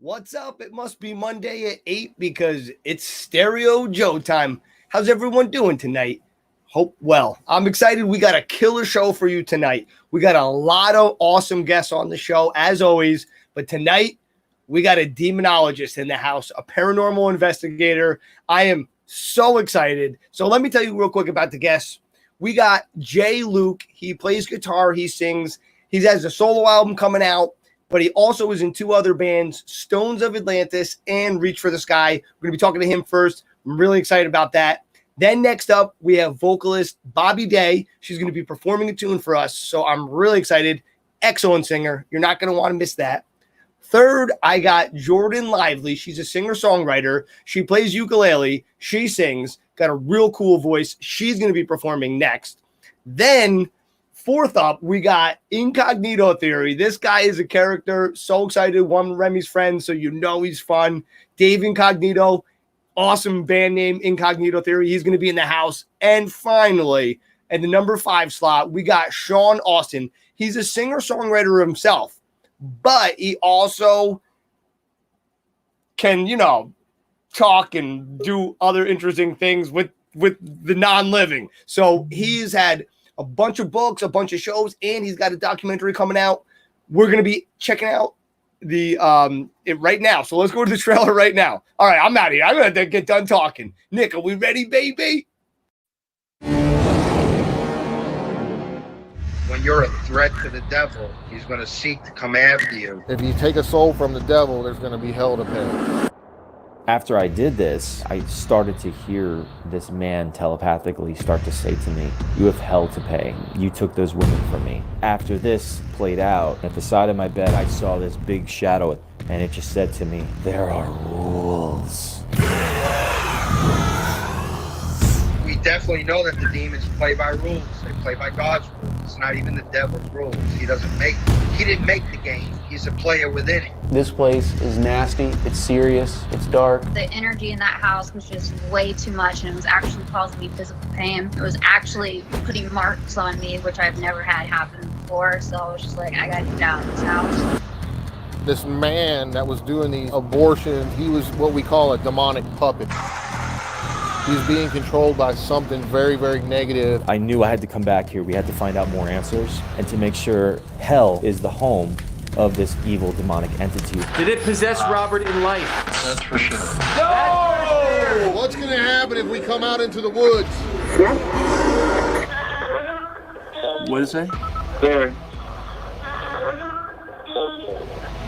What's up? It must be Monday at 8 because it's Stereo Joe time. How's everyone doing tonight? Hope well. I'm excited. We got a killer show for you tonight. We got a lot of awesome guests on the show, as always. But tonight, we got a demonologist in the house, a paranormal investigator. I am so excited. So let me tell you real quick about the guests. We got Jay Luke. He plays guitar. He sings. He has a solo album coming out. But he also is in two other bands, Stones of Atlantis and Reach for the Sky. We're going to be talking to him first. I'm really excited about that. Then next up, we have vocalist Bobbie Day. She's going to be performing a tune for us, so I'm really excited. Excellent singer. You're not going to want to miss that. Third, I got Jordan Lively. She's a singer-songwriter. She plays ukulele. She sings. Got a real cool voice. She's going to be performing next. Then fourth up, we got Incognito Theory. This guy is a character. So excited. One of Remy's friends, so you know he's fun. Dave Incognito. Awesome band name, Incognito Theory. He's going to be in the house. And finally, at the number 5 slot, we got Sean Austin. He's a singer-songwriter himself, but he also can, talk and do other interesting things with the non-living. So he's had a bunch of books, a bunch of shows, and he's got a documentary coming out. We're going to be checking out it right now. So let's go to the trailer right now. All right, I'm out of here. I'm going to get done talking. Nick, are we ready, baby? When you're a threat to the devil, he's going to seek to come after you. If you take a soul from the devil, there's going to be hell to pay. After I did this, I started to hear this man telepathically start to say to me, "You have hell to pay. You took those women from me." After this played out, at the side of my bed, I saw this big shadow, and it just said to me, "There are rules." We definitely know that the demons play by rules. They play by God's rules. It's not even the devil's rules. He didn't make the game. He's a player within it. This place is nasty, it's serious, it's dark. The energy in that house was just way too much, and it was actually causing me physical pain. It was actually putting marks on me, which I've never had happen before, so I was just like, I gotta get out of this house. This man that was doing these abortions, he was what we call a demonic puppet. He's being controlled by something very, very negative. I knew I had to come back here. We had to find out more answers and to make sure hell is the home of this evil demonic entity. Did it possess Robert in life? That's for sure. No! What's going to happen if we come out into the woods? What is it? There.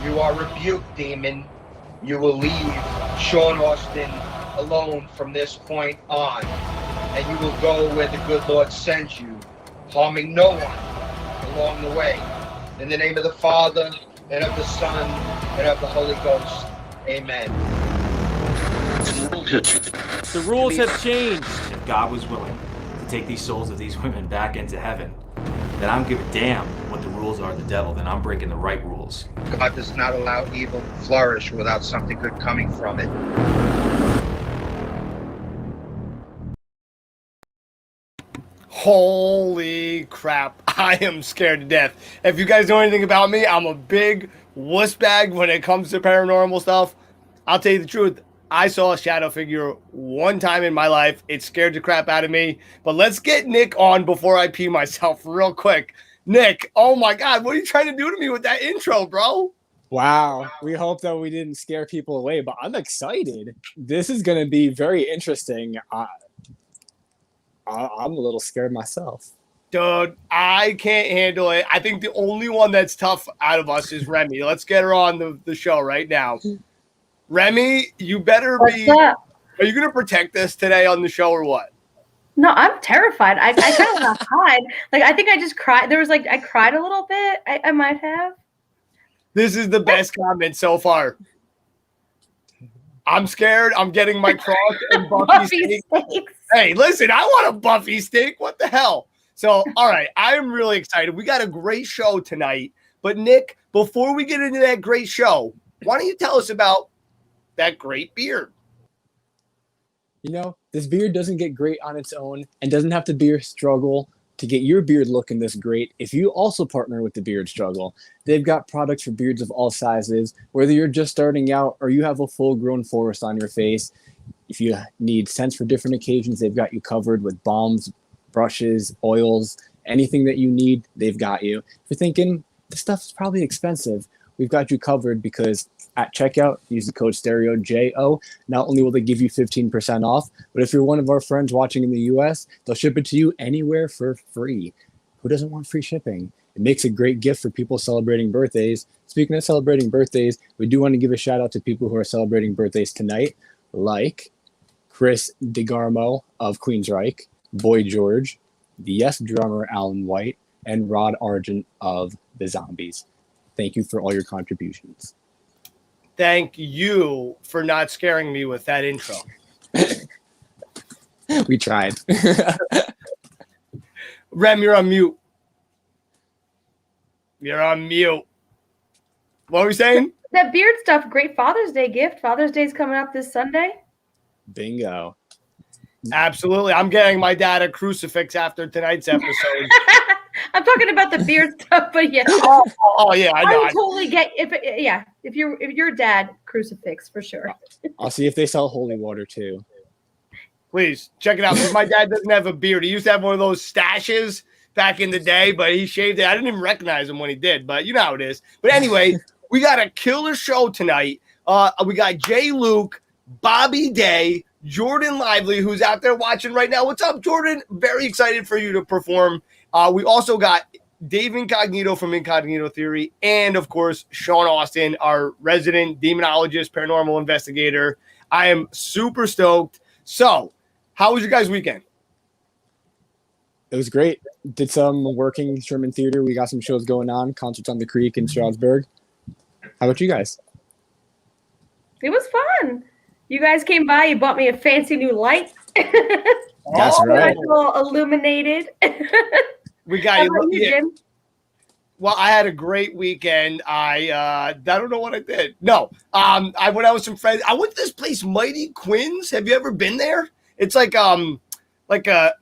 You are rebuked, demon. You will leave Sean Austin alone from this point on, and you will go where the good Lord sends you, harming no one along the way. In the name of the Father, and of the Son, and of the Holy Ghost. Amen. The rules have changed. If God was willing to take these souls of these women back into heaven, then I don't give a damn what the rules are of the devil. Then I'm breaking the right rules. God does not allow evil to flourish without something good coming from it. Holy crap. I am scared to death. If you guys know anything about me, I'm a big wuss bag when it comes to paranormal stuff. I'll tell you the truth. I saw a shadow figure one time in my life. It scared the crap out of me. But let's get Nick on before I pee myself real quick. Nick, oh my God, what are you trying to do to me with that intro, bro? Wow. We hope that we didn't scare people away, but I'm excited. This is going to be very interesting. I'm a little scared myself. Dude, I can't handle it. I think the only one that's tough out of us is Remy. Let's get her on the show right now. Remy, you better be. Are you going to protect us today on the show or what? No, I'm terrified. I kind of want to hide. Like, I think I just cried. There was I cried a little bit. I might have. This is the best comment so far. I'm scared. I'm getting my cross and Buffy steak. Hey, listen, I want a Buffy steak. What the hell? So, all right, I am really excited. We got a great show tonight. But, Nick, before we get into that great show, why don't you tell us about that great beard? This beard doesn't get great on its own and doesn't have to be a struggle to get your beard looking this great, if you also partner with the Beard Struggle, they've got products for beards of all sizes, whether you're just starting out or you have a full-grown forest on your face. If you need scents for different occasions, they've got you covered with balms, brushes, oils, anything that you need, they've got you. If you're thinking, this stuff is probably expensive, we've got you covered because at checkout, use the code STEREOJO. Not only will they give you 15% off, but if you're one of our friends watching in the US, they'll ship it to you anywhere for free. Who doesn't want free shipping? It makes a great gift for people celebrating birthdays. Speaking of celebrating birthdays, we do want to give a shout out to people who are celebrating birthdays tonight, like Chris DeGarmo of Queensryche, Boy George, the Yes drummer Alan White, and Rod Argent of the Zombies. Thank you for all your contributions. Thank you for not scaring me with that intro. We tried. Rem, you're on mute. You're on mute. What were we saying? That beard stuff, great Father's Day gift. Father's Day's coming up this Sunday. Bingo. Absolutely. I'm getting my dad a crucifix after tonight's episode. I'm talking about the beard stuff, but yeah. Oh yeah, I know. I totally get if your dad, crucifix for sure. I'll see if they sell holy water too. Please check it out. Because my dad doesn't have a beard. He used to have one of those stashes back in the day, but he shaved it. I didn't even recognize him when he did, but you know how it is. But anyway, we got a killer show tonight. We got Jay Luke, Bobby Day, Jordan Lively, who's out there watching right now. What's up, Jordan? Very excited for you to perform. We also got Dave Incognito from Incognito Theory, and of course, Sean Austin, our resident demonologist, paranormal investigator. I am super stoked. So, how was your guys' weekend? It was great. Did some working Sherman Theater. We got some shows going on, concerts on the Creek in Stroudsburg. How about you guys? It was fun. You guys came by. You bought me a fancy new light. That's right. All illuminated. We got How you. about you, Jim? Well, I had a great weekend. I don't know what I did. No, I went out with some friends. I went to this place, Mighty Quinn's. Have you ever been there? It's like a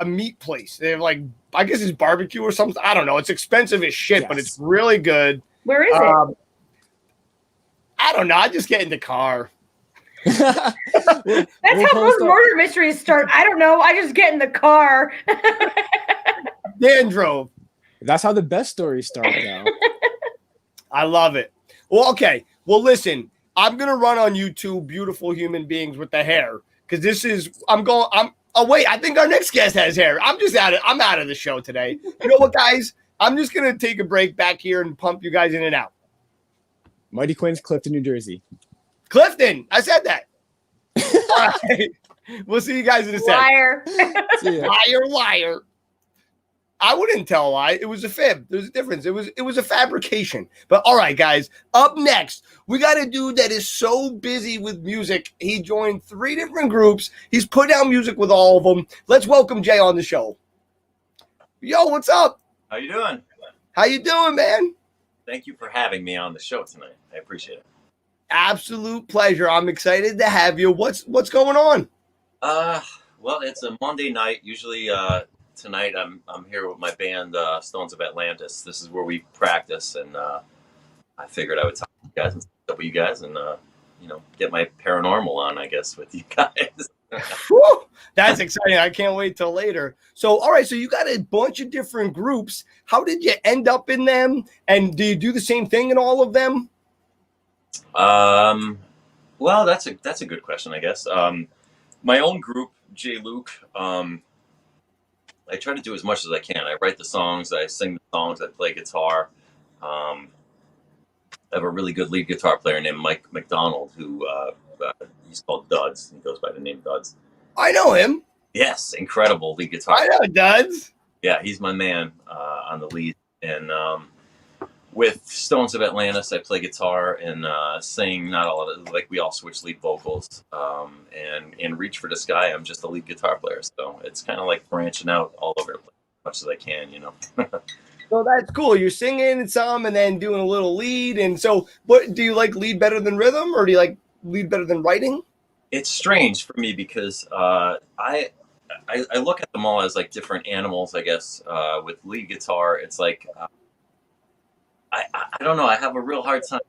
meat place. They have like, I guess it's barbecue or something. I don't know. It's expensive as shit, but it's really good. Where is it? I don't know. I just get in the car. That's how most murder mysteries start. I don't know. I just get in the car. Dan drove. That's how the best stories start now. I love it. Well, okay. Well, listen, I'm going to run on you two beautiful human beings with the hair. Because I think our next guest has hair. I'm out of the show today. You know what, guys? I'm just going to take a break back here and pump you guys in and out. Mighty Quinn's, Clifton, New Jersey. Clifton, I said that. All right. We'll see you guys in a second. Liar. Liar. I wouldn't tell a lie. It was a fib. There's a difference. It was a fabrication. But all right, guys. Up next, we got a dude that is so busy with music. He joined 3 different groups. He's put out music with all of them. Let's welcome Jay on the show. Yo, what's up? How you doing? How you doing, man? Thank you for having me on the show tonight. I appreciate it. Absolute pleasure. I'm excited to have you. What's going on? Well, it's a Monday night. Usually tonight I'm here with my band Stones of Atlantis. This is where we practice, and I figured I would talk to you guys and stuff with you guys and get my paranormal on, I guess, with you guys. Whew, that's exciting. I can't wait till later. So, all right. So you got a bunch of different groups. How did you end up in them? And do you do the same thing in all of them? Well, that's a good question, I guess. My own group, J. Luke, I try to do as much as I can. I write the songs, I sing the songs, I play guitar. I have a really good lead guitar player named Mike McDonald, who he's called Duds. He goes by the name Duds. I know him. Yes, incredible lead guitar. I know Duds. Yeah, he's my man on the lead. And with Stones of Atlantis, I play guitar and sing. Not all of it. Like, we all switch lead vocals. And in Reach for the Sky, I'm just a lead guitar player. So it's kind of like branching out all over the place as much as I can, So that's cool. You're singing some and then doing a little lead. And so, what do you like, lead better than rhythm, or do you like lead better than writing? It's strange for me because I look at them all as like different animals, I guess. With lead guitar, it's like I don't know. I have a real hard time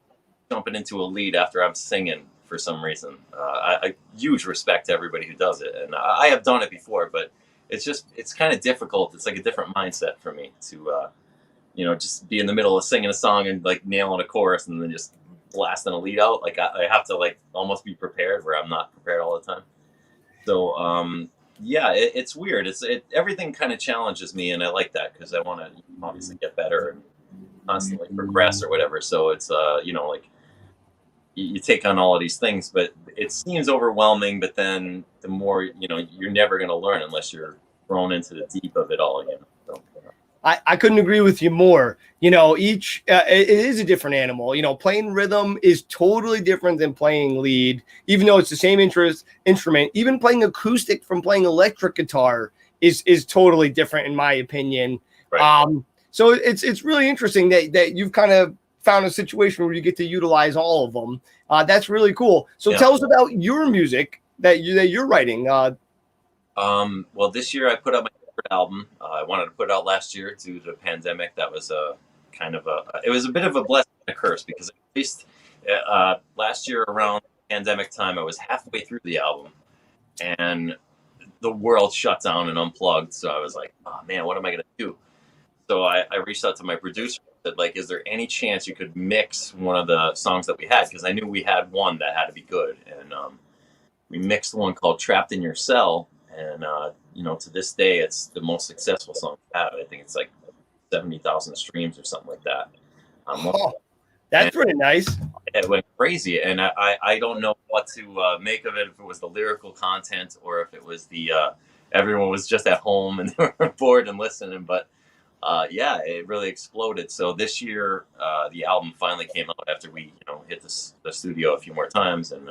jumping into a lead after I'm singing for some reason. I huge respect to everybody who does it, and I have done it before, but it's kind of difficult. It's like a different mindset for me to just be in the middle of singing a song and like nailing a chorus and then just blasting a lead out. Like I have to like almost be prepared where I'm not prepared all the time. So yeah, it's weird. Everything kind of challenges me, and I like that because I want to obviously get better and constantly progress or whatever. So it's like you take on all of these things, but it seems overwhelming. But then the more you're never going to learn unless you're thrown into the deep of it all. So, I couldn't agree with you more. Each it is a different animal. Playing rhythm is totally different than playing lead, even though it's the same instrument. Even playing acoustic from playing electric guitar is totally different, in my opinion. Right. So it's really interesting that you've kind of found a situation where you get to utilize all of them. That's really cool. So tell us about your music that you're writing. Well, this year I put out my album. I wanted to put it out last year due to the pandemic. That was it was a bit of a blessing and a curse because at least last year around pandemic time, I was halfway through the album and the world shut down and unplugged. So I was like, oh man, what am I going to do? So I reached out to my producer and said, like, is there any chance you could mix one of the songs that we had? Because I knew we had one that had to be good. And we mixed one called Trapped in Your Cell. And, to this day, it's the most successful song we have. I think it's like 70,000 streams or something like that. That's pretty nice. It went crazy. And I don't know what to make of it, if it was the lyrical content or if it was the everyone was just at home and they were bored and listening. But yeah, it really exploded. So this year, the album finally came out after we hit the studio a few more times. And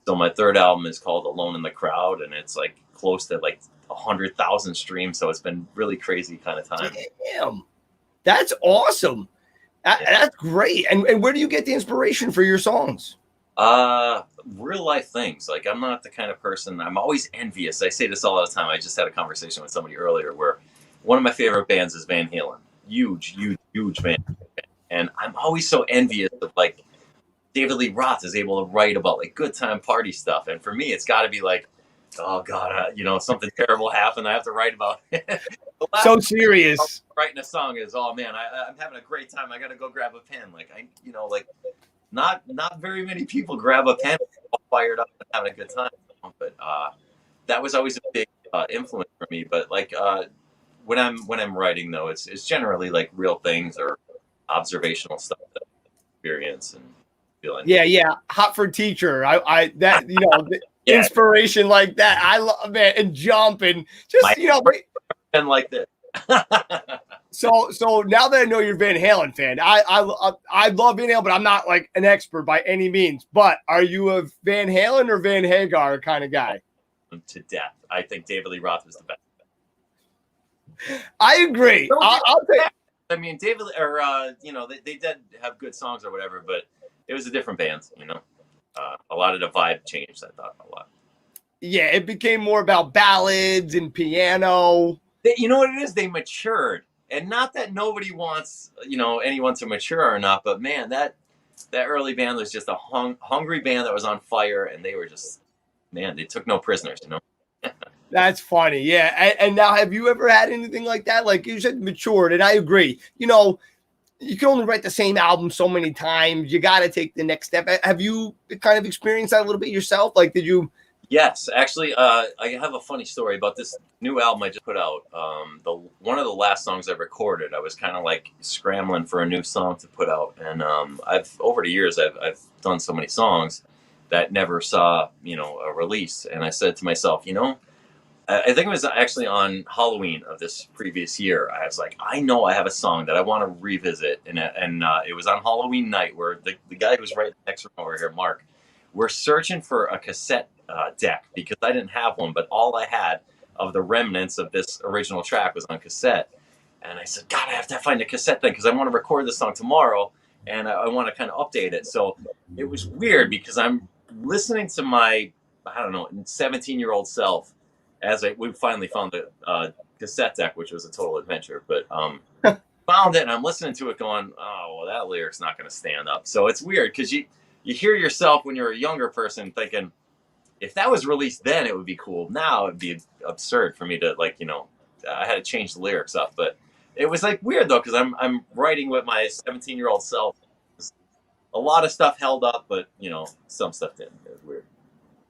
so my third album is called Alone in the Crowd, and it's like close to like 100,000 streams. So it's been really crazy kind of time. Damn, that's awesome. That's great. And where do you get the inspiration for your songs? Real life things. Like I'm not the kind of person. I'm always envious. I say this all the time. I just had a conversation with somebody earlier where one of my favorite bands is Van Halen. Huge band. And I'm always so envious of like David Lee Roth is able to write about like good time party stuff. And for me, it's got to be like, oh God, something terrible happened. I have to write about it. So serious. Writing a song is, oh man, I'm having a great time. I got to go grab a pen. Like not very many people grab a pen, all fired up and having a good time. But that was always a big influence for me. But like when I'm writing though, it's generally like real things or observational stuff that I experience and feeling. Yeah. Hot for Teacher. Yeah. Inspiration like that. I love it. And jump and just and like this. So now that I know you're a Van Halen fan, I love Van Halen, but I'm not like an expert by any means. But are you a Van Halen or Van Hagar kind of guy? To death. I think David Lee Roth was the best. I agree. I'll take. I mean, David, or they did have good songs or whatever, but it was a different band. A lot of the vibe changed. I thought a lot. Yeah, it became more about ballads and piano. You know what it is? They matured, and not that nobody wants anyone to mature or not, but man, that early band was just a hungry band that was on fire, and they were just they took no prisoners. That's funny. Yeah. And now, have you ever had anything like that? Like you said, matured. And I agree. You can only write the same album so many times. You got to take the next step. Have you kind of experienced that a little bit yourself? Like, did you? Yes. Actually, I have a funny story about this new album I just put out. One of the last songs I recorded, I was kind of like scrambling for a new song to put out. And over the years, I've done so many songs that never saw, a release. And I said to myself, I think it was actually on Halloween of this previous year. I was like, I know I have a song that I want to revisit. And it was on Halloween night where the guy who's right next to me over here, Mark, we're searching for a cassette deck because I didn't have one, but all I had of the remnants of this original track was on cassette. And I said, God, I have to find a cassette thing because I want to record this song tomorrow and I want to kind of update it. So it was weird because I'm listening to my, 17-year-old self we finally found the cassette deck, which was a total adventure, but found it and I'm listening to it going, oh, well, that lyric's not going to stand up. So it's weird because you hear yourself when you're a younger person thinking, if that was released then, it would be cool. Now it'd be absurd for me to I had to change the lyrics up, but it was like weird though, because I'm writing with my 17-year-old self. A lot of stuff held up, but some stuff didn't. It was weird.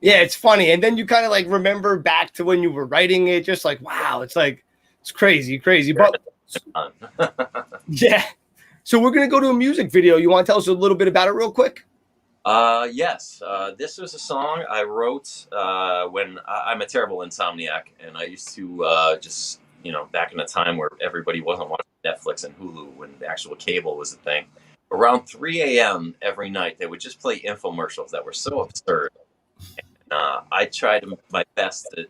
Yeah, it's funny. And then you kind of like remember back to when you were writing it, just like, wow, it's crazy. But yeah. So we're going to go to a music video. You want to tell us a little bit about it real quick? Yes. This was a song I wrote when I'm a terrible insomniac, and I used to just, back in a time where everybody wasn't watching Netflix and Hulu when the actual cable was a thing. Around 3 a.m. every night, they would just play infomercials that were so absurd. And I tried my best to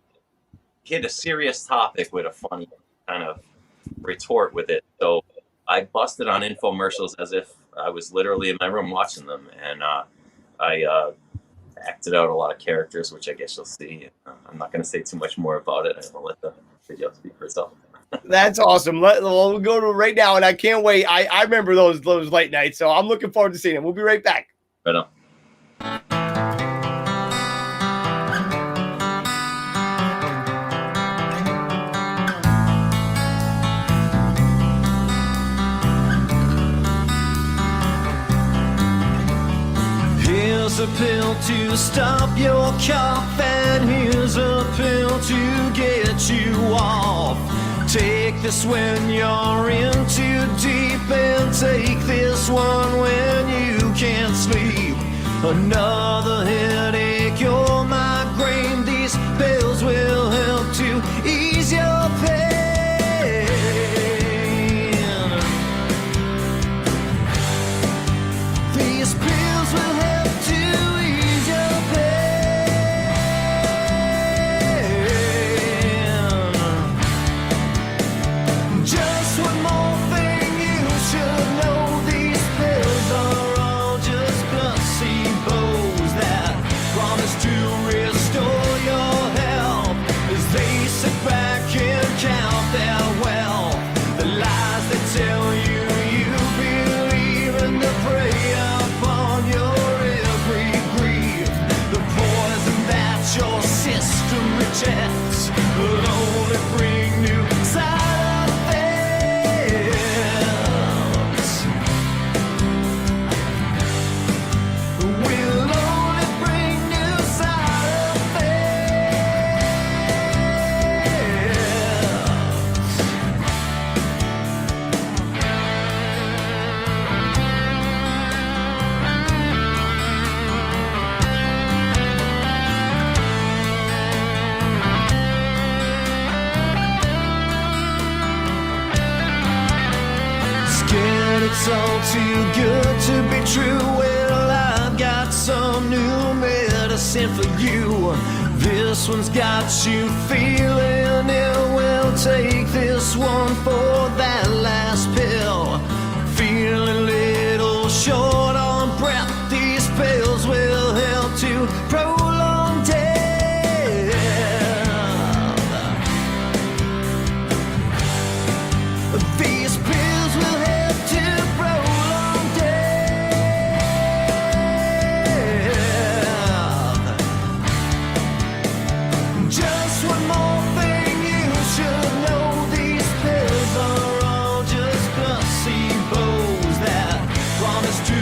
hit a serious topic with a funny kind of retort with it. So I busted on infomercials as if I was literally in my room watching them, and I acted out a lot of characters, which I guess you'll see. I'm not going to say too much more about it. I will let the video speak for itself. That's awesome. We'll go to it right now, and I can't wait. I remember those late nights, so I'm looking forward to seeing it. We'll be right back. Right on. Here's a pill to stop your cough, and here's a pill to get you off. Take this when you're in too deep, and take this one when you can't sleep. Another headache, your migraine, these pills will help to ease your pain. These pills will help to ease your pain. Just one more thing you should know, these pills are all just placebos that promise to restore your health as they sit back and count their wealth. The lies they tell you, you believe, and the prey upon your every grief. The poison that your system rejects will only bring new side effects. Will only bring new side effects. Scared it's all too good to be true. Well, I've got some new medicine for you. This one's got you feeling ill. Well, take this one for that last pill. Feeling a little short on breath, these pills will help to prolong death. These pills will help to prolong death. Just one more thing you should know, these pills are all just placebos that promise to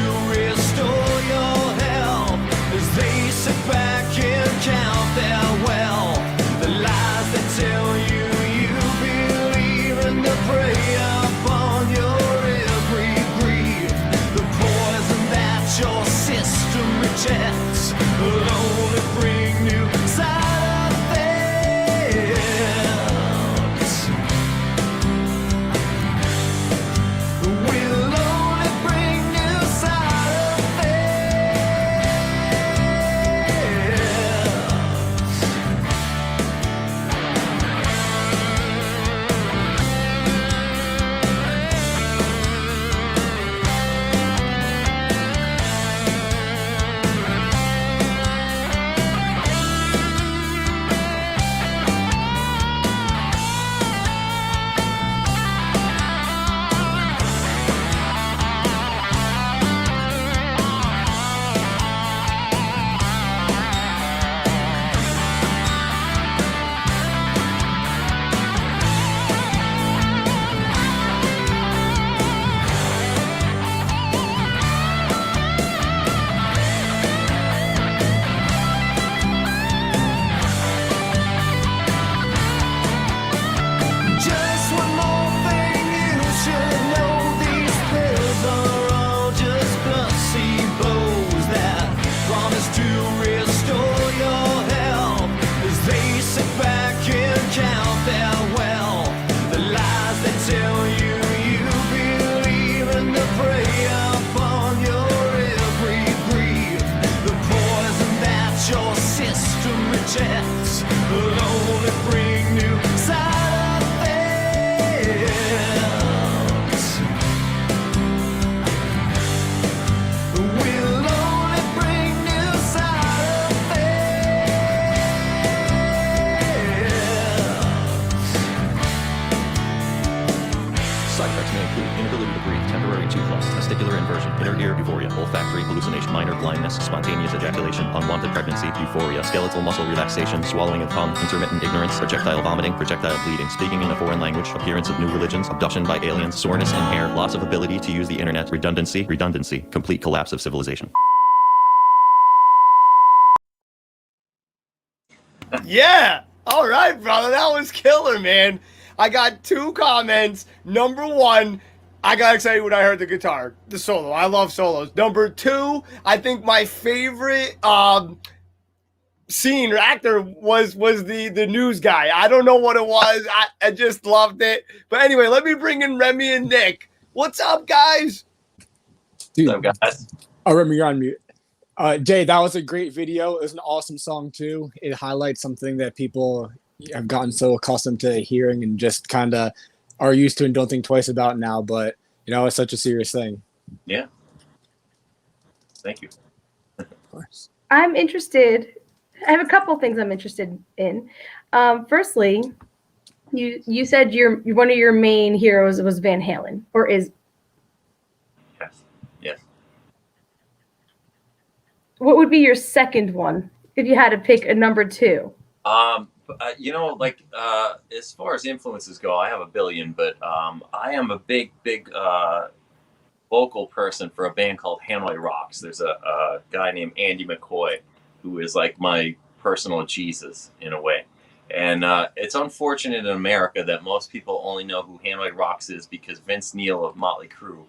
hallucination, minor blindness, spontaneous ejaculation, unwanted pregnancy, euphoria, skeletal muscle relaxation, swallowing of cum, intermittent ignorance, projectile vomiting, projectile bleeding, speaking in a foreign language, appearance of new religions, abduction by aliens, soreness in hair, loss of ability to use the internet, redundancy, complete collapse of civilization. Yeah. All right, brother. That was killer, man. I got 2 comments. Number 1, I got excited when I heard the guitar, the solo. I love solos. Number 2, I think my favorite scene or actor was the news guy. I don't know what it was. I just loved it. But anyway, let me bring in Remy and Nick. What's up, guys? Dude, What's up, guys? Oh, Remy, you're on mute. Jay, that was a great video. It was an awesome song too. It highlights something that people have gotten so accustomed to hearing and just kind of are used to and don't think twice about now. But it's such a serious thing. Yeah. Thank you. Of course. I'm interested. I have a couple things I'm interested in. Firstly, you said one of your main heroes was Van Halen, or is? Yes. What would be your second one if you had to pick a number 2? As far as influences go, I have a billion, but I am a big vocal person for a band called Hanoi Rocks. There's a guy named Andy McCoy who is like my personal Jesus in a way. And it's unfortunate in America that most people only know who Hanoi Rocks is because Vince Neil of Motley Crue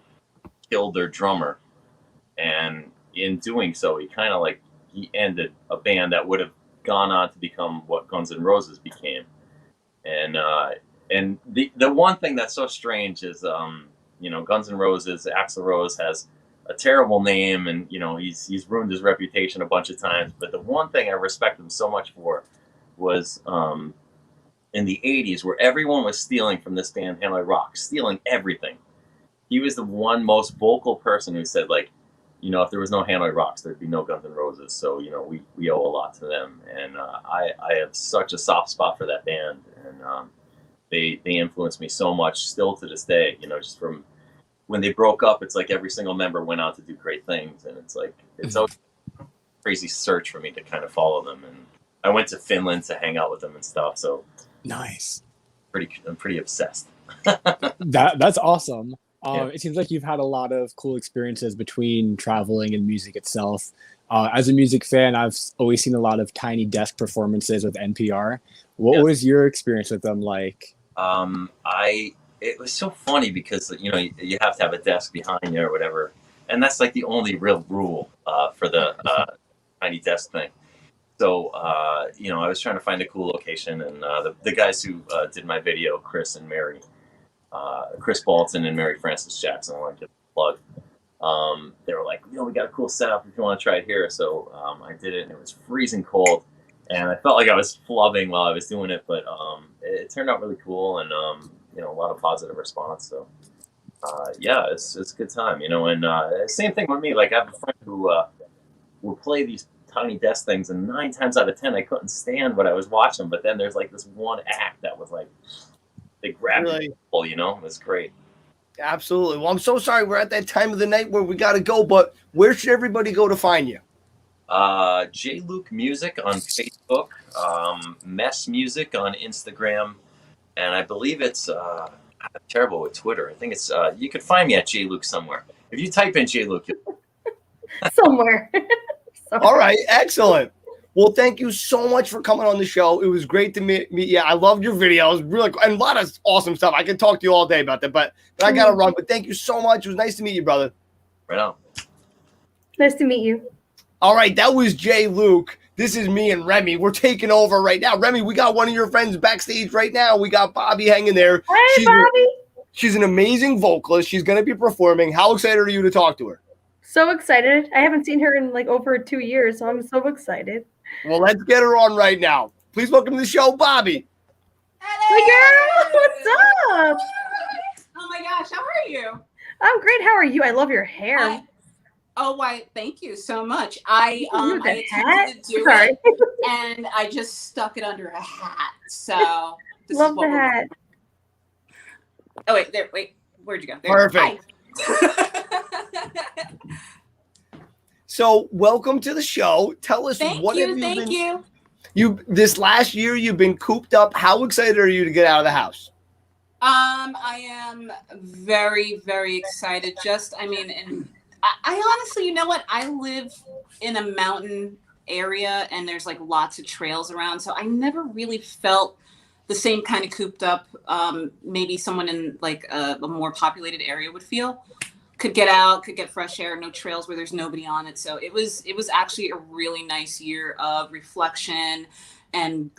killed their drummer. And in doing so, he ended a band that would have gone on to become what Guns N' Roses became. And the one thing that's so strange is, Guns N' Roses, Axl Rose has a terrible name, and he's ruined his reputation a bunch of times. But the one thing I respect him so much for was in the '80s, where everyone was stealing from this band Hanoi Rocks, stealing everything. He was the one most vocal person who said, if there was no Hanoi Rocks, there'd be no Guns N' Roses. So, we owe a lot to them. And I have such a soft spot for that band. And they influenced me so much still to this day, just from when they broke up. It's like every single member went out to do great things. And it's always a crazy search for me to kind of follow them. And I went to Finland to hang out with them and stuff. So nice. I'm pretty obsessed. That's awesome. Yeah. It seems like you've had a lot of cool experiences between traveling and music itself. As a music fan, I've always seen a lot of Tiny Desk performances with NPR. What was your experience with them like? It was so funny because you have to have a desk behind you or whatever, and that's like the only real rule for the Tiny Desk thing. So I was trying to find a cool location, and the guys who did my video, Chris and Mary. Chris Bolton and Mary Frances Jackson, I want to give a plug. They were like, we got a cool setup if you want to try it here. So I did it, and it was freezing cold, and I felt like I was flubbing while I was doing it, but it turned out really cool, and a lot of positive response. So it's a good time, and same thing with me. Like, I have a friend who will play these Tiny Desk things, and 9 times out of 10 I couldn't stand what I was watching, but then there's like this one act that was like, they grabbed people, it was great. Absolutely. Well, I'm so sorry we're at that time of the night where we got to go, but where should everybody go to find you? J. Luke Music on Facebook, Mess Music on Instagram, and I believe it's I'm terrible with Twitter. I think it's you could find me at J. Luke somewhere. If you type in J. Luke, somewhere. All right, excellent. Well, thank you so much for coming on the show. It was great to meet you. I loved your videos, really, and a lot of awesome stuff. I could talk to you all day about that, but I got to run. But thank you so much. It was nice to meet you, brother. Right on. Nice to meet you. All right, that was J. Luke. This is me and Remy. We're taking over right now. Remy, we got one of your friends backstage right now. We got Bobbie hanging there. Hey, Bobbie. She's an amazing vocalist. She's going to be performing. How excited are you to talk to her? So excited. I haven't seen her in like over 2 years, so I'm so excited. Well, let's get her on right now. Please welcome to the show, Bobbie. Hey, girl. What's up? Oh, my gosh. How are you? I'm great. How are you? I love your hair. Why, thank you so much. I attempted to do Sorry. it, and I just stuck it under a hat. So this love is what the hat. Oh, wait. Where'd you go? There. Perfect. So welcome to the show. Tell us Thank what you. have you Thank been. you. You this last year you've been cooped up. How excited are you to get out of the house? I am very, very excited. And I honestly, you know what? I live in a mountain area and there's like lots of trails around. So I never really felt the same kind of cooped up maybe someone in like a more populated area would feel. Could get out, could get fresh air, no trails where there's nobody on it. So it was actually a really nice year of reflection and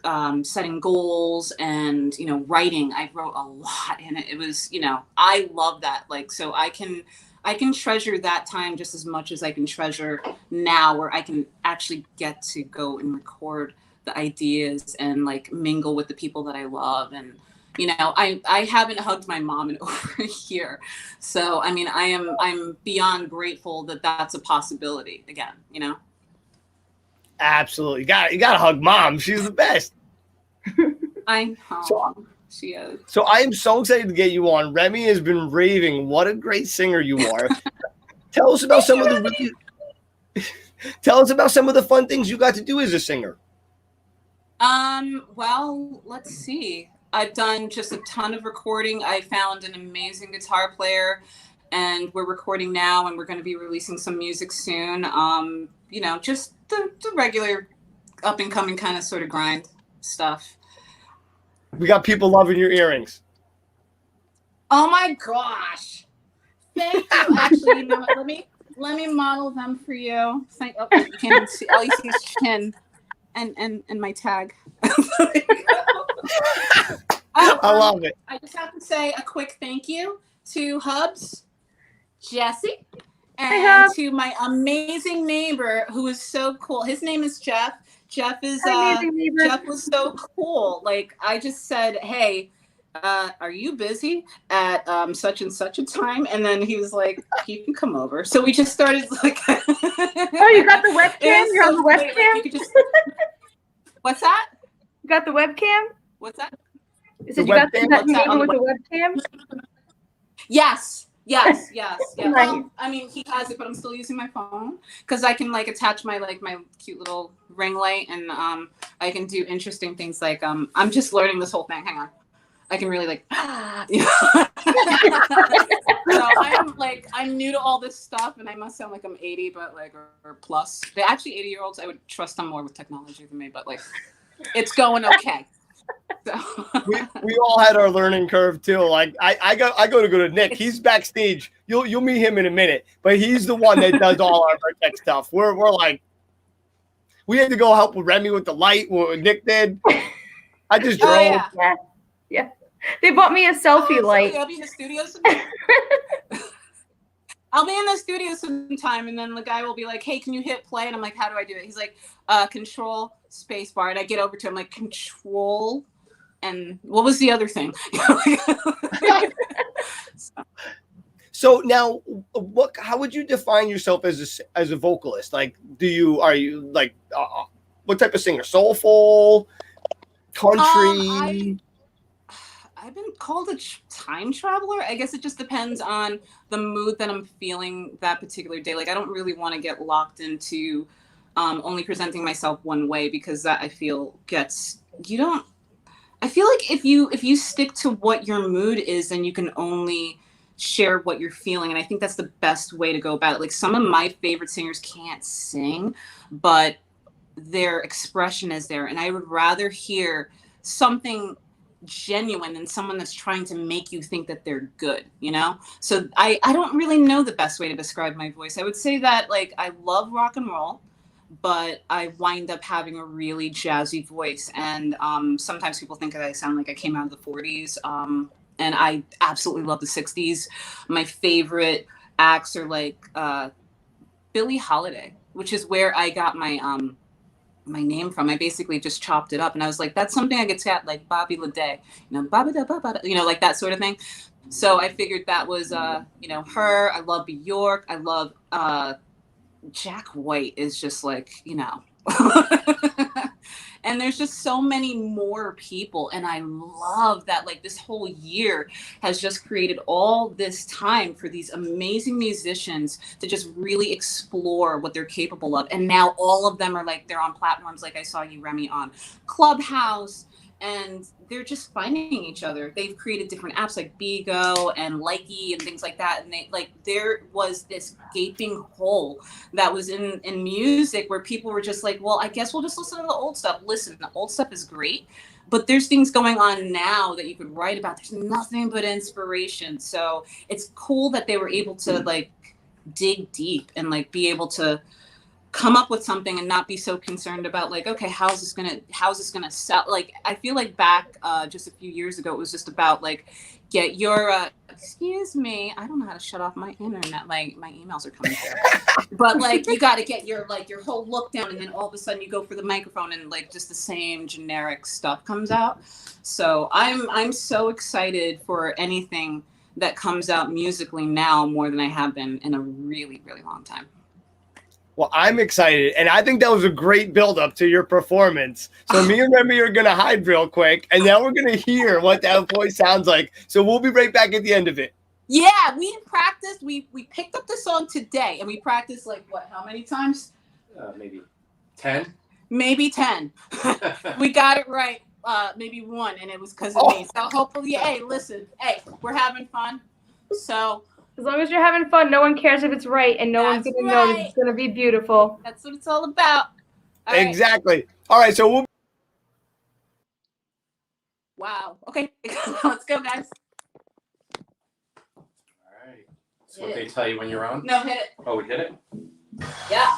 setting goals and, writing. I wrote a lot in it. It was, I love that. Like, so I can treasure that time just as much as I can treasure now, where I can actually get to go and record the ideas and like mingle with the people that I love. And, I haven't hugged my mom in over a year. So, I mean, I'm beyond grateful that that's a possibility again, Absolutely. You gotta hug mom. She's the best. I know. She is. So I am so excited to get you on. Remy has been raving. What a great singer you are. Tell us about some of the fun things you got to do as a singer. Well, let's see. I've done just a ton of recording. I found an amazing guitar player and we're recording now and we're going to be releasing some music soon. Just the regular up and coming kind of sort of grind stuff. We got people loving your earrings. Oh my gosh. Thank you. Actually, you know what? Let me model them for you. You can't even see, all you see is chin and my tag. I love it. I just have to say a quick thank you to Hubs, Jesse, and to my amazing neighbor who is so cool. His name is Jeff. Jeff was so cool. Like, I just said, hey, are you busy at such and such a time? And then he was like, you can come over. So we just started like oh, you got the webcam? You're on the webcam? Like, what's that? You got the webcam? What's that? You said you got the neighbor with the webcam? Yes. Nice. Well, I mean, he has it, but I'm still using my phone because I can like attach my cute little ring light, and I can do interesting things like I'm just learning this whole thing. Hang on, I can really like. So I'm new to all this stuff, and I must sound like I'm 80, but or plus. They're actually 80-year-olds. I would trust them more with technology than me, but like, it's going okay. So. we all had our learning curve too. Like I go to Nick. He's backstage. You'll meet him in a minute, but he's the one that does all our tech stuff. We're like, we had to go help with Remy with the light. What Nick did. I just drove. Oh, yeah. They bought me a selfie light. I'll be in the studio sometime. I'll be in the studio sometime, and then the guy will be like, hey, can you hit play? And I'm like, how do I do it? He's like, control space bar. And I get over to him like, control. And what was the other thing? So now, how would you define yourself as a vocalist? Like, are you like, what type of singer? Soulful, country? I've been called a time traveler. I guess it just depends on the mood that I'm feeling that particular day. Like, I don't really want to get locked into only presenting myself one way, because that I feel I feel like if you stick to what your mood is, then you can only share what you're feeling. And I think that's the best way to go about it. Like, some of my favorite singers can't sing, but their expression is there. And I would rather hear something genuine than someone that's trying to make you think that they're good, So I don't really know the best way to describe my voice. I would say that, like, I love rock and roll, but I wind up having a really jazzy voice. And sometimes people think that I sound like I came out of the 40s. And I absolutely love the 60s. My favorite acts are like Billie Holiday, which is where I got my my name from. I basically just chopped it up, and I was like, that's something I could get like Bobby Leday, like that sort of thing. So I figured that was her. I love Bjork. I love And there's just so many more people. And I love that, like, this whole year has just created all this time for these amazing musicians to just really explore what they're capable of. And now all of them are like, they're on platforms like I saw you, Remy, on Clubhouse. And they're just finding each other. They've created different apps like Bigo and Likey and things like that. And they like, there was this gaping hole that was in music where people were just like, well, I guess we'll just listen to the old stuff. Listen, the old stuff is great, but there's things going on now that you could write about. There's nothing but inspiration. So it's cool that they were able to like dig deep and like be able to come up with something and not be so concerned about like, okay, how's this gonna sell? Like, I feel like back just a few years ago, it was just about like, get your excuse me, I don't know how to shut off my internet, like my emails are coming through. But like, you got to get your like your whole look down, and then all of a sudden you go for the microphone and like just the same generic stuff comes out. So I'm so excited for anything that comes out musically now more than I have been in a really, really long time. Well, I'm excited, and I think that was a great build-up to your performance. So me and Remy are going to hide real quick, and now we're going to hear what that voice sounds like. So we'll be right back at the end of it. Yeah, we practiced. We picked up the song today, and we practiced like what? How many times? Maybe 10. Maybe 10. We got it right. Maybe 1, and it was because of me. So hopefully, hey, listen, hey, we're having fun. So. As long as you're having fun, no one cares if it's right, and no one's going to notice. It's going to be beautiful. That's what it's all about. All exactly. Right. All right, so we'll. Wow. Okay, let's go, guys. All right. That's what they tell you when you're on? No, hit it. Oh, we hit it? Yeah.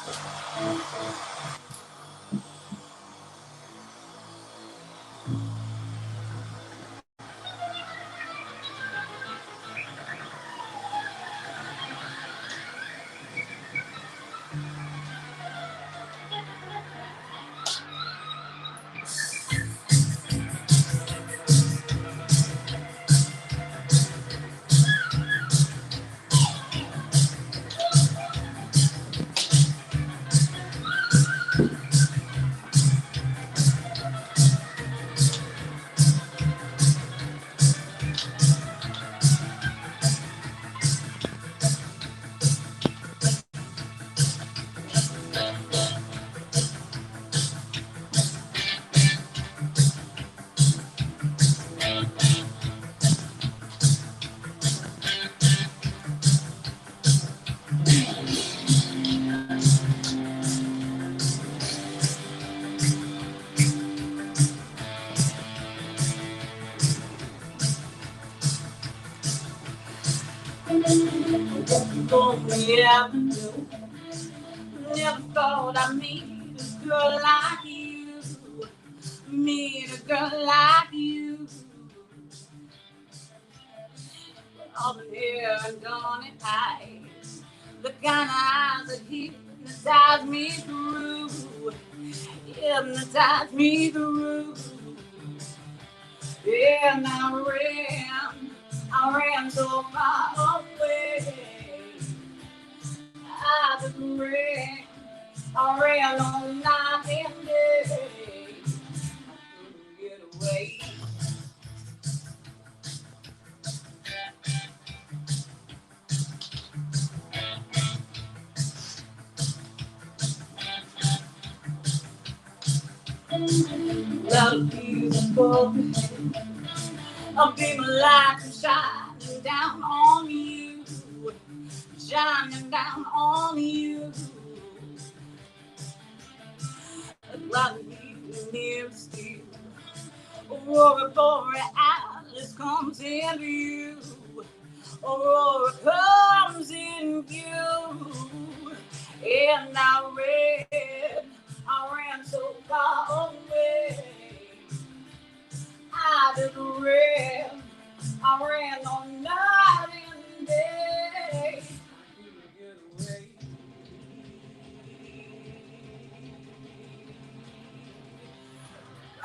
Yeah, never thought I'd meet a girl like you. Meet a girl like you. With all the hair and dawning eyes, the kind of eyes that hypnotize me through. Hypnotize me through. Yeah, and I ran so far away. I just ran, I ran all night and day. Couldn't get away. Love beautiful. A beam of light shining down on you, shining down on you. Like you near still. Aurora Borealis comes into you. Aurora comes in you. And I ran so far away. I just ran, I ran all night and day. I couldn't get away.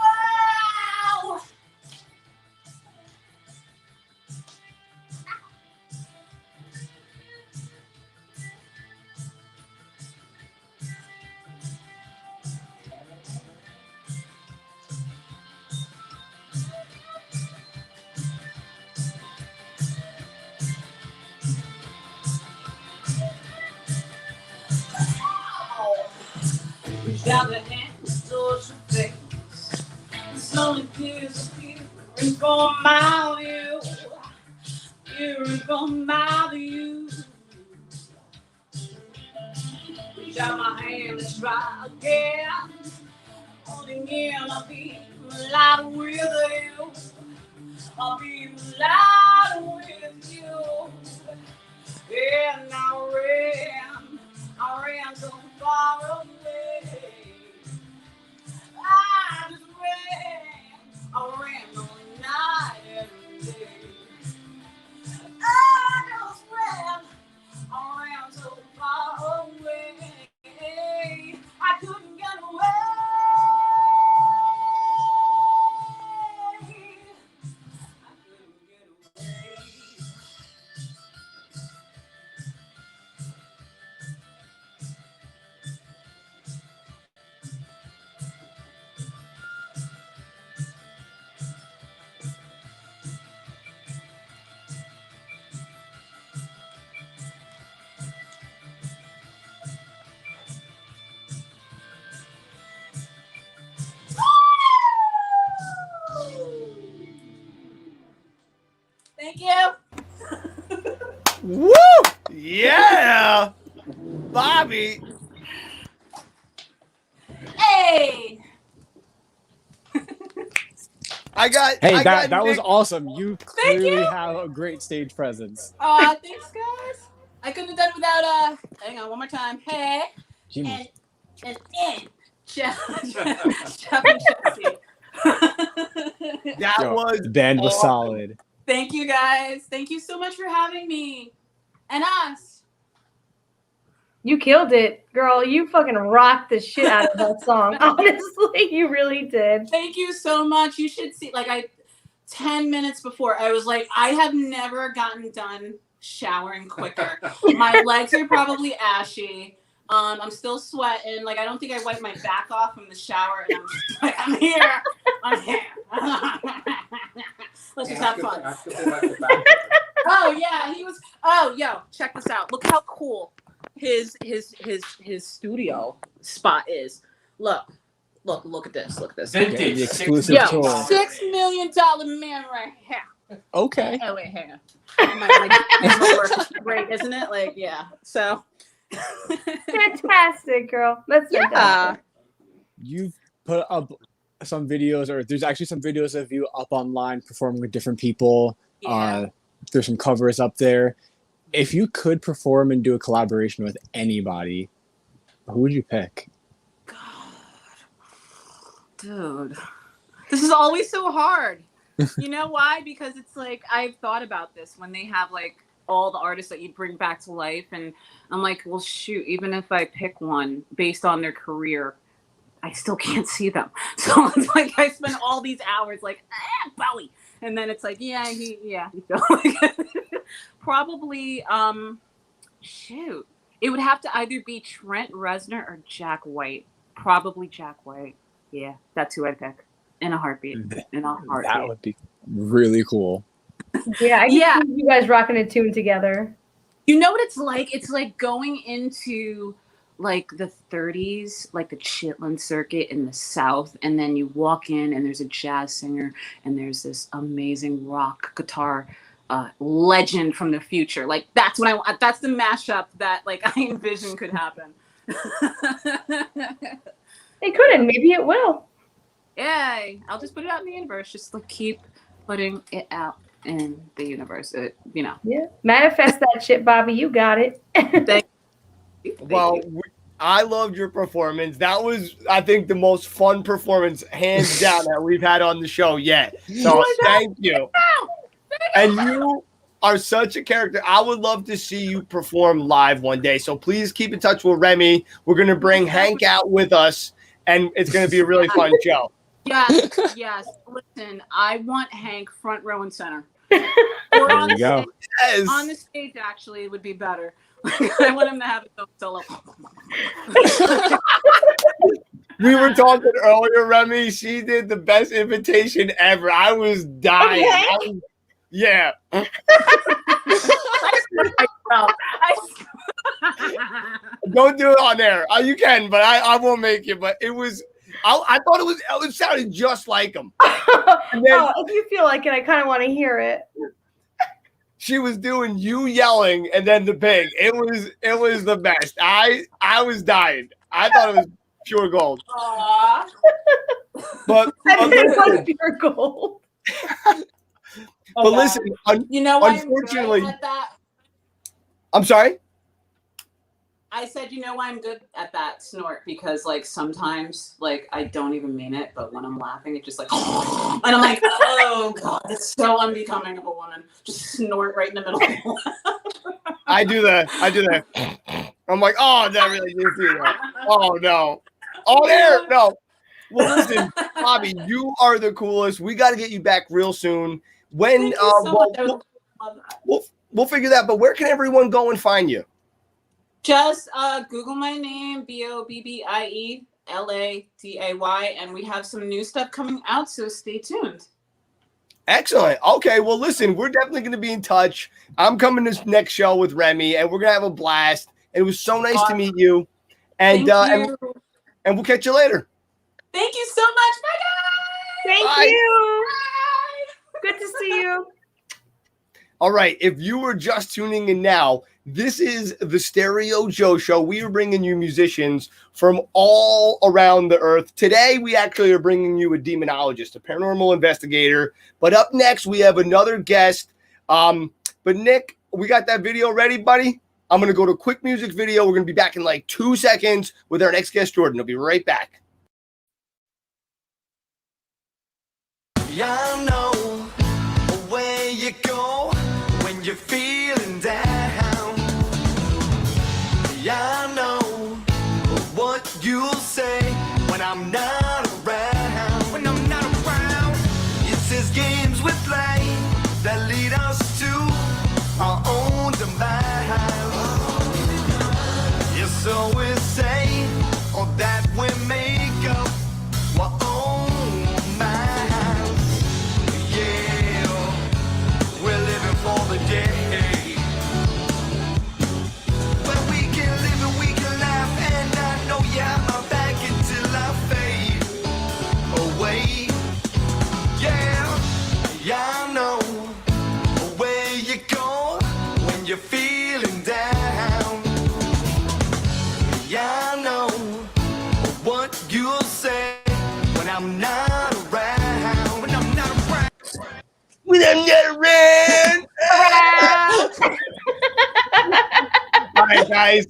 Oh! Reach out the hand towards your face. And slowly disappearing for my view. Peering for my view. Reach out my hand and try again. Holding in, I'll be alive with you. I'll be alive with you. And I ran so far away. I just ran, I ran all night every day. I just ran so far away. I couldn't get away. Thank you. Woo! Yeah! Bobby! Hey! That was awesome. You Thank clearly you. have a great stage presence. Thanks, guys. I couldn't have done it without, hang on, one more time. Hey. Jimmy. And Jeff and Chelsea. That was The band was awesome. solid. Thank you, guys. Thank you so much for having me. And us. You killed it, girl. You fucking rocked the shit out of that song. Honestly, you really did. Thank you so much. You should see, 10 minutes before, I was like, I have never gotten done showering quicker. My legs are probably ashy. I'm still sweating. I don't think I wiped my back off from the shower. And I'm just like, I'm here. Let's just have fun. Oh, yeah. Yo, check this out. Look how cool his studio spot is. Look at this. Look at this. Vintage. The exclusive Yo, tour. $6 million man right here. Okay. Oh, wait, hang on. My work is great, isn't it? Yeah. So. Fantastic, girl. That's fantastic. You've put up some videos, or there's actually some videos of you up online performing with different people. Yeah. There's some covers up there. If you could perform and do a collaboration with anybody, who would you pick? God. Dude. This is always so hard. You know why? Because it's I've thought about this when they have all the artists that you bring back to life, and I'm like, well, shoot, even if I pick one based on their career, I still can't see them. So it's I spend all these hours Bowie, and then it's probably shoot, it would have to either be Trent Reznor or Jack White. Probably Jack White. Yeah, that's who I'd pick in a heartbeat. That would be really cool. Yeah, I can see you guys rocking a tune together. You know what it's like? It's like going into the 30s, the Chitlin circuit in the South, and then you walk in and there's a jazz singer and there's this amazing rock guitar legend from the future. That's what I want. That's the mashup that I envision could happen. It couldn't. Maybe it will. Yeah, I'll just put it out in the universe. Just keep putting it out in the universe. Yeah. Manifest that shit, Bobby. You got it. Thank you. Well, I loved your performance. That was, I think, the most fun performance, hands down, that we've had on the show yet. So thank you. And you are such a character. I would love to see you perform live one day. So please keep in touch with Remy. We're going to bring Hank out with us, and it's going to be a really fun show. Yes. Listen, I want Hank front row and center. Or on the go. stage. Yes. On the stage, actually, would be better. I want him to have it solo. We were talking earlier, Remy. She did the best invitation ever. I was dying. Okay. Yeah. Don't do it on there. You can, but I won't make you. But it was. I thought it sounded just like him. If you feel like it, I kind of want to hear it. She was doing you yelling and then the pig. It was the best. I was dying. I thought it was pure gold. Aww. But it was pure gold. But listen, you know why unfortunately, I'm good at that? I'm sorry. I said, you know why I'm good at that snort, because like sometimes like I don't even mean it, but when I'm laughing, it's just like, and I'm like, oh god, that's so unbecoming of a woman. Just snort right in the middle. I do that. I'm like, oh, that really didn't do that. Oh no. Oh there, no. Well, listen, Bobbie, you are the coolest. We got to get you back real soon. When we'll figure that. But where can everyone go and find you? Just Google my name, BOBBIELADAY, and we have some new stuff coming out, so stay tuned. Excellent. Okay, well, listen, we're definitely going to be in touch. I'm coming this next show with Remy, and we're going to have a blast. And it was so nice to meet you. And, Thank you. And we'll catch you later. Thank you so much. Bye, guys. Thank you. Good to see you. All right, if you were just tuning in now, this is the Stereo Joe Show. We are bringing you musicians from all around the earth. Today, we actually are bringing you a demonologist, a paranormal investigator. But up next, we have another guest. But Nick, we got that video ready, buddy? I'm going to go to a quick music video. We're going to be back in like 2 seconds with our next guest, Jordan. I'll be right back. Yeah, I know where you go when you're feeling down. Yeah, I know what you'll say when I'm not around. When I'm not around, it's these games we play that lead us to our own demise. Yeah, so we say, or that we make up our own minds. Yeah, we're living for the day. You're feeling down. Yeah, I know what you'll say when I'm not around. When I'm not around. When I'm not around. All right, guys.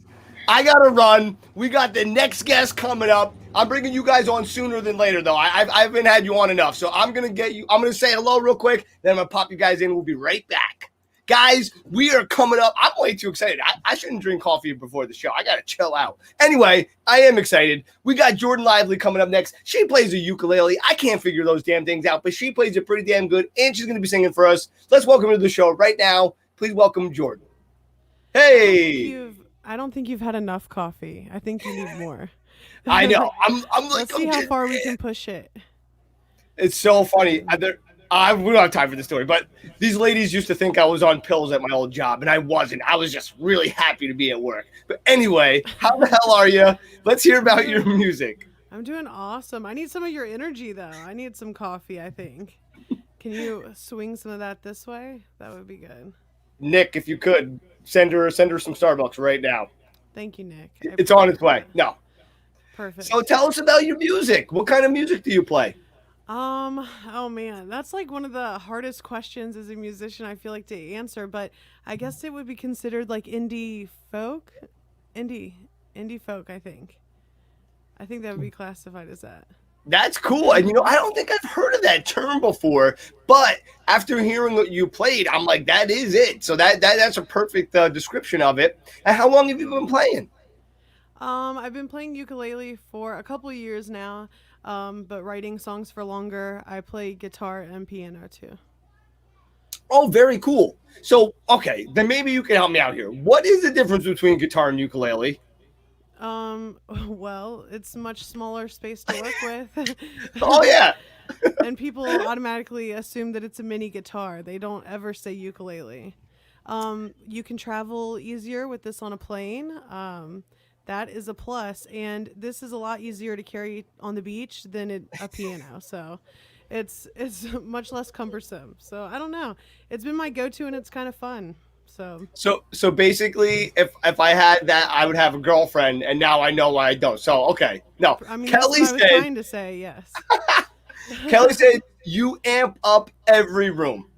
I got to run. We got the next guest coming up. I'm bringing you guys on sooner than later, though. I haven't had you on enough. So I'm going to get you. I'm going to say hello real quick. Then I'm going to pop you guys in. We'll be right back. Guys, we are coming up. I'm way too excited. I shouldn't drink coffee before the show. I got to chill out. Anyway, I am excited. We got Jordan Lively coming up next. She plays a ukulele. I can't figure those damn things out, but she plays it pretty damn good, and she's going to be singing for us. Let's welcome her to the show right now. Please welcome Jordan. Hey. I don't think you've had enough coffee. I think you need more. I know. I'm like, let's see how far we can push it. It's so funny. We don't have time for the story, but these ladies used to think I was on pills at my old job, and I wasn't. I was just really happy to be at work. But anyway, how the hell are you? Let's hear about your music. I'm doing awesome. I need some of your energy, though. I need some coffee, I think. Can you swing some of that this way? That would be good. Nick, if you could, send her some Starbucks right now. Thank you, Nick. It's on its way. No. Perfect. So tell us about your music. What kind of music do you play? Oh man, that's like one of the hardest questions as a musician, I feel like, to answer, but I guess it would be considered like indie folk, I think that would be classified as that. That's cool. And I don't think I've heard of that term before, but after hearing what you played, I'm like, that is it. So that's a perfect description of it. And how long have you been playing? I've been playing ukulele for a couple of years now. But writing songs for longer. I play guitar and piano too. Oh, very cool. So, okay, then maybe you can help me out here. What is the difference between guitar and ukulele? Well, it's much smaller space to work with. Oh, yeah. And people automatically assume that it's a mini guitar. They don't ever say ukulele. You can travel easier with this on a plane. That is a plus, and this is a lot easier to carry on the beach than a piano. So it's much less cumbersome. So I don't know. It's been my go-to, and it's kind of fun. So basically, if I had that, I would have a girlfriend, and now I know why I don't. So okay, no. I mean, Kelly that's what I was said. trying to say. Yes. Kelly said you amp up every room.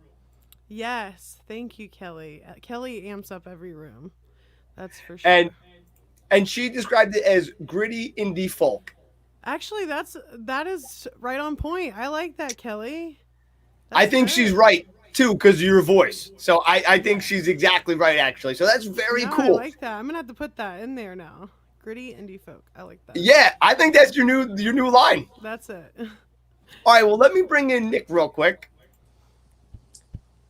Yes, thank you, Kelly. Kelly amps up every room. That's for sure. And she described it as gritty indie folk. Actually, that is right on point. I like that, Kelly. I think she's right too because of your voice. So I think she's exactly right actually. So that's very No, cool. I like that. I'm gonna have to put that in there now. Gritty indie folk. I like that. Yeah, I think that's your new line. That's it. All right, well let me bring in Nick real quick.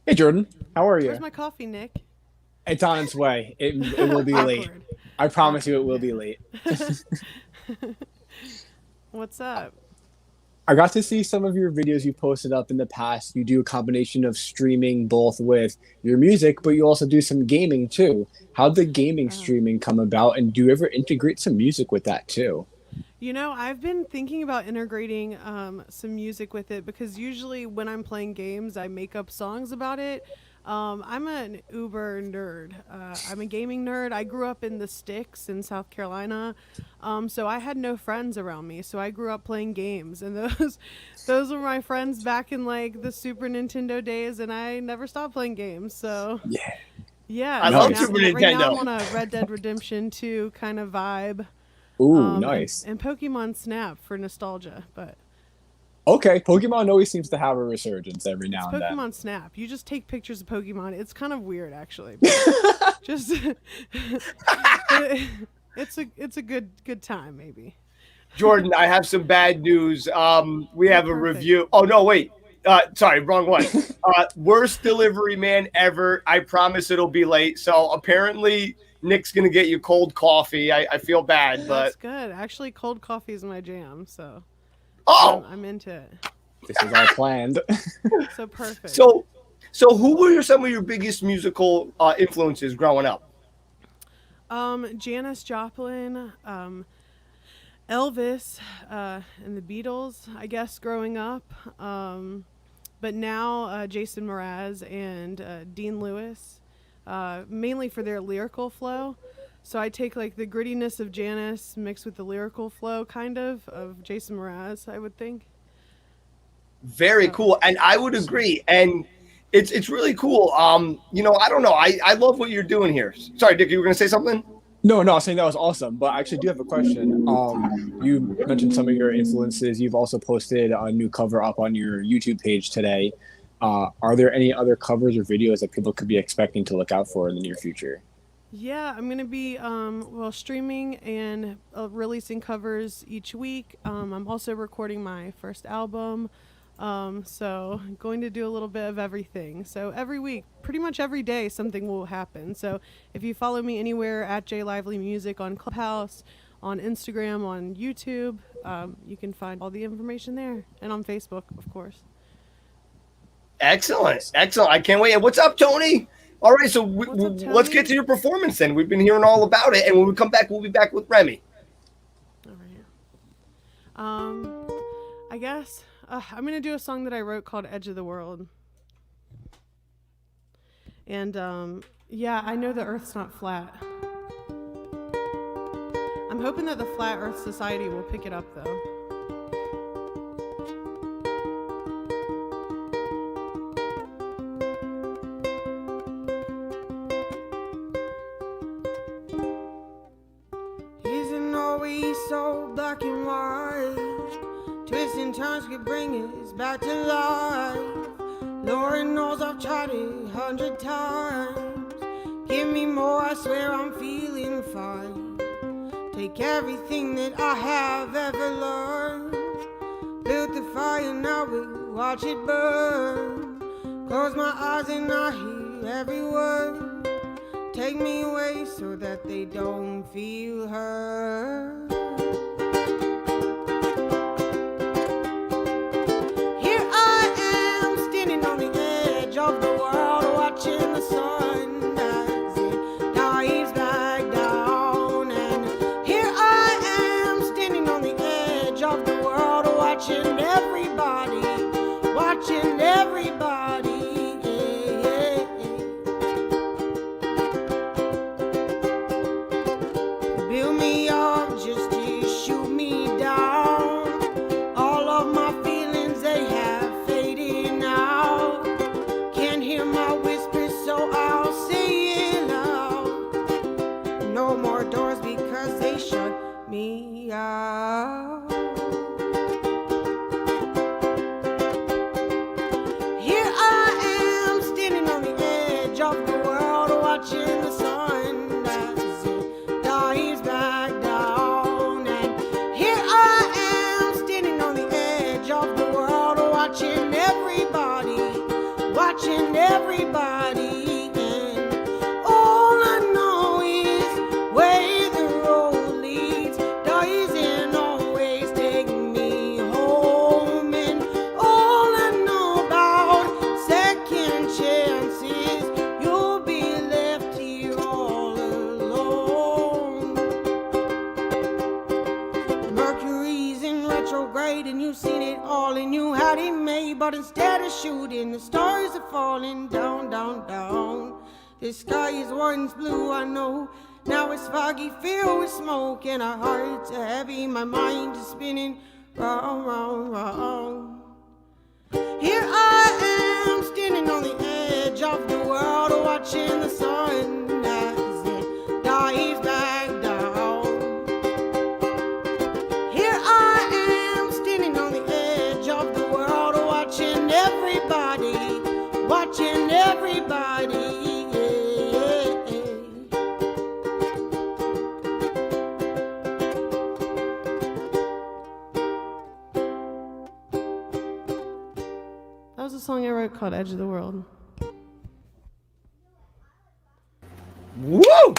Hey Jordan, how are you? Where's my coffee, Nick? It's on its way. It will be late. I promise you it will be late. What's up? I got to see some of your videos you posted up in the past. You do a combination of streaming both with your music, but you also do some gaming too. How'd the gaming streaming come about, and do you ever integrate some music with that too? You know, I've been thinking about integrating some music with it because usually when I'm playing games, I make up songs about it. I'm an uber nerd. I'm a gaming nerd. I grew up in the sticks in South Carolina, so I had no friends around me. So I grew up playing games, and those were my friends back in like the Super Nintendo days, and I never stopped playing games. So yeah, I love Super Right now Nintendo. I'm on a Red Dead Redemption 2 kind of vibe. Ooh, nice. And Pokemon Snap for nostalgia, but Okay, Pokemon always seems to have a resurgence every now and then. Pokemon Snap. You just take pictures of Pokemon. It's kind of weird, actually. But just it's a good time, maybe. Jordan, I have some bad news. We have a review. Oh no, wait. Sorry, wrong one. Worst delivery man ever. I promise it'll be late. So apparently Nick's gonna get you cold coffee. I feel bad, but That's good. Actually, cold coffee is my jam, so I'm into it. This is all planned. So perfect. So who were some of your biggest musical influences growing up? Janis Joplin, Elvis, and the Beatles, I guess, growing up. But now Jason Mraz and Dean Lewis, mainly for their lyrical flow. So I take like the grittiness of Janis mixed with the lyrical flow kind of Jason Mraz, I would think. Very cool. And I would agree. And it's really cool. You know, I don't know. I love what you're doing here. Sorry, Dick, you were gonna say something? No, I was saying that was awesome. But I actually do have a question. You mentioned some of your influences. You've also posted a new cover up on your YouTube page today. Are there any other covers or videos that people could be expecting to look out for in the near future? Yeah, I'm going to be streaming and releasing covers each week. I'm also recording my first album. So going to do a little bit of everything. So every week, pretty much every day, something will happen. So if you follow me anywhere at JLivelyMusic on Clubhouse, on Instagram, on YouTube, you can find all the information there, and on Facebook, of course. Excellent. I can't wait. And what's up, Tony? All right, so let's get to your performance then. We've been hearing all about it, and when we come back, we'll be back with Remy. All right. I guess I'm gonna do a song that I wrote called "Edge of the World." And yeah, I know the Earth's not flat. I'm hoping that the Flat Earth Society will pick it up, though. Isn't always so black and white. Twists and turns could bring us back to life. Lord knows I've tried it 100 times. Give me more, I swear I'm feeling fine. Take everything that I have ever learned. Built the fire, now we watch it burn. Close my eyes and I hear every word. Take me away so that they don't feel hurt. Here I am, standing on the edge of the world, watching the sun watching everybody, watching everybody. Build me up just to shoot me down. All of my feelings, they have faded now. Can't hear my whispers, so I'll say it loud. No more doors because they shut me out. Here I am, standing on the edge of the world, watching the sun as it dives back down. And here I am, standing on the edge of the world, watching everybody, watching everybody. And all I know is where the road leads doesn't always take me home. And all I know about second chances, you'll be left here all alone. Mercury's in retrograde and you've seen it all and you had it made, but instead of shooting, the stars are falling down, down, down. The sky is once blue, I know. Now it's foggy, filled with smoke, and our hearts are heavy. My mind is spinning round, round, round. Here I am, standing on the edge of the world, watching the sun as it dives back down. Here I am, standing on the edge of the world, watching everybody, watching everybody. That was a song I wrote called Edge of the World. Woo!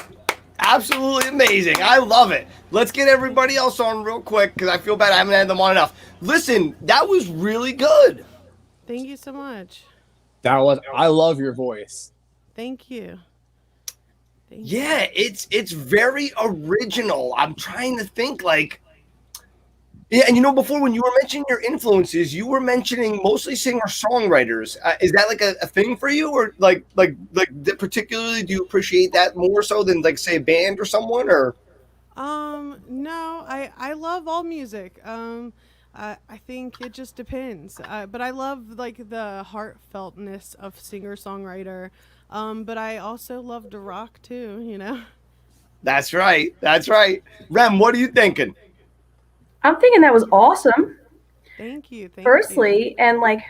Absolutely amazing. I love it. Let's get everybody else on real quick because I feel bad I haven't had them on enough. Listen, that was really good. Thank you so much. I love your voice. Thank you. Yeah, it's very original. I'm trying to think like, yeah, and you know, before when you were mentioning your influences, you were mentioning mostly singer-songwriters. Is that like a thing for you, or like particularly do you appreciate that more so than like say a band or someone, or? No, I love all music. I think it just depends. But I love like the heartfeltness of singer-songwriter. But I also love to rock too, you know? That's right. That's right. Rem, what are you thinking? I'm thinking that was awesome. Thank you. Firstly, and like,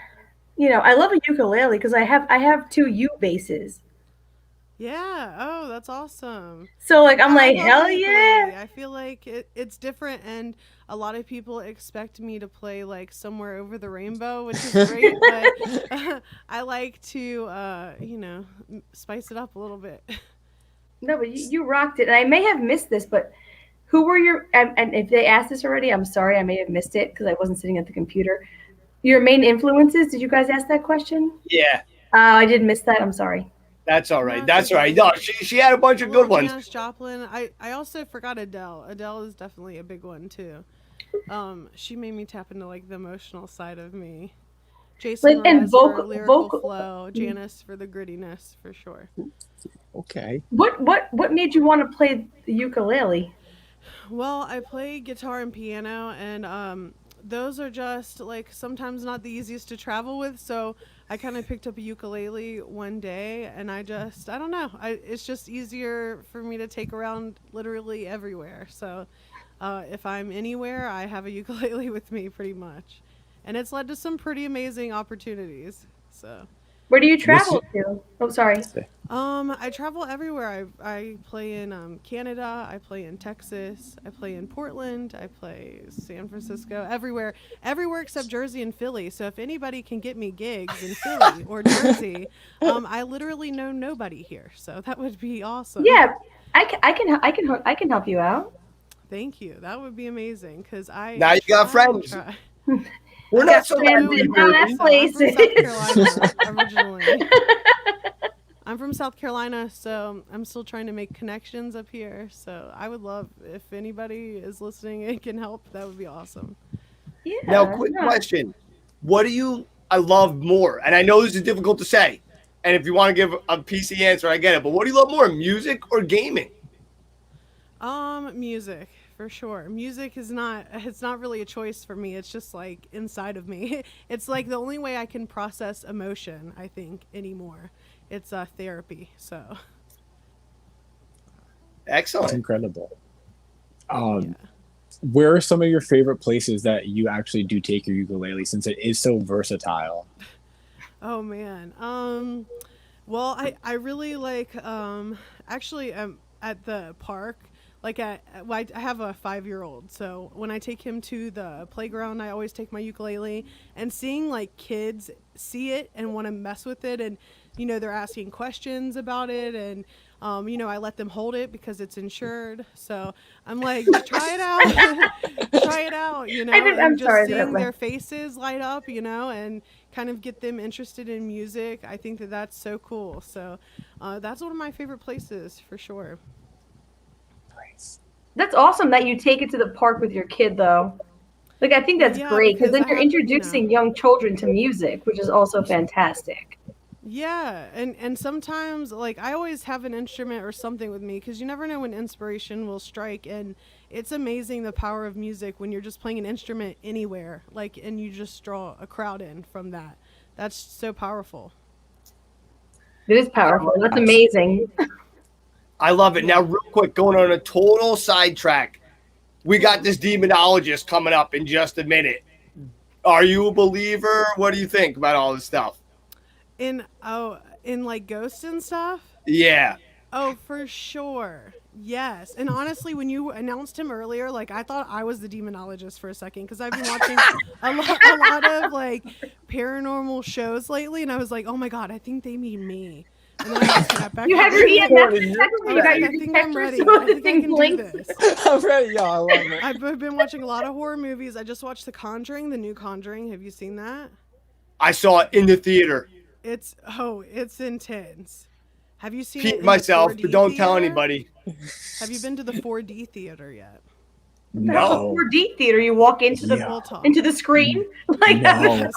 you know, I love a ukulele because I have two U basses. Yeah. Oh, that's awesome. So like I'm like, love hell the ukulele. yeah. I feel like it's different, and a lot of people expect me to play like Somewhere Over the Rainbow, which is great, but I like to you know, spice it up a little bit. No, but you rocked it. And I may have missed this, but who were your, and if they asked this already, I'm sorry, I may have missed it because I wasn't sitting at the computer. Your main influences, did you guys ask that question? Yeah. I did miss that. I'm sorry. That's all right. That's all right. No, she had a bunch of good ones. Janis Joplin. I also forgot Adele. Adele is definitely a big one too. She made me tap into like the emotional side of me. Jason and Mraz for lyrical flow. Janice for the grittiness, for sure. Okay. What made you want to play the ukulele? Well, I play guitar and piano, and those are just like sometimes not the easiest to travel with. So I kind of picked up a ukulele one day, and I don't know. It's just easier for me to take around literally everywhere. So if I'm anywhere, I have a ukulele with me pretty much. And it's led to some pretty amazing opportunities. So where do you travel to? Oh, sorry. I travel everywhere. I play in Canada. I play in Texas. I play in Portland. I play San Francisco. Everywhere except Jersey and Philly. So if anybody can get me gigs in Philly or Jersey, I literally know nobody here. So that would be awesome. Yeah, I can help you out. Thank you. That would be amazing because now you got friends. We're not so bad. I'm from South Carolina originally. I'm from South Carolina, so I'm still trying to make connections up here. So I would love if anybody is listening and can help. That would be awesome. Yeah. Now, quick no. question. What do you love more? And I know this is difficult to say. And if you want to give a PC answer, I get it. But what do you love more, music or gaming? Music for sure. Music is it's not really a choice for me. It's just like inside of me. It's like the only way I can process emotion, I think, anymore. It's therapy. So excellent. That's incredible. Where are some of your favorite places that you actually do take your ukulele, since it is so versatile? Oh man. Well, I really like actually at the park. Like I have a 5-year-old, so when I take him to the playground, I always take my ukulele, and seeing like kids see it and want to mess with it, and they're asking questions about it, and I let them hold it because it's insured. So I'm like, try it out, try it out, and just seeing their faces light up, and kind of get them interested in music. I think that's so cool. So that's one of my favorite places for sure. That's awesome that you take it to the park with your kid, though. Like, I think that's great, because then you're introducing young children to music, which is also fantastic. Yeah, and sometimes, like, I always have an instrument or something with me, because you never know when inspiration will strike, and it's amazing the power of music when you're just playing an instrument anywhere, like, and you just draw a crowd in from that. That's so powerful. It is powerful. That's amazing. I love it. Now, real quick, going on a total sidetrack, we got this demonologist coming up in just a minute. Are you a believer? What do you think about all this stuff? In like ghosts and stuff? Yeah. Oh, for sure. Yes. And honestly, when you announced him earlier, like, I thought I was the demonologist for a second, because I've been watching a lot of like paranormal shows lately, and I was like, oh my God, I think they mean me. And then I just got back. You have your EMF detector. You got your detector, so the thing blinks. I'm ready. Yeah, I love it. I've been watching a lot of horror movies. I just watched The Conjuring, the new Conjuring. Have you seen that? I saw it in the theater. It's intense. Have you seen Pete it myself, the 4D but don't theater? tell anybody. Have you been to the 4D theater yet? No. 4D theater, you walk into the screen like that.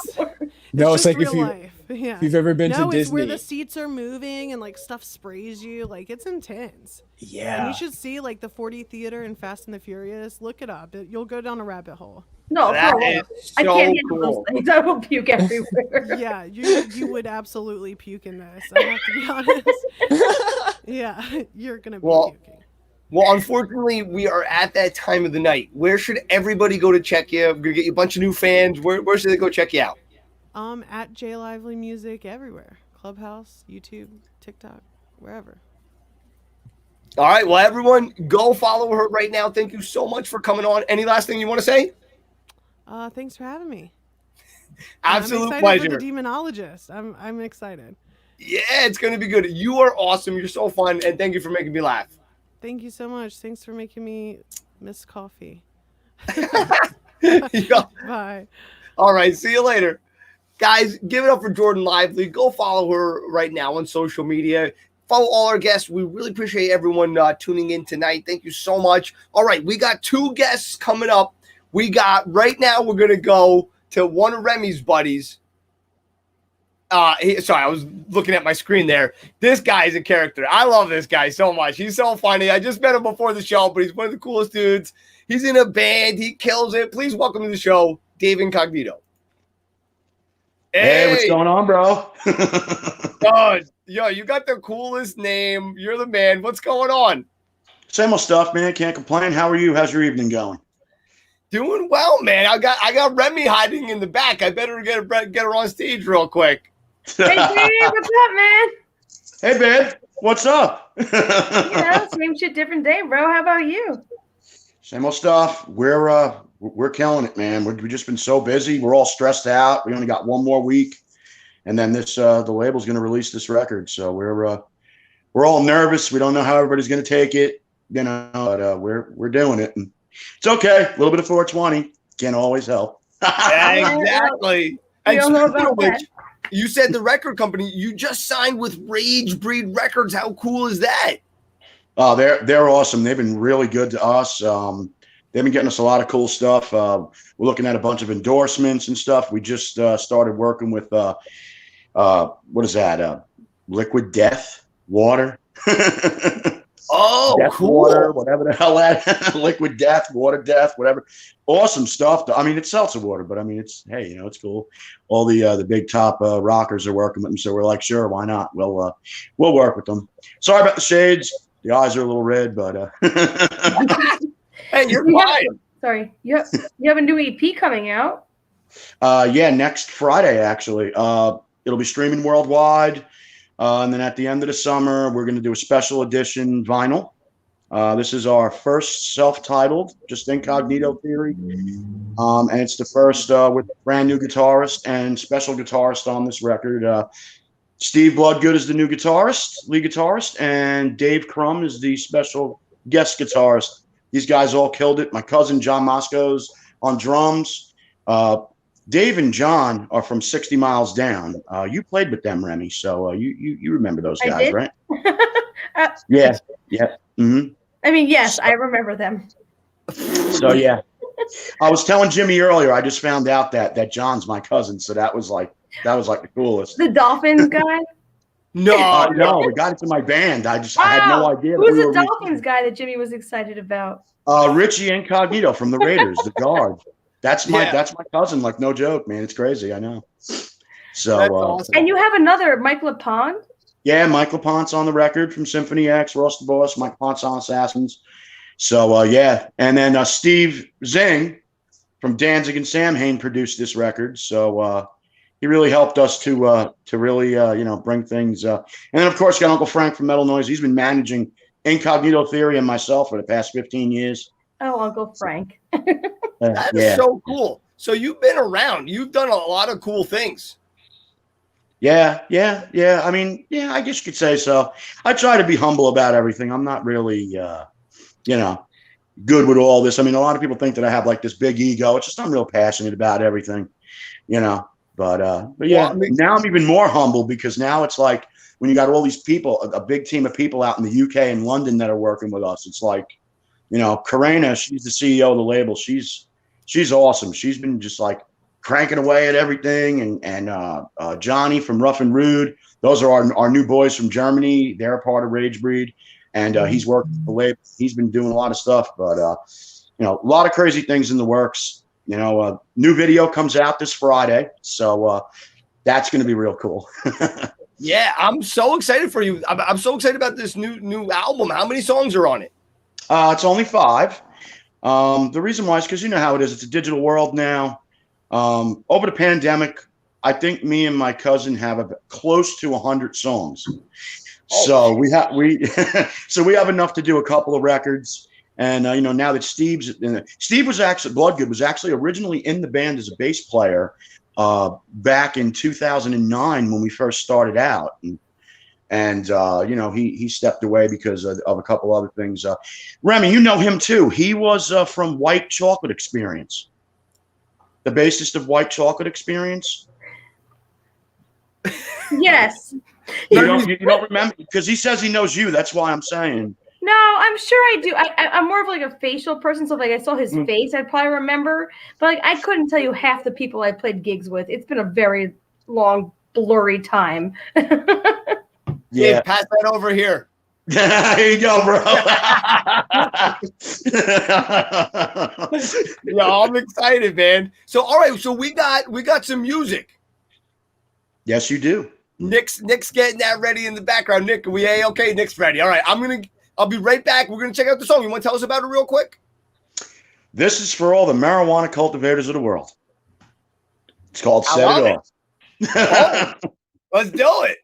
No, it's like real if you life. Yeah. if you've ever been to it's Disney. where the seats are moving and like stuff sprays you. Like, it's intense. Yeah. And you should see like the 4D theater in Fast and the Furious. Look it up. You'll go down a rabbit hole. No, That no, is I so can't handle cool. those things. I will puke everywhere. Yeah, you would absolutely puke in this. I have to be honest. Yeah, you're gonna be puking. Well, unfortunately, we are at that time of the night. Where should everybody go to check you? We're gonna get you a bunch of new fans. Where should they go check you out? At J Lively Music everywhere. Clubhouse, YouTube, TikTok, wherever. All right. Well, everyone, go follow her right now. Thank you so much for coming on. Any last thing you want to say? Thanks for having me. Absolute I'm pleasure. for the demonologist. I'm excited. Yeah, it's going to be good. You are awesome. You're so fun. And thank you for making me laugh. Thank you so much. Thanks for making me miss coffee. Yeah. Bye. All right. See you later. Guys, give it up for Jordan Lively. Go follow her right now on social media. Follow all our guests. We really appreciate everyone tuning in tonight. Thank you so much. All right. We got 2 guests coming up. Right now, we're going to go to one of Remy's buddies. Sorry, I was looking at my screen there. This guy is a character. I love this guy so much. He's so funny. I just met him before the show, but he's one of the coolest dudes. He's in a band. He kills it. Please welcome to the show, Dave Incognito. Hey, what's going on, bro? Yo, you got the coolest name. You're the man. What's going on? Same old stuff, man. Can't complain. How are you? How's your evening going? Doing well, man. I got Remy hiding in the back. I better get her on stage real quick. Hey, Dave, what's up, man? Hey, babe. What's up? Same shit, different day, bro. How about you? Same old stuff. We're killing it, man. We've just been so busy. We're all stressed out. We only got one more week, and then the label's going to release this record. So we're all nervous. We don't know how everybody's going to take it, but we're doing it. And it's okay. A little bit of 420 can always help. Yeah, exactly. We And don't know speaking about of which, that. you said the record company, you just signed with Rage Breed Records. How cool is that? Oh, they're awesome. They've been really good to us. they've been getting us a lot of cool stuff. We're looking at a bunch of endorsements and stuff. We just started working with what is that? Liquid Death Water. Oh, Death cool. Water, whatever the hell that Liquid Death, Water Death, whatever. Awesome stuff. I mean, it's seltzer water, but I mean, it's hey, it's cool. All the big top rockers are working with them, so we're like, sure, why not? We'll work with them. Sorry about the shades. The eyes are a little red, but hey, you're fine. Sorry, you have a new EP coming out. Yeah, next Friday actually. It'll be streaming worldwide. And then at the end of the summer, we're going to do a special edition vinyl. This is our first self-titled, just Incognito Theory. And it's the first with a brand new guitarist and special guitarist on this record. Steve Bloodgood is the new guitarist, lead guitarist, and Dave Crum is the special guest guitarist. These guys all killed it. My cousin John Mosco's on drums. Dave and John are from 60 Miles Down. You played with them, Remy, so you remember those guys, right? Yeah. Mm-hmm. I mean, yes, I remember them. So yeah, I was telling Jimmy earlier. I just found out that John's my cousin, so that was like the coolest. The Dolphins guy? No, we got into my band. I had no idea. Who's the Dolphins guy that Jimmy was excited about? Richie Incognito from the Raiders, the guard. That's my cousin. Like, no joke, man. It's crazy. I know. So, awesome. And you have another Mike LaPond? Yeah, Mike LaPont's on the record from Symphony X, Ross the Boss, Mike LaPont's on Assassins. So, yeah. And then Steve Zing from Danzig and Samhain produced this record. So, he really helped us to really, bring things. And then, of course, got Uncle Frank from Metal Noise. He's been managing Incognito Theory and myself for the past 15 years. Oh, Uncle Frank. That is so cool. So you've been around. You've done a lot of cool things. Yeah. I mean, yeah, I guess you could say so. I try to be humble about everything. I'm not really, good with all this. I mean, a lot of people think that I have like this big ego. It's just I'm real passionate about everything, But yeah, now I'm even more humble because now it's like when you got all these people, a big team of people out in the UK and London that are working with us. It's like, Karina, she's the CEO of the label. She's awesome. She's been just like cranking away at everything. And Johnny from Rough and Rude. Those are our new boys from Germany. They're a part of Rage Breed. And he's working with the label. He's been doing a lot of stuff, but a lot of crazy things in the works. New video comes out this Friday. So that's going to be real cool. Yeah, I'm so excited for you. I'm so excited about this new album. How many songs are on it? It's only 5. The reason why is because you know how it is. It's a digital world now. Over the pandemic, I think me and my cousin have close to 100 songs. So we have enough to do a couple of records. And now that Steve Bloodgood was actually originally in the band as a bass player back in 2009 when we first started out. And he stepped away because of a couple other things. Remy, you know him too. He was from White Chocolate Experience, the bassist of White Chocolate Experience. Yes. You don't remember because he says he knows you. That's why I'm saying. No, I'm sure I do. I'm more of like a facial person, so like I saw his face, I'd probably remember. But like I couldn't tell you half the people I played gigs with. It's been a very long, blurry time. Yeah, pass that over here. Here you go, bro. No, I'm excited, man. So, all right, so we got some music. Yes, you do. Nick's getting that ready in the background. Nick, okay? Nick's ready. All right, I'll be right back. We're gonna check out the song. You want to tell us about it real quick? This is for all the marijuana cultivators of the world. It's called Set It Off. Oh, let's do it.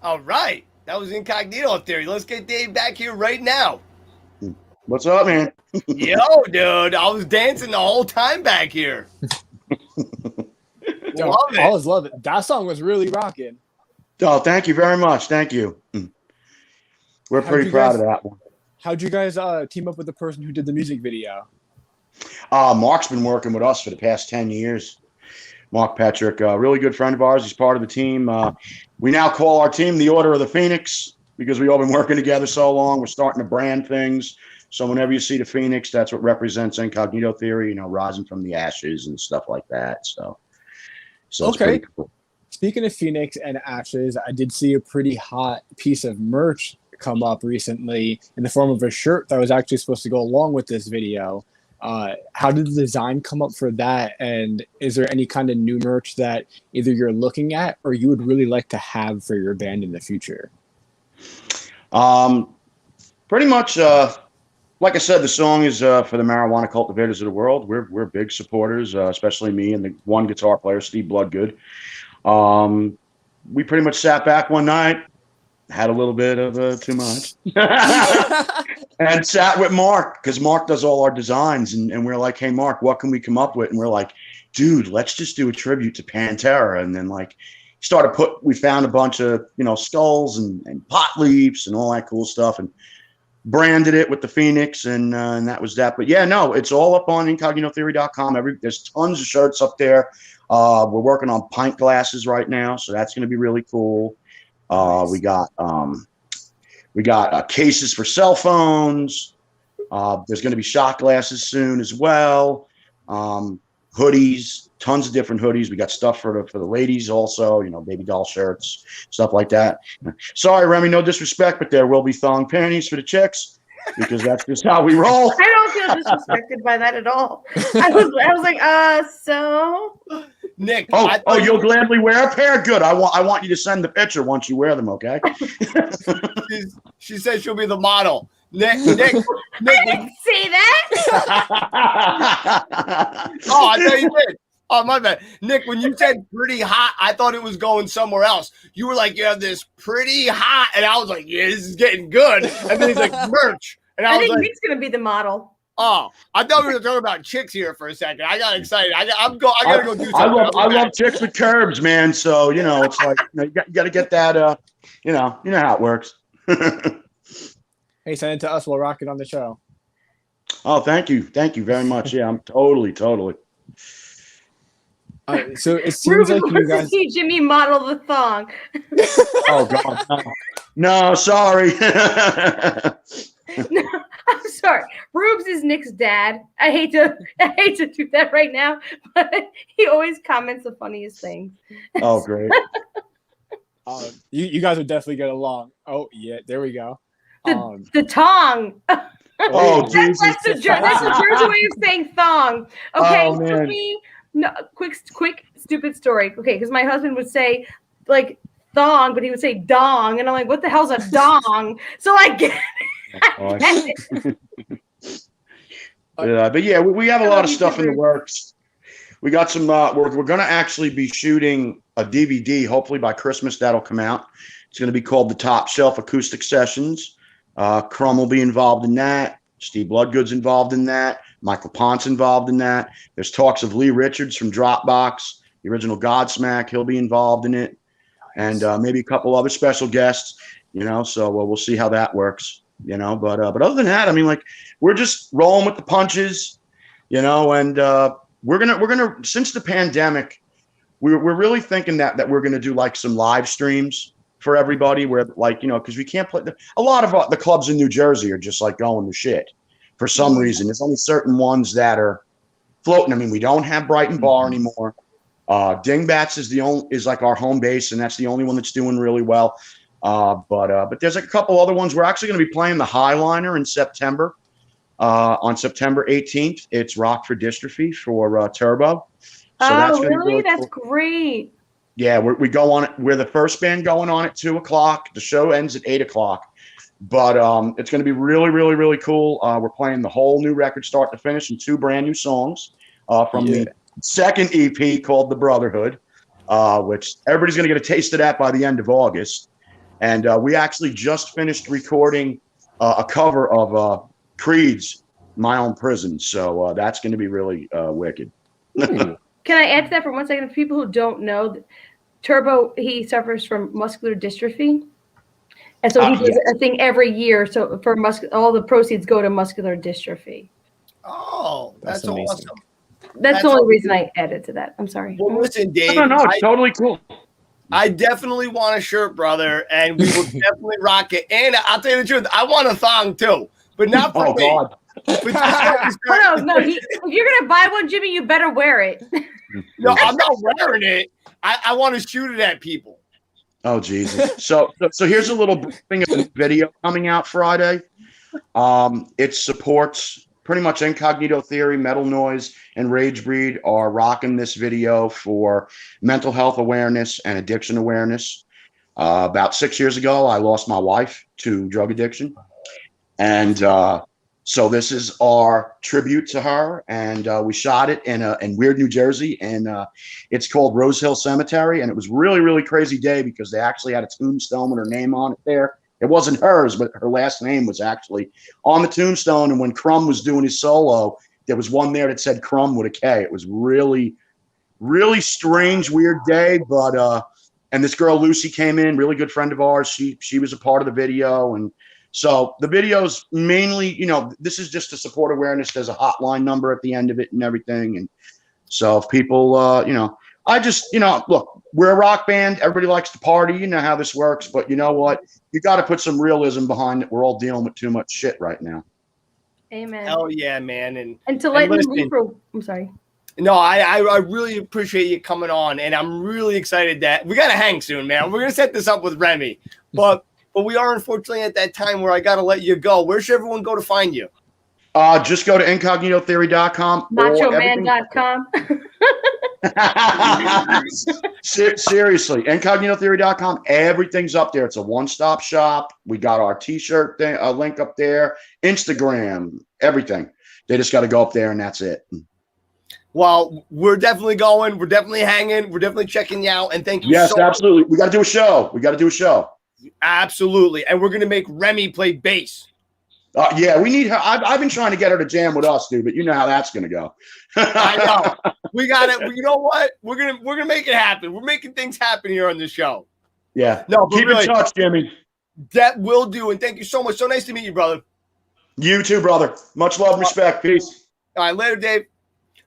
All right. That was Incognito Theory. Let's get Dave back here right now. What's up, man? Yo, dude. I was dancing the whole time back here. Yo, Love I it. always love it. That song was really rocking. Oh, thank you very much. Thank you. We're pretty proud of that one. How'd you guys team up with the person who did the music video? Mark's been working with us for the past 10 years. Mark Patrick, a really good friend of ours. He's part of the team. We now call our team the Order of the Phoenix because we've all been working together so long. We're starting to brand things. So whenever you see the Phoenix, that's what represents Incognito Theory, you know, rising from the ashes and stuff like that. So it's Okay. pretty cool. Speaking of Phoenix and Ashes, I did see a pretty hot piece of merch come up recently in the form of a shirt that was actually supposed to go along with this video. How did the design come up for that? And is there any kind of new merch that either you're looking at or you would really like to have for your band in the future? Pretty much, like I said, the song is for the marijuana cultivators of the world. We're big supporters, especially me and the one guitar player, Steve Bloodgood. We pretty much sat back one night, had a little bit of too much, and sat with Mark because Mark does all our designs. And we're like, hey, Mark, what can we come up with? And we're like, dude, let's just do a tribute to Pantera. And then we found a bunch of, you know, skulls and pot leaves and all that cool stuff and branded it with the Phoenix. And that was that. But yeah, no, it's all up on incognitotheory.com. There's tons of shirts up there. We're working on pint glasses right now, so that's going to be really cool. Nice. We got cases for cell phones. There's going to be shot glasses soon as well. Hoodies, tons of different hoodies. We got stuff for the ladies also, you know, baby doll shirts, stuff like that. Sorry, Remy, no disrespect, but there will be thong panties for the chicks because that's just how we roll. I don't feel disrespected by that at all. I was like, so Nick. Oh, you'll gladly wear a pair? Good. I want you to send the picture once you wear them, okay? She said she'll be the model. Nick, I didn't say that. Oh, I thought you did. Oh, my bad. Nick, when you said pretty hot, I thought it was going somewhere else. You were like, you have this pretty hot, and I was like, yeah, this is getting good. And then he's like, merch. And I was think like, Nick's going to be the model. Oh, I thought we were talking about chicks here for a second. I got excited. I gotta go do something. I love chicks with curbs, man. So you know, it's like you got to get that. You know how it works. Hey, send it to us. We'll rock it on the show. Oh, thank you very much. Yeah, I'm totally. So it seems like you guys. See Jimmy model the thong. Oh God, no, sorry. No, I'm sorry. Rubes is Nick's dad. I hate to do that right now, but he always comments the funniest things. Oh, great. You guys would definitely get along. Oh, yeah, there we go. The tongue. Oh, Jesus. That's a Jersey way of saying thong. Okay, Oh, man. for me, no, quick, stupid story. Okay, because my husband would say, like, thong, but he would say dong, and I'm like, what the hell's a dong? So I get it. But yeah, we have a lot of stuff in the works. We got some. We're going to actually be shooting a DVD. Hopefully by Christmas that'll come out. It's going to be called The Top Shelf Acoustic Sessions. Crumb will be involved in that. Steve Bloodgood's involved in that. Michael Pont's involved in that. There's talks of Lee Richards from Dropbox, the original Godsmack. He'll be involved in it, and maybe a couple other special guests. You know, so we'll see how that works. You know, but other than that, I mean, like, we're just rolling with the punches, you know, and we're gonna since the pandemic, we're really thinking that we're gonna do like some live streams for everybody, where, like, you know, because we can't play a lot of the clubs in New Jersey are just like going to shit for some reason. There's only certain ones that are floating. I mean, we don't have Brighton Bar anymore. Dingbats is like our home base, and that's the only one that's doing really well. But there's like a couple other ones. We're actually going to be playing the Highliner in September. On September 18th, it's Rock for Dystrophy for Turbo. So that's really? That's cool. great. Yeah, we go on it. We're the first band going on at 2:00. The show ends at 8:00. But it's going to be really, really, really cool. We're playing the whole new record, start to finish, and 2 brand new songs from the second EP called The Brotherhood, which everybody's going to get a taste of that by the end of August. And we actually just finished recording a cover of Creed's My Own Prison. So that's going to be really wicked. Can I add to that for 1 second? For people who don't know, Turbo, he suffers from muscular dystrophy. And so he does a thing every year. So for all the proceeds go to muscular dystrophy. Oh, that's awesome. That's the only reason I added to that. I'm sorry. Well, listen, Dave. No, it's totally cool. I definitely want a shirt, brother, and we will definitely rock it. And I'll tell you the truth, I want a thong too, but not for me. God. No. If you're gonna buy one, Jimmy, you better wear it. No, I'm not wearing it. I want to shoot it at people. Oh, Jesus. So here's a little thing of a video coming out Friday. It supports pretty much Incognito Theory, Metal Noise, and Rage Breed are rocking this video for mental health awareness and addiction awareness. About 6 years ago, I lost my wife to drug addiction. And so this is our tribute to her. And we shot it in Weird, New Jersey. And it's called Rose Hill Cemetery. And it was really, really crazy day because they actually had a tombstone with her name on it there. It wasn't hers, but her last name was actually on the tombstone. And when Crumb was doing his solo, there was one there that said Crumb with a K. It was really, really strange, weird day. But and this girl Lucy came in, really good friend of ours. She was a part of the video. And so the video's mainly, this is just to support awareness. There's a hotline number at the end of it and everything. And so if people, I just, look, we're a rock band. Everybody likes to party. You know how this works. But you know what? You got to put some realism behind it. We're all dealing with too much shit right now. Amen. Hell yeah, man. And to let me leave I'm sorry. No, I really appreciate you coming on. And I'm really excited that we got to hang soon, man. We're going to set this up with Remy. But we are unfortunately at that time where I got to let you go. Where should everyone go to find you? Just go to incognitotheory.com. Machoman.com. Seriously, incognitotheory.com. Everything's up there. It's a one-stop shop. We got our t-shirt thing, a link up there, Instagram, everything. They just got to go up there and that's it. Well, we're definitely going. We're definitely hanging. We're definitely checking you out. And thank you Yes, so absolutely. We got to do a show. Absolutely. And we're going to make Remy play bass. Yeah, we need her. I've been trying to get her to jam with us, dude, but you know how that's going to go. I know. We got it. You know what? We're gonna make it happen. We're making things happen here on this show. Yeah. No, but keep in touch, Jimmy. That will do. And thank you so much. So nice to meet you, brother. You too, brother. Much love and respect. Peace. All right, later, Dave.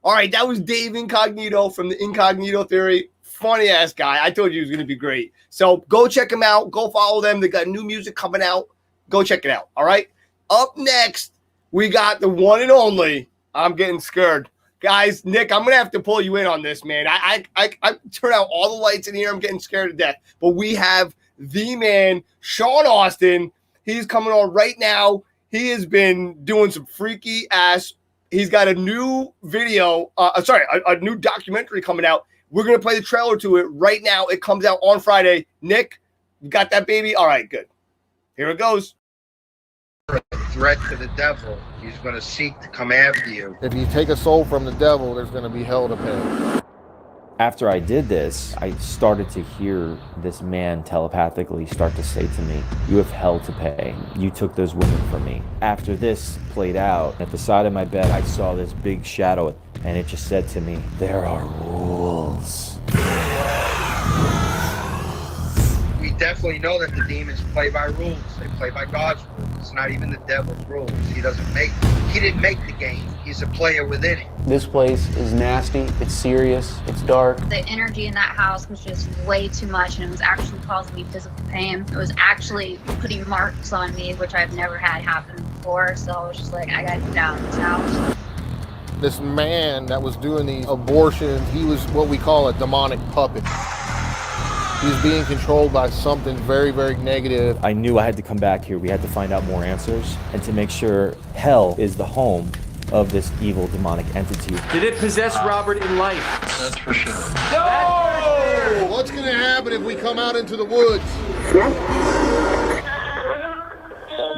All right, that was Dave Incognito from the Incognito Theory. Funny ass guy. I told you he was gonna be great. So go check him out. Go follow them. They got new music coming out. Go check it out. All right. Up next, we got the one and only. I'm getting scared. Guys, Nick, I'm going to have to pull you in on this, man. I turn out all the lights in here. I'm getting scared to death. But we have the man, Sean Austin. He's coming on right now. He has been doing some freaky ass. He's got a new video, a new documentary coming out. We're going to play the trailer to it right now. It comes out on Friday. Nick, you got that, baby? All right, good. Here it goes. A threat to the devil. He's going to seek to come after you. If you take a soul from the devil, there's going to be hell to pay. After I did this, I started to hear this man telepathically start to say to me, "You have hell to pay. You took those women from me." After this played out, at the side of my bed, I saw this big shadow, and it just said to me, "There are rules." We definitely know that the demons play by rules. They play by God's rules. It's not even the devil's rules. He didn't make the game. He's a player within it. This place is nasty. It's serious. It's dark. The energy in that house was just way too much, and it was actually causing me physical pain. It was actually putting marks on me, which I've never had happen before. So I was just like, I gotta get out of this house. This man that was doing these abortions, he was what we call a demonic puppet. He's being controlled by something very, very negative. I knew I had to come back here. We had to find out more answers and to make sure hell is the home of this evil demonic entity. Did it possess Robert in life? That's for sure. No! What's going to happen if we come out into the woods?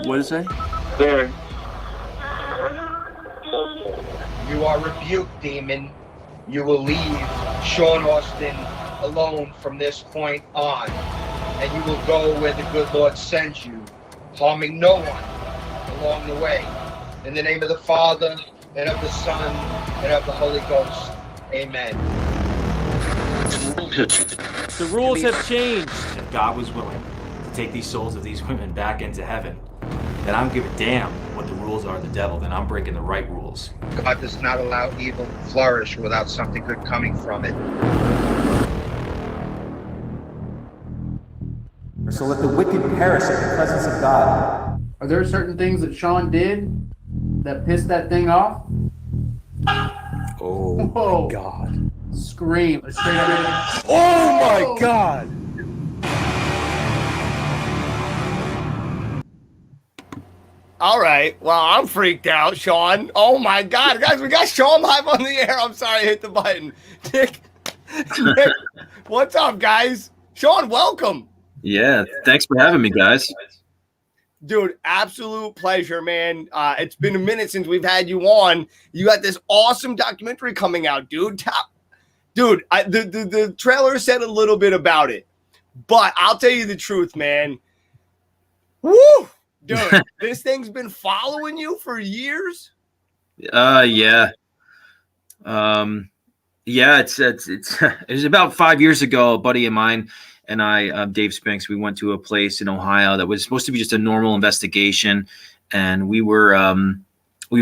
What is it? There. You are rebuked, demon. You will leave Sean Austin alone from this point on. and you will go where the good Lord sends you, harming no one along the way. In the name of the Father, and of the Son, and of the Holy Ghost. Amen. The rules have changed. If God was willing to take these souls of these women back into heaven, then I don't give a damn what the rules are of the devil. Then I'm breaking the right rules. God does not allow evil to flourish without something good coming from it. So let the wicked perish in the presence of God. Are there certain things that Sean did that pissed that thing off? Oh Whoa. my God. Scream. Straight up. Oh my God. All right. Well, I'm freaked out, Sean. Oh my God. Guys, we got Sean live on the air. I'm sorry I hit the button. Nick, what's up, guys? Sean, welcome. Yeah, thanks for having me, guys. Dude, absolute pleasure, man. It's been a minute since we've had you on. You got this awesome documentary coming out, dude. Dude, the trailer said a little bit about it, but I'll tell you the truth, man. Woo! Dude, this thing's been following you for years? Yeah. Yeah, it's it was about 5 years ago, a buddy of mine and I, Dave Spinks, we went to a place in Ohio that was supposed to be just a normal investigation. And we were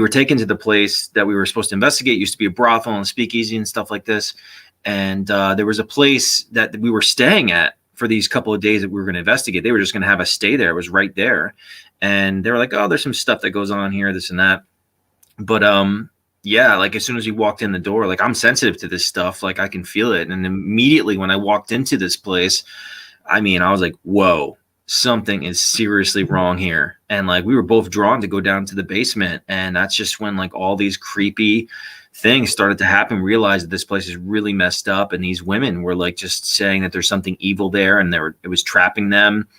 taken to the place that we were supposed to investigate. It used to be a brothel and speakeasy and stuff like this. And there was a place that we were staying at for these couple of days that we were going to investigate. They were just going to have us stay there. It was right there. And they were like, oh, there's some stuff that goes on here, this and that. But yeah, like as soon as we walked in the door, like I'm sensitive to this stuff, like I can feel it. And immediately when I walked into this place, I mean, I was like, whoa, something is seriously wrong here. And like we were both drawn to go down to the basement. And that's just when like all these creepy things started to happen, realized that this place is really messed up. And these women were like just saying that there's something evil there and it was trapping them.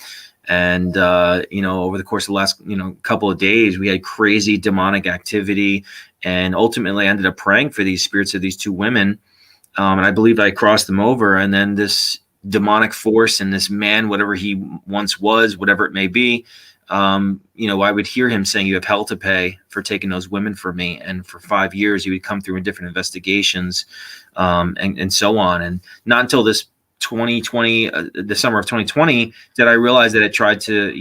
And, over the course of the last, couple of days, we had crazy demonic activity. And ultimately I ended up praying for these spirits of these two women. And I believed I crossed them over. And then this demonic force and this man, whatever he once was, whatever it may be, I would hear him saying, you have hell to pay for taking those women from me. And for 5 years, he would come through in different investigations and so on. And not until this 2020, the summer of 2020, did I realize that it tried to,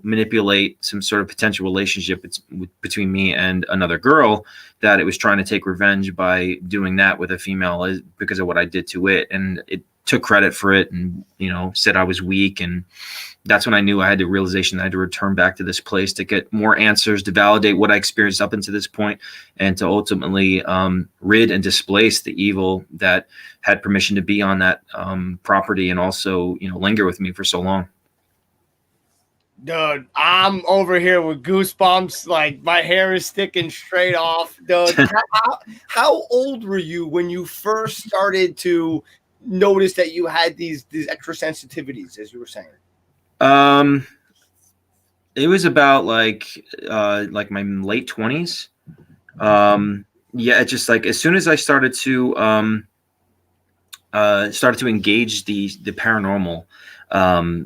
manipulate some sort of potential relationship between me and another girl, that it was trying to take revenge by doing that with a female because of what I did to it. And it took credit for it and, said I was weak. And that's when I knew I had the realization that I had to return back to this place to get more answers, to validate what I experienced up until this point, and to ultimately rid and displace the evil that had permission to be on that property and also, linger with me for so long. Dude, I'm over here with goosebumps. Like my hair is sticking straight off. Dude, how old were you when you first started to notice that you had these extra sensitivities, as you were saying? It was about like my late 20s. Yeah, it's just like as soon as I started to engage the paranormal,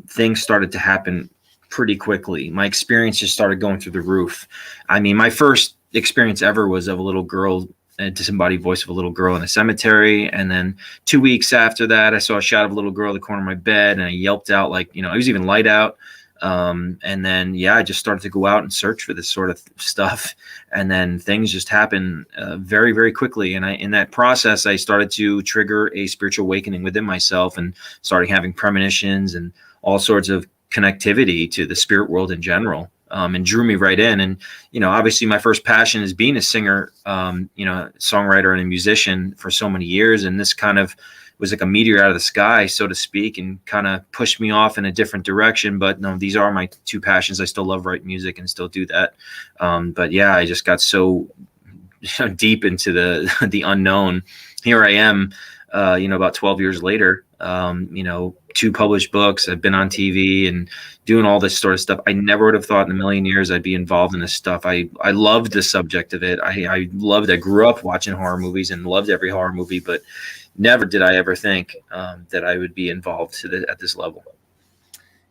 things started to happen pretty quickly. My experience just started going through the roof. I mean, my first experience ever was of a little girl, a disembodied voice of a little girl in a cemetery. And then 2 weeks after that, I saw a shot of a little girl in the corner of my bed and I yelped out like, it was even light out. And then, I just started to go out and search for this sort of stuff. And then things just happen very, very quickly. And in that process, I started to trigger a spiritual awakening within myself and started having premonitions and all sorts of connectivity to the spirit world in general. And drew me right in. And, obviously my first passion is being a singer, songwriter and a musician for so many years. And this kind of was like a meteor out of the sky, so to speak, and kind of pushed me off in a different direction. But no, these are my two passions. I still love writing music and still do that. But yeah, I just got so deep into the unknown. Here I am, about 12 years later, 2 published books. I've been on TV and doing all this sort of stuff. I never would have thought in a million years I'd be involved in this stuff. I loved the subject of it. I grew up watching horror movies and loved every horror movie, but never did I ever think that I would be involved at this level.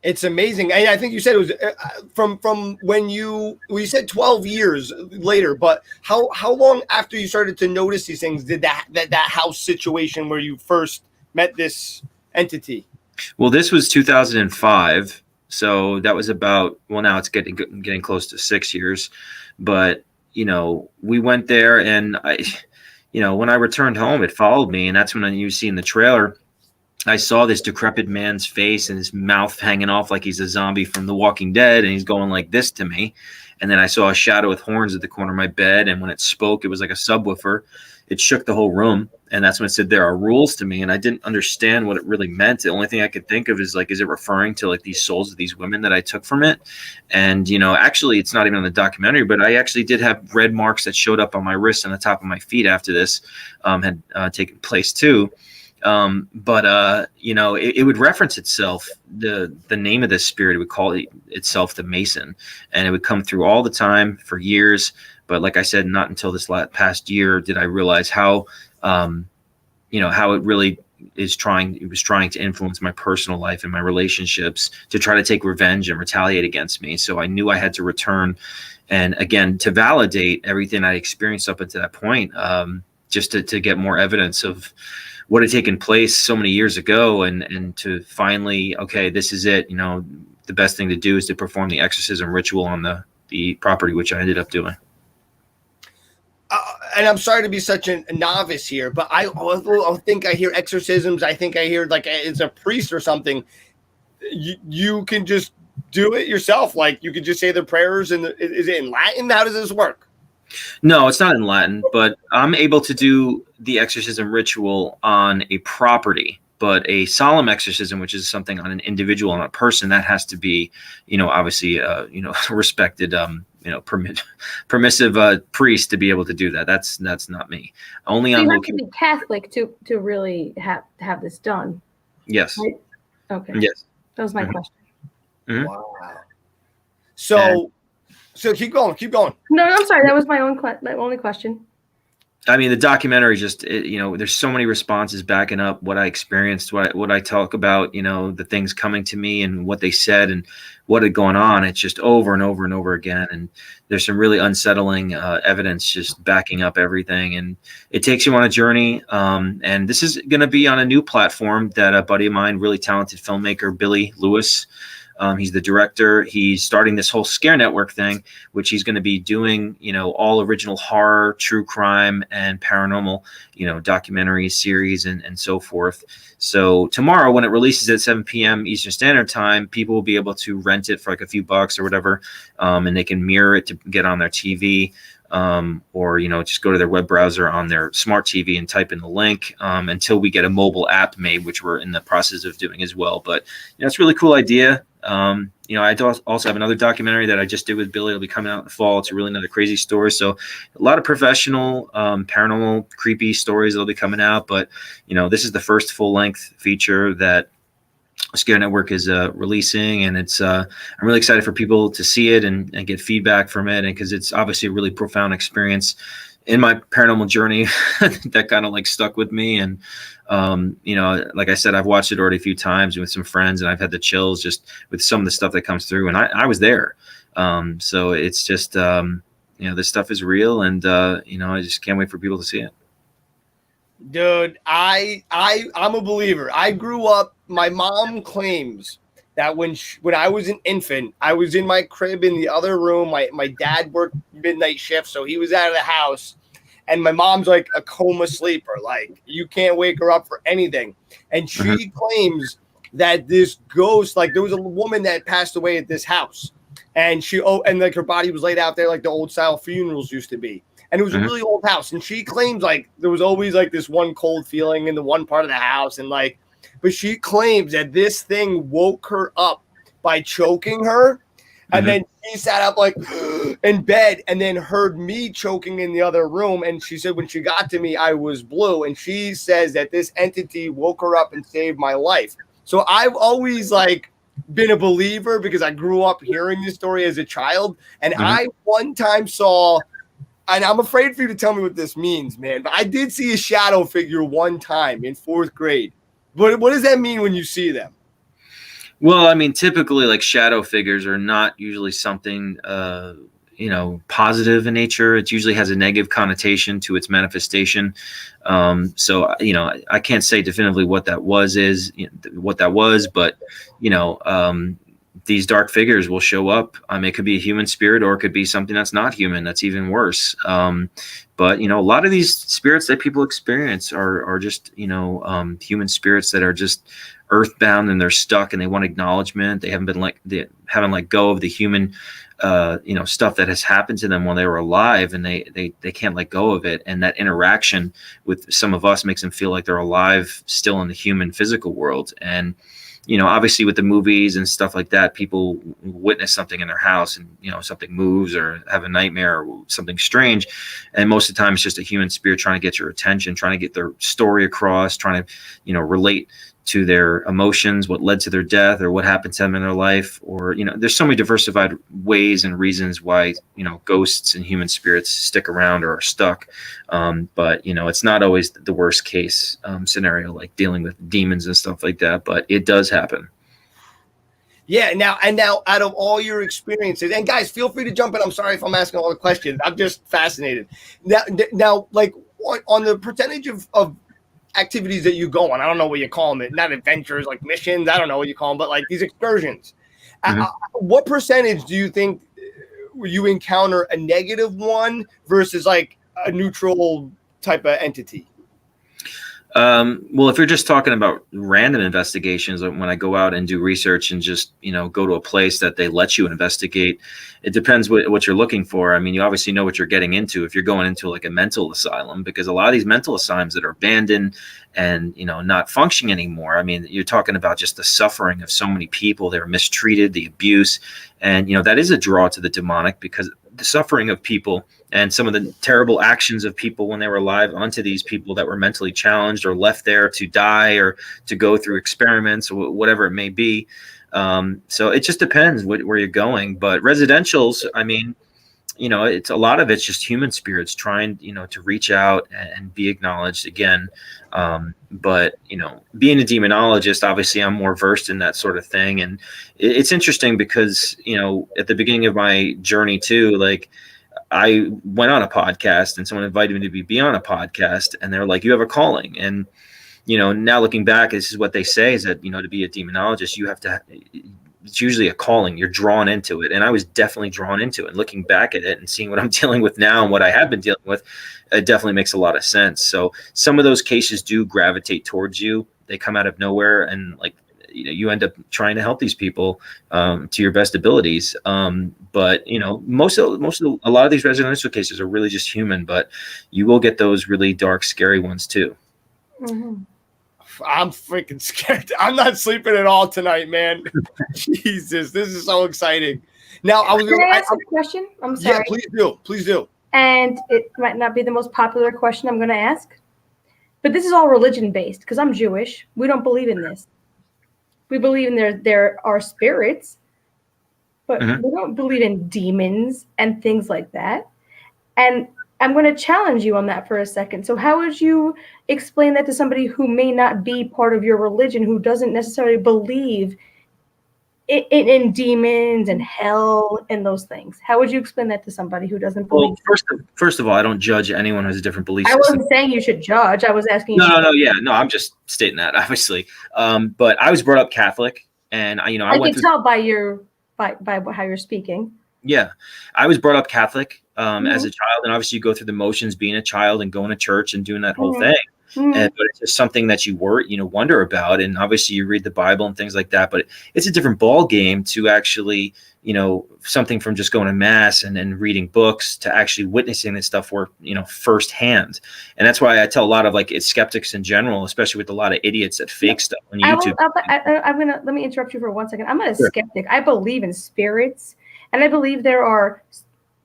It's amazing. And I think you said it was from when you said 12 years later, but how long after you started to notice these things did that house situation where you first met this entity? Well, this was 2005. So that was about, well, now it's getting close to 6 years. But, we went there and when I returned home, it followed me. And that's when you see in the trailer, I saw this decrepit man's face and his mouth hanging off like he's a zombie from The Walking Dead. And he's going like this to me. And then I saw a shadow with horns at the corner of my bed. And when it spoke, it was like a subwoofer. It shook the whole room. And that's when it said, there are rules to me. And I didn't understand what it really meant. The only thing I could think of is like, is it referring to like these souls of these women that I took from it? And, actually it's not even on the documentary, but I actually did have red marks that showed up on my wrists and the top of my feet after this had taken place too. It would reference itself, the name of this spirit, it would call itself the Mason, and it would come through all the time for years. But like I said, not until this past year did I realize how it really was trying to influence my personal life and my relationships to try to take revenge and retaliate against me. So I knew I had to return, and again, to validate everything I experienced up until that point, just to get more evidence of what had taken place so many years ago, and to finally, okay, this is it. The best thing to do is to perform the exorcism ritual on the property, which I ended up doing. And I'm sorry to be such a novice here, but I think I hear exorcisms. I think I hear like it's a priest or something. You can just do it yourself. Like you could just say the prayers. And is it in Latin? How does this work? No, it's not in Latin, but I'm able to do the exorcism ritual on a property. But a solemn exorcism, which is something on an individual, on a person, that has to be, obviously, respected, permissive priest to be able to do that. That's not me. Only so on you have location. to be Catholic to really have this done. Yes. Right? Okay. Yes. That was my Mhm. question. Mhm. Wow. So keep going. No, I'm sorry. That was my only question. I mean, the documentary just, there's so many responses backing up what I experienced, what I talk about, the things coming to me and what they said and what had gone on. It's just over and over and over again. And there's some really unsettling evidence just backing up everything. And it takes you on a journey. And this is going to be on a new platform that a buddy of mine, really talented filmmaker, Billy Lewis, he's the director. He's starting this whole Scare Network thing, which he's going to be doing, all original horror, true crime, and paranormal, documentary series and so forth. So tomorrow, when it releases at 7 p.m. Eastern Standard Time, people will be able to rent it for like a few bucks or whatever, and they can mirror it to get on their TV. Or just go to their web browser on their smart TV and type in the link until we get a mobile app made, which we're in the process of doing as well. But it's a really cool idea. I also have another documentary that I just did with Billy. It'll be coming out in the fall. It's really another crazy story. So a lot of professional, paranormal, creepy stories that'll be coming out. But this is the first full-length feature that Scare Network is releasing, and it's I'm really excited for people to see it and get feedback from it, and because it's obviously a really profound experience in my paranormal journey that kind of like stuck with me. And like I said, I've watched it already a few times with some friends, and I've had the chills just with some of the stuff that comes through, and I was there. So it's just this stuff is real, and I just can't wait for people to see it. Dude, I'm a believer. I grew up. My mom claims that when I was an infant, I was in my crib in the other room. My dad worked midnight shift, so he was out of the house. And my mom's like a coma sleeper. Like, you can't wake her up for anything. And she claims that this ghost, like there was a woman that passed away at this house. And and like her body was laid out there like the old style funerals used to be. And it was a really old house. And she claims like there was always like this one cold feeling in the one part of the house. And like, but she claims that this thing woke her up by choking her. And then she sat up like in bed and then heard me choking in the other room. And she said, when she got to me, I was blue. And she says that this entity woke her up and saved my life. So I've always like been a believer because I grew up hearing this story as a child. And I one time saw, and I'm afraid for you to tell me what this means, man, but I did see a shadow figure one time in 4th grade. What does that mean when you see them? Well, I mean, typically, like shadow figures are not usually something, positive in nature. It usually has a negative connotation to its manifestation. So, I can't say definitively what that was, but, these dark figures will show up. It could be a human spirit, or it could be something that's not human. That's even worse. But a lot of these spirits that people experience are just, human spirits that are just earthbound, and they're stuck, and they want acknowledgement. They haven't let go of the human, stuff that has happened to them when they were alive, and they can't let go of it. And that interaction with some of us makes them feel like they're alive still in the human physical world. And obviously with the movies and stuff like that, people witness something in their house, and something moves or have a nightmare or something strange, and most of the time it's just a human spirit trying to get your attention, trying to get their story across, trying to relate to their emotions, what led to their death, or what happened to them in their life. Or there's so many diversified ways and reasons why ghosts and human spirits stick around or are stuck. But it's not always the worst case scenario, like dealing with demons and stuff like that, but it does happen. Yeah. Now, out of all your experiences, and guys, feel free to jump in. I'm sorry if I'm asking all the questions. I'm just fascinated. Now, like on the percentage of activities that you go on, I don't know what you call them, not adventures, like missions, I don't know what you call them, but like these excursions, what percentage do you think you encounter a negative one versus like a neutral type of entity? Well, if you're just talking about random investigations, like when I go out and do research and just, go to a place that they let you investigate, it depends what you're looking for. I mean, you obviously know what you're getting into if you're going into like a mental asylum, because a lot of these mental asylums that are abandoned and, not functioning anymore. I mean, you're talking about just the suffering of so many people. They were mistreated, the abuse, and, that is a draw to the demonic, because the suffering of people and some of the terrible actions of people when they were alive onto these people that were mentally challenged or left there to die or to go through experiments or whatever it may be. So it just depends where you're going. But residentials, I mean, it's a lot of it's just human spirits trying, to reach out and be acknowledged again. But, being a demonologist, obviously I'm more versed in that sort of thing. And it's interesting because, at the beginning of my journey too, like I went on a podcast and someone invited me to be on a podcast, and they're like, you have a calling. And, now looking back, this is what they say is that, to be a demonologist, you have to, it's usually a calling. You're drawn into it. And I was definitely drawn into it. And looking back at it and seeing what I'm dealing with now and what I have been dealing with, it definitely makes a lot of sense. So some of those cases do gravitate towards you. They come out of nowhere, and like, you end up trying to help these people to your best abilities. But a lot of these residential cases are really just human, but you will get those really dark, scary ones too. Mm-hmm. I'm freaking scared. I'm not sleeping at all tonight, man. Jesus, this is so exciting. Now, Can I ask a question? I'm sorry. Yeah, please do. And it might not be the most popular question I'm going to ask, but this is all religion based because I'm Jewish. We don't believe in this. We believe in there are spirits, but we don't believe in demons and things like that. And I'm going to challenge you on that for a second. So how would you explain that to somebody who may not be part of your religion, who doesn't necessarily believe in demons and hell and those things? How would you explain that to somebody who doesn't believe? Well, first of all, I don't judge anyone who has a different belief I system. wasn't saying you should judge. I was asking. No, I'm just stating that, obviously. But I was brought up Catholic, and I went can tell by how you're speaking. Yeah, I was brought up Catholic as a child, and obviously you go through the motions being a child and going to church and doing that whole thing. But it's just something that you wonder about, and obviously you read the Bible and things like that. But it's a different ball game to actually, something from just going to mass and reading books to actually witnessing this stuff firsthand. And that's why I tell a lot of skeptics in general, especially with a lot of idiots that fake stuff on YouTube. Let me interrupt you for 1 second. I'm not a skeptic. I believe in spirits, and I believe there are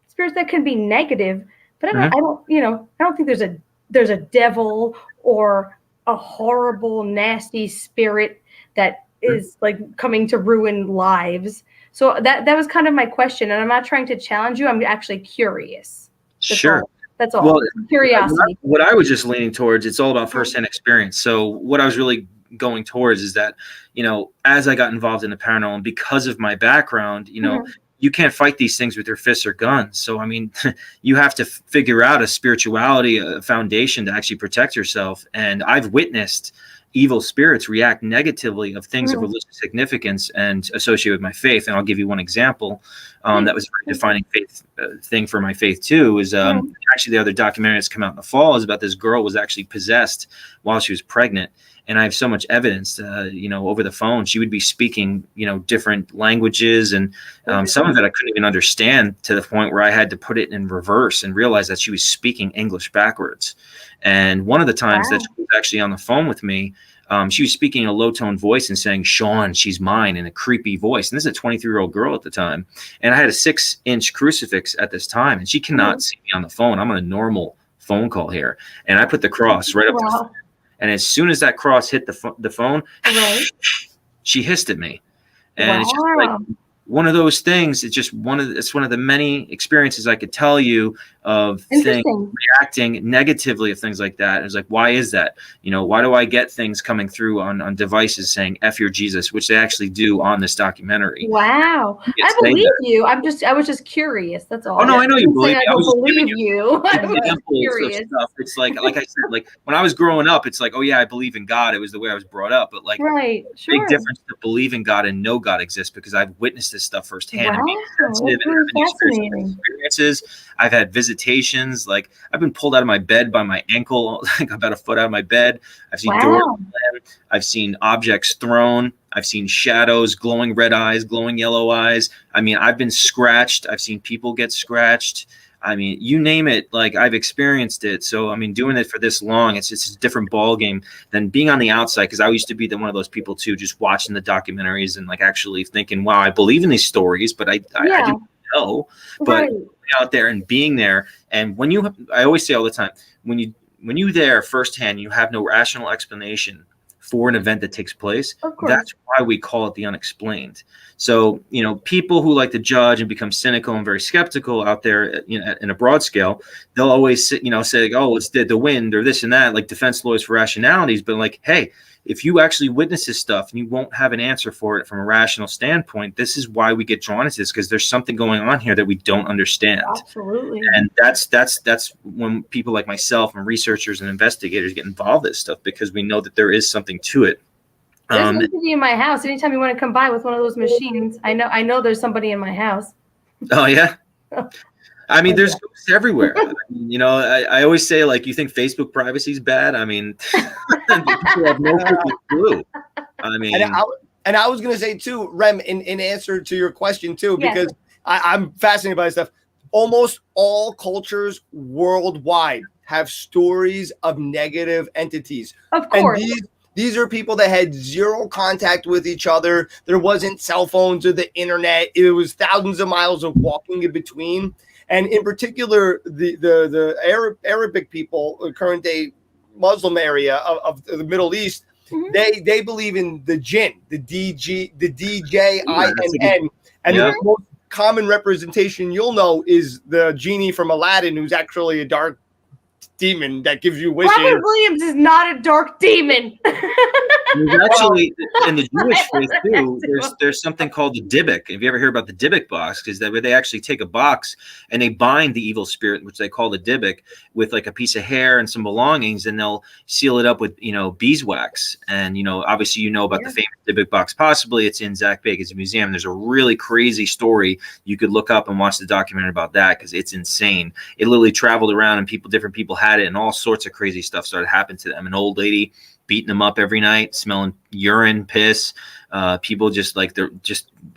spirits that can be negative, but I don't think there's a devil or a horrible, nasty spirit that is like coming to ruin lives. So that was kind of my question, and I'm not trying to challenge you. I'm actually curious. That's all. Well, Curiosity. what I was just leaning towards, it's all about firsthand experience. So what I was really going towards is that, as I got involved in the paranormal, and because of my background, you can't fight these things with your fists or guns. So, I mean, you have to figure out a spirituality, a foundation to actually protect yourself. And I've witnessed evil spirits react negatively of things of religious significance and associated with my faith. And I'll give you one example that was a very defining faith thing for my faith too. Is actually the other documentary that's come out in the fall is about this girl was actually possessed while she was pregnant. And I have so much evidence, over the phone. She would be speaking, different languages, and some of it I couldn't even understand, to the point where I had to put it in reverse and realize that she was speaking English backwards. And one of the times that she was actually on the phone with me, she was speaking in a low-tone voice and saying, "Sean, she's mine," in a creepy voice. And this is a 23-year-old girl at the time. And I had a 6-inch crucifix at this time, and she cannot see me on the phone. I'm on a normal phone call here. And I put the cross right up to the phone. And as soon as that cross hit the phone, she hissed at me. And it's just like one of those things. It's just one of the many experiences I could tell you of things reacting negatively of things like that. It's like, why is that? Why do I get things coming through on devices saying "F your Jesus," which they actually do on this documentary? Wow, I believe you. I was just curious. That's all. Oh no, I know you believe me. I was believe you. I was just curious. Stuff. It's like I said, like when I was growing up, it's like, oh yeah, I believe in God. It was the way I was brought up. But like, big difference to believe in God and know God exists, because I've witnessed this stuff firsthand. Wow, and being sensitive and having experiences. I've had visitations. Like I've been pulled out of my bed by my ankle, like about a foot out of my bed. I've seen doors slammed. I've seen objects thrown. I've seen shadows, glowing red eyes, glowing yellow eyes. I mean, I've been scratched. I've seen people get scratched. I mean, you name it, like I've experienced it. So, I mean, doing it for this long, it's a different ball game than being on the outside. Because I used to be one of those people too, just watching the documentaries and like actually thinking, wow, I believe in these stories, but I didn't know. But out there and being there, and I always say all the time, when you there firsthand, you have no rational explanation for an event that takes place. That's why we call it the unexplained. So, people who like to judge and become cynical and very skeptical out there, in a broad scale, they'll always say, like, oh, it's the wind or this and that, like defense lawyers for rationalities. But like, hey, if you actually witness this stuff and you won't have an answer for it from a rational standpoint, this is why we get drawn into this, because there's something going on here that we don't understand. Absolutely. And that's when people like myself and researchers and investigators get involved in this stuff, because we know that there is something to it. There's somebody in my house. Anytime you want to come by with one of those machines, I know there's somebody in my house. Oh yeah. I mean, there's ghosts everywhere. I always say, like, you think Facebook privacy is bad? I mean, people have no clue. I mean, and I was going to say too, Rem, in answer to your question too, because I'm fascinated by this stuff. Almost all cultures worldwide have stories of negative entities. Of course. And these are people that had zero contact with each other. There wasn't cell phones or the internet. It was thousands of miles of walking in between. And in particular, the Arabic people, current day Muslim area of the Middle East, they believe in the jinn, the DJINN. And the most common representation you'll know is the genie from Aladdin, who's actually a dark demon that gives you wishes. Robin Williams is not a dark demon. There's actually, in the Jewish faith too, there's something called the Dybbuk. Have you ever heard about the Dybbuk box? Because they actually take a box and they bind the evil spirit, which they call the Dybbuk, with like a piece of hair and some belongings, and they'll seal it up with beeswax. And obviously about the famous Dybbuk box. Possibly it's in Zach Bacon's museum. There's a really crazy story you could look up and watch the documentary about that, because it's insane. It literally traveled around and different people had it, and all sorts of crazy stuff started happening to them. An old lady beating them up every night, smelling urine, piss. People just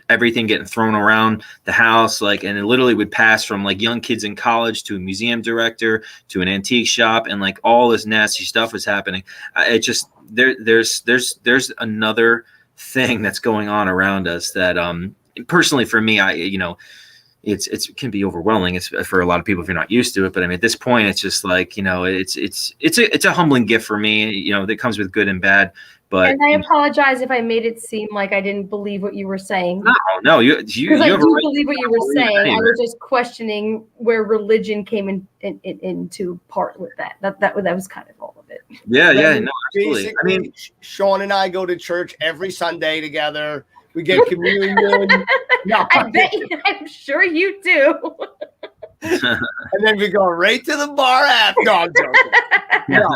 everything getting thrown around the house, and it literally would pass from like young kids in college to a museum director to an antique shop, and like all this nasty stuff was happening. There's another thing that's going on around us that personally for me, it can be overwhelming. It's for a lot of people if you're not used to it. But I mean, at this point, it's just like, it's a humbling gift for me, that comes with good and bad. But And I apologize if I made it seem like I didn't believe what you were saying. no, you Because I have a do right believe what you to were believe saying. I anyway. was just questioning where religion came into part with that. That was kind of all of it. Yeah, But I yeah, mean, no, absolutely. I basically, mean, Sean and I go to church every Sunday together. We get communion. No, I'm sure you do. and then we go right to the bar after. No, I'm joking. No,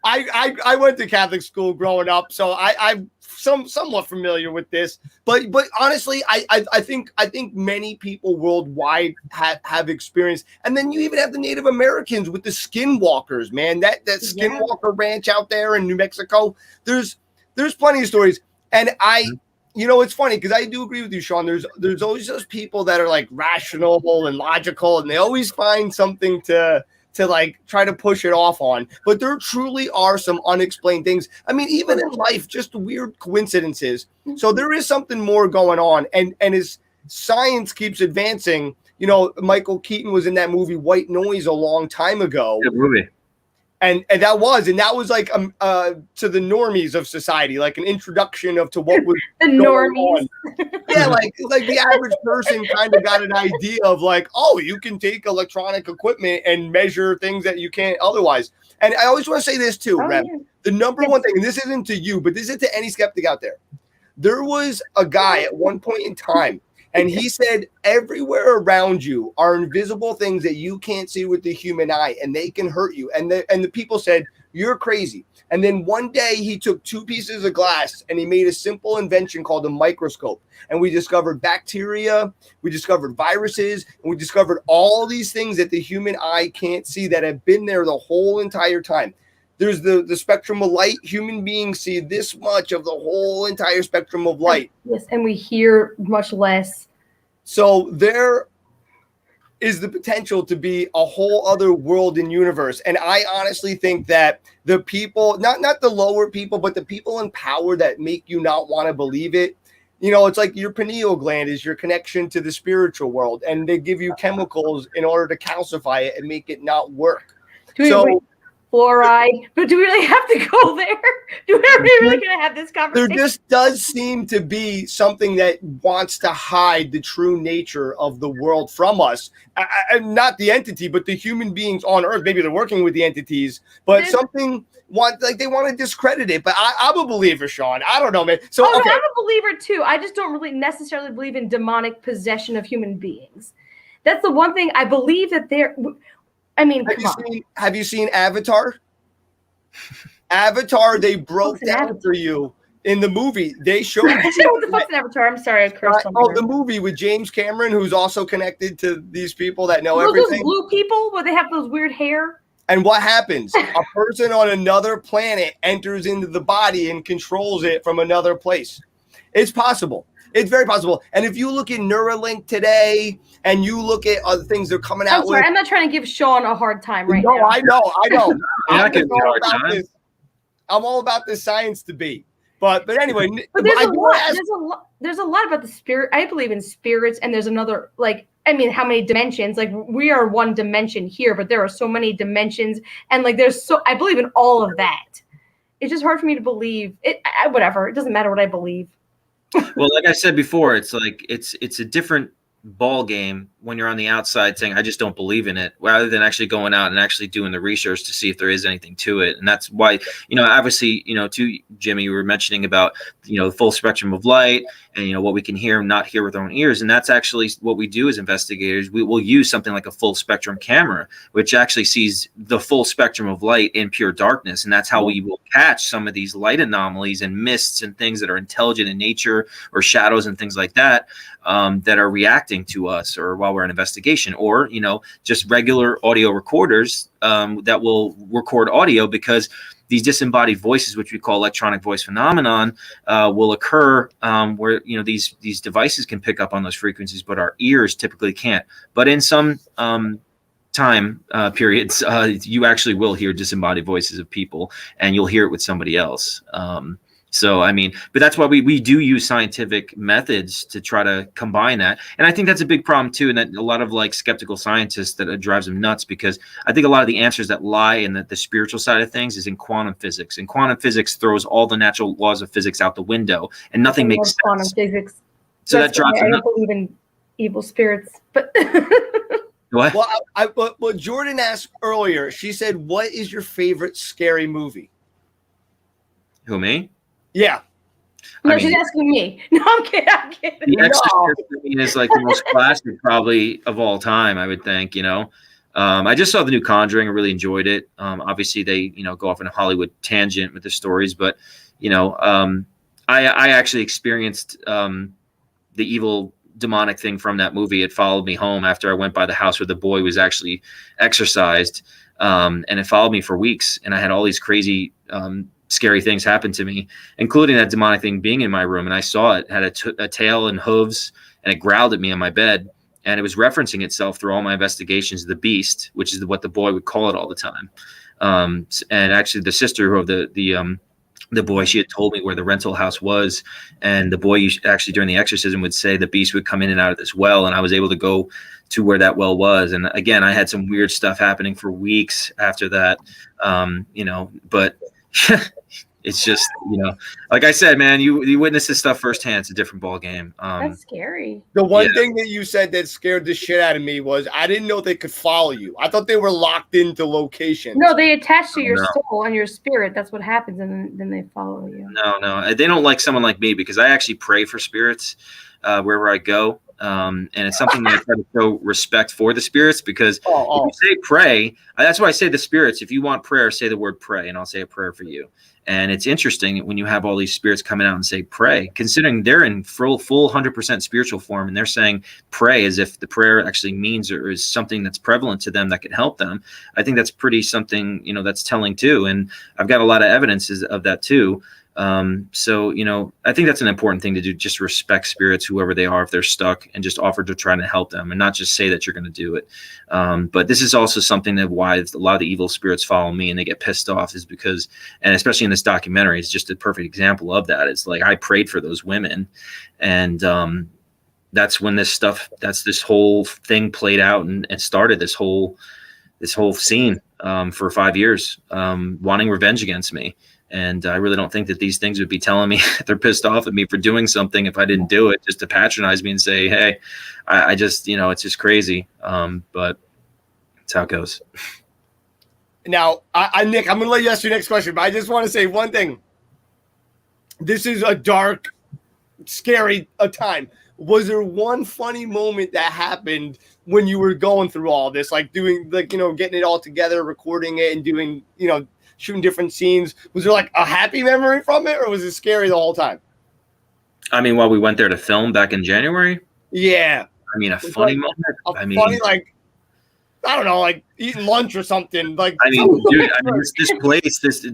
I went to Catholic school growing up, so I'm somewhat familiar with this. But honestly, I think many people worldwide have experienced. And then you even have the Native Americans with the skinwalkers, man. That skinwalker ranch out there in New Mexico. There's plenty of stories, and it's funny because I do agree with you, Sean. There's always those people that are like rational and logical, and they always find something to like try to push it off on. But there truly are some unexplained things. I mean, even in life, just weird coincidences. So there is something more going on, and as science keeps advancing, Michael Keaton was in that movie White Noise a long time ago. Good movie. And that was like to the normies of society, like an introduction to what was the normies. Yeah, like the average person kind of got an idea of like, oh, you can take electronic equipment and measure things that you can't otherwise. And I always want to say this too, Rem. Yeah. The number one thing, and this isn't to you, but this is to any skeptic out there. There was a guy at one point in time, and he said, everywhere around you are invisible things that you can't see with the human eye, and they can hurt you. And the people said, you're crazy. And then one day he took 2 pieces of glass and he made a simple invention called a microscope. And we discovered bacteria, we discovered viruses, and we discovered all these things that the human eye can't see that have been there the whole entire time. There's the spectrum of light. Human beings see this much of the whole entire spectrum of light. Yes, and we hear much less. So there is the potential to be a whole other world and universe. And I honestly think that the people, not the lower people, but the people in power that make you not want to believe it, it's like your pineal gland is your connection to the spiritual world. And they give you chemicals in order to calcify it and make it not work. Fluoride, but do we really have to go there? Are we really going to have this conversation? There just does seem to be something that wants to hide the true nature of the world from us. Not the entity, but the human beings on Earth. Maybe they're working with the entities, but something they want to discredit it. But I'm a believer, Sean. I don't know, man. So I'm okay. a believer too. I just don't really necessarily believe in demonic possession of human beings. That's the one thing I believe that they're. I mean, have you seen Avatar? Avatar, they broke down for you in the movie. They showed you. What the fuck's an Avatar? I'm sorry, I cursed on the movie with James Cameron, who's also connected to these people that know everything. Those blue people where they have those weird hair. And what happens? A person on another planet enters into the body and controls it from another place. It's possible. It's very possible. And if you look at Neuralink today and you look at other things they're coming out with. I'm not trying to give Sean a hard time right now. No, I know. I'm all about this science debate. But anyway. But there's a lot about the spirit. I believe in spirits, and there's another, how many dimensions? Like, we are one dimension here, but there are so many dimensions. And I believe in all of that. It's just hard for me to believe it. Whatever. It doesn't matter what I believe. Well, like I said before, it's like it's a different ball game when you're on the outside saying I just don't believe in it, rather than actually going out and actually doing the research to see if there is anything to it. And that's why, obviously, to Jimmy, you were mentioning about the full spectrum of light and what we can hear and not hear with our own ears. And that's actually what we do as investigators. We will use something like a full spectrum camera, which actually sees the full spectrum of light in pure darkness. And that's how we will catch some of these light anomalies and mists and things that are intelligent in nature, or shadows and things like that, that are reacting to us, or while we're in investigation, or just regular audio recorders that will record audio, because these disembodied voices, which we call electronic voice phenomenon, will occur where these devices can pick up on those frequencies, but our ears typically can't. But in some time periods, you actually will hear disembodied voices of people, and you'll hear it with somebody else. So, I mean, but that's why we do use scientific methods to try to combine that. And I think that's a big problem too. And that a lot of like skeptical scientists, that it drives them nuts, because I think a lot of the answers that lie in the spiritual side of things is in quantum physics, and quantum physics throws all the natural laws of physics out the window, and nothing makes sense. Quantum physics. So that drives I them don't nuts. believe in evil spirits, but What? Well, what Jordan asked earlier, she said, "What is your favorite scary movie?" Who, me? Yeah. no, I mean, she's asking me. No, I'm kidding. I'm kidding. The No. Exorcist is like the most classic probably of all time, I would think, you know. I just saw the new Conjuring. I really enjoyed it. Obviously, they, go off in a Hollywood tangent with the stories, but, I actually experienced the evil demonic thing from that movie. It followed me home after I went by the house where the boy was actually exorcised, and it followed me for weeks, and I had all these crazy scary things happen to me, including that demonic thing being in my room. And I saw it had a tail and hooves, and it growled at me on my bed. And it was referencing itself through all my investigations, the beast, which is what the boy would call it all the time. And actually the sister of the boy, she had told me where the rental house was. And the boy actually during the exorcism would say the beast would come in and out of this well. And I was able to go to where that well was. And again, I had some weird stuff happening for weeks after that, but it's just, like I said, man, you witness this stuff firsthand. It's a different ball game. That's scary. The one thing that you said that scared the shit out of me was I didn't know they could follow you. I thought they were locked into location. No, they attach to your No. soul and your spirit. That's what happens, and then they follow you. No, they don't like someone like me, because I actually pray for spirits wherever I go. And it's something that I try to show respect for the spirits, because if you say pray, that's why I say the spirits, if you want prayer, say the word pray, and I'll say a prayer for you. And it's interesting when you have all these spirits coming out and say pray, considering they're in full 100% spiritual form, and they're saying pray as if the prayer actually means or is something that's prevalent to them that can help them. I think that's pretty something, that's telling too. And I've got a lot of evidences of that too. So, I think that's an important thing to do. Just respect spirits, whoever they are, if they're stuck, and just offer to try to help them, and not just say that you're going to do it. But this is also something that why a lot of the evil spirits follow me and they get pissed off is because, and especially in this documentary, it's just a perfect example of that. It's like, I prayed for those women, and, that's when this whole thing played out and started this whole scene, for 5 years, wanting revenge against me. And I really don't think that these things would be telling me they're pissed off at me for doing something if I didn't do it, just to patronize me and say, hey, I just, it's just crazy. But that's how it goes. Now, Nick, I'm going to let you ask your next question, but I just want to say one thing. This is a dark, scary time. Was there one funny moment that happened when you were going through all this, like doing, getting it all together, recording it and doing, shooting different scenes? Was there like a happy memory from it, or was it scary the whole time? I mean, while we went there to film back in January? Yeah. I mean, a funny moment? Funny, like, I don't know, like eating lunch or something. Like, dude,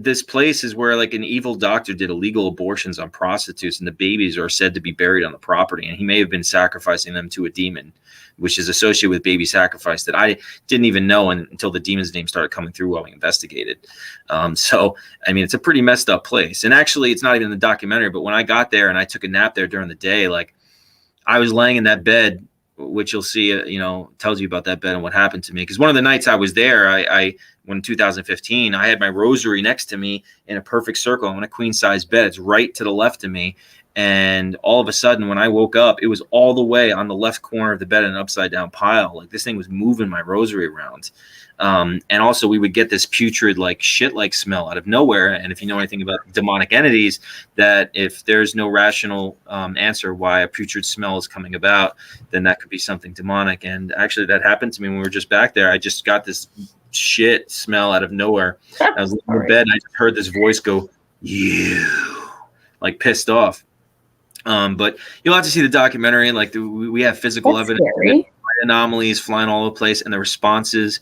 this place is where like an evil doctor did illegal abortions on prostitutes, and the babies are said to be buried on the property, and he may have been sacrificing them to a demon, which is associated with baby sacrifice that I didn't even know until the demon's name started coming through while we investigated. So, I mean, it's a pretty messed up place. And actually, it's not even in the documentary, but when I got there and I took a nap there during the day, like I was laying in that bed, which you'll see, tells you about that bed and what happened to me. Because one of the nights I was there, when in 2015, I had my rosary next to me in a perfect circle on a queen size bed. It's right to the left of me. And all of a sudden, when I woke up, it was all the way on the left corner of the bed in an upside down pile. Like this thing was moving my rosary around. And also we would get this putrid, like shit-like smell out of nowhere. And if you know anything about demonic entities, that if there's no rational answer why a putrid smell is coming about, then that could be something demonic. And actually that happened to me when we were just back there. I just got this shit smell out of nowwer. I was in bed and I just heard this voice go, "You," like pissed off. But you'll have to see the documentary. Like we have physical evidence, anomalies flying all over the place, and the responses.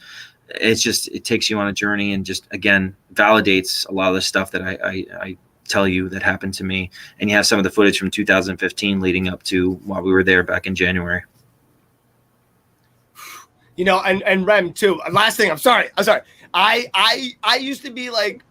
It takes you on a journey and just again validates a lot of the stuff that I tell you that happened to me. And you have some of the footage from 2015 leading up to while we were there back in January. And Rem too. Last thing, I'm sorry. I used to be like,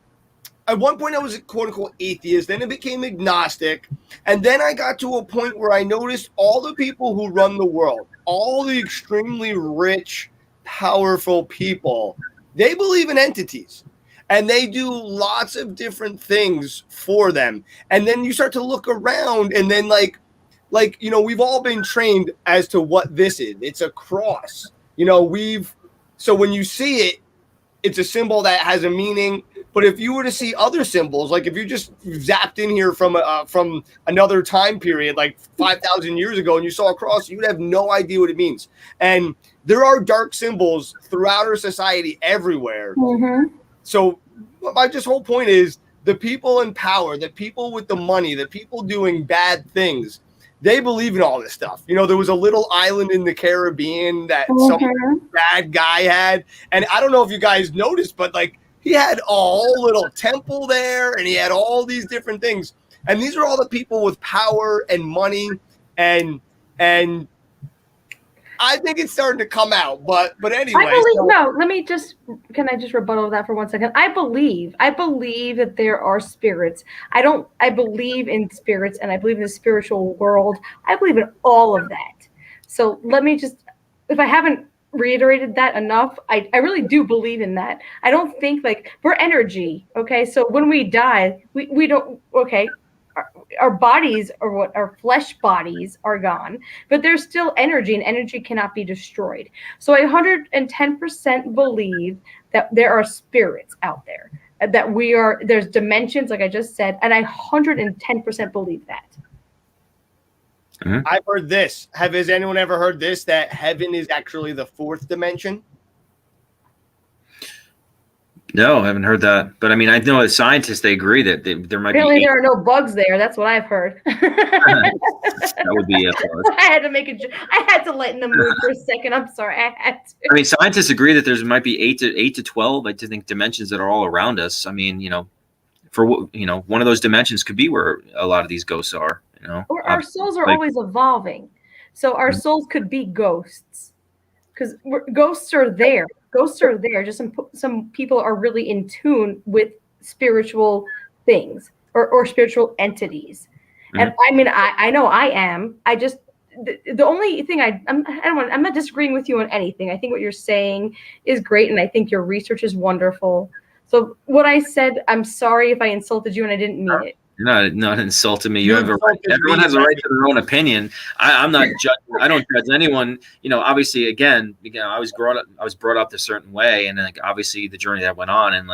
at one point I was a quote unquote atheist, then I became agnostic, and then I got to a point where I noticed all the people who run the world, all the extremely rich, powerful people, they believe in entities. And they do lots of different things for them. And then you start to look around, and then like we've all been trained as to what this is. It's a cross. So when you see it, it's a symbol that has a meaning. But if you were to see other symbols, like if you just zapped in here from another time period, like 5,000 years ago, and you saw a cross, you'd have no idea what it means. And there are dark symbols throughout our society everywhere. Mm-hmm. So my whole point is the people in power, the people with the money, the people doing bad things, they believe in all this stuff. There was a little island in the Caribbean that some bad guy had. And I don't know if you guys noticed, but like he had a whole little temple there, and he had all these different things. And these are all the people with power and money. And I think it's starting to come out, but anyway. Can I just rebuttal that for 1 second? I believe that there are spirits. I believe in spirits, and I believe in the spiritual world. I believe in all of that. So let me just, if I haven't reiterated that enough, I really do believe in that. I don't think we're energy. Okay. So when we die, we don't, okay. Our bodies our flesh bodies are gone, but there's still energy, and energy cannot be destroyed. So I 110% believe that there are spirits out there, that there's dimensions, like I just said, and I 110% believe that. Mm-hmm. I've heard this. Has anyone ever heard this, that heaven is actually the fourth dimension? No, I haven't heard that. But I mean, I know as scientists, they agree that there might Apparently be. There are no bugs there. That's what I've heard. That would be a plus. I had to lighten the mood for a second. I'm sorry. I had to. I mean, scientists agree that there might be 8 to 12, I think, dimensions that are all around us. I mean, one of those dimensions could be where a lot of these ghosts are. Or our souls are always evolving. So our souls could be ghosts, because ghosts are there. Ghosts are there. Just some people are really in tune with spiritual things or spiritual entities. Mm-hmm. And I mean, I know I am. I just the only thing I'm not disagreeing with you on anything. I think what you're saying is great, and I think your research is wonderful. So what I said, I'm sorry if I insulted you and I didn't mean it. Not insulting me. You have a right. Everyone has a right to their own opinion. I'm not judging. I don't judge anyone. Obviously, again, I was brought up a certain way, and obviously the journey that went on, and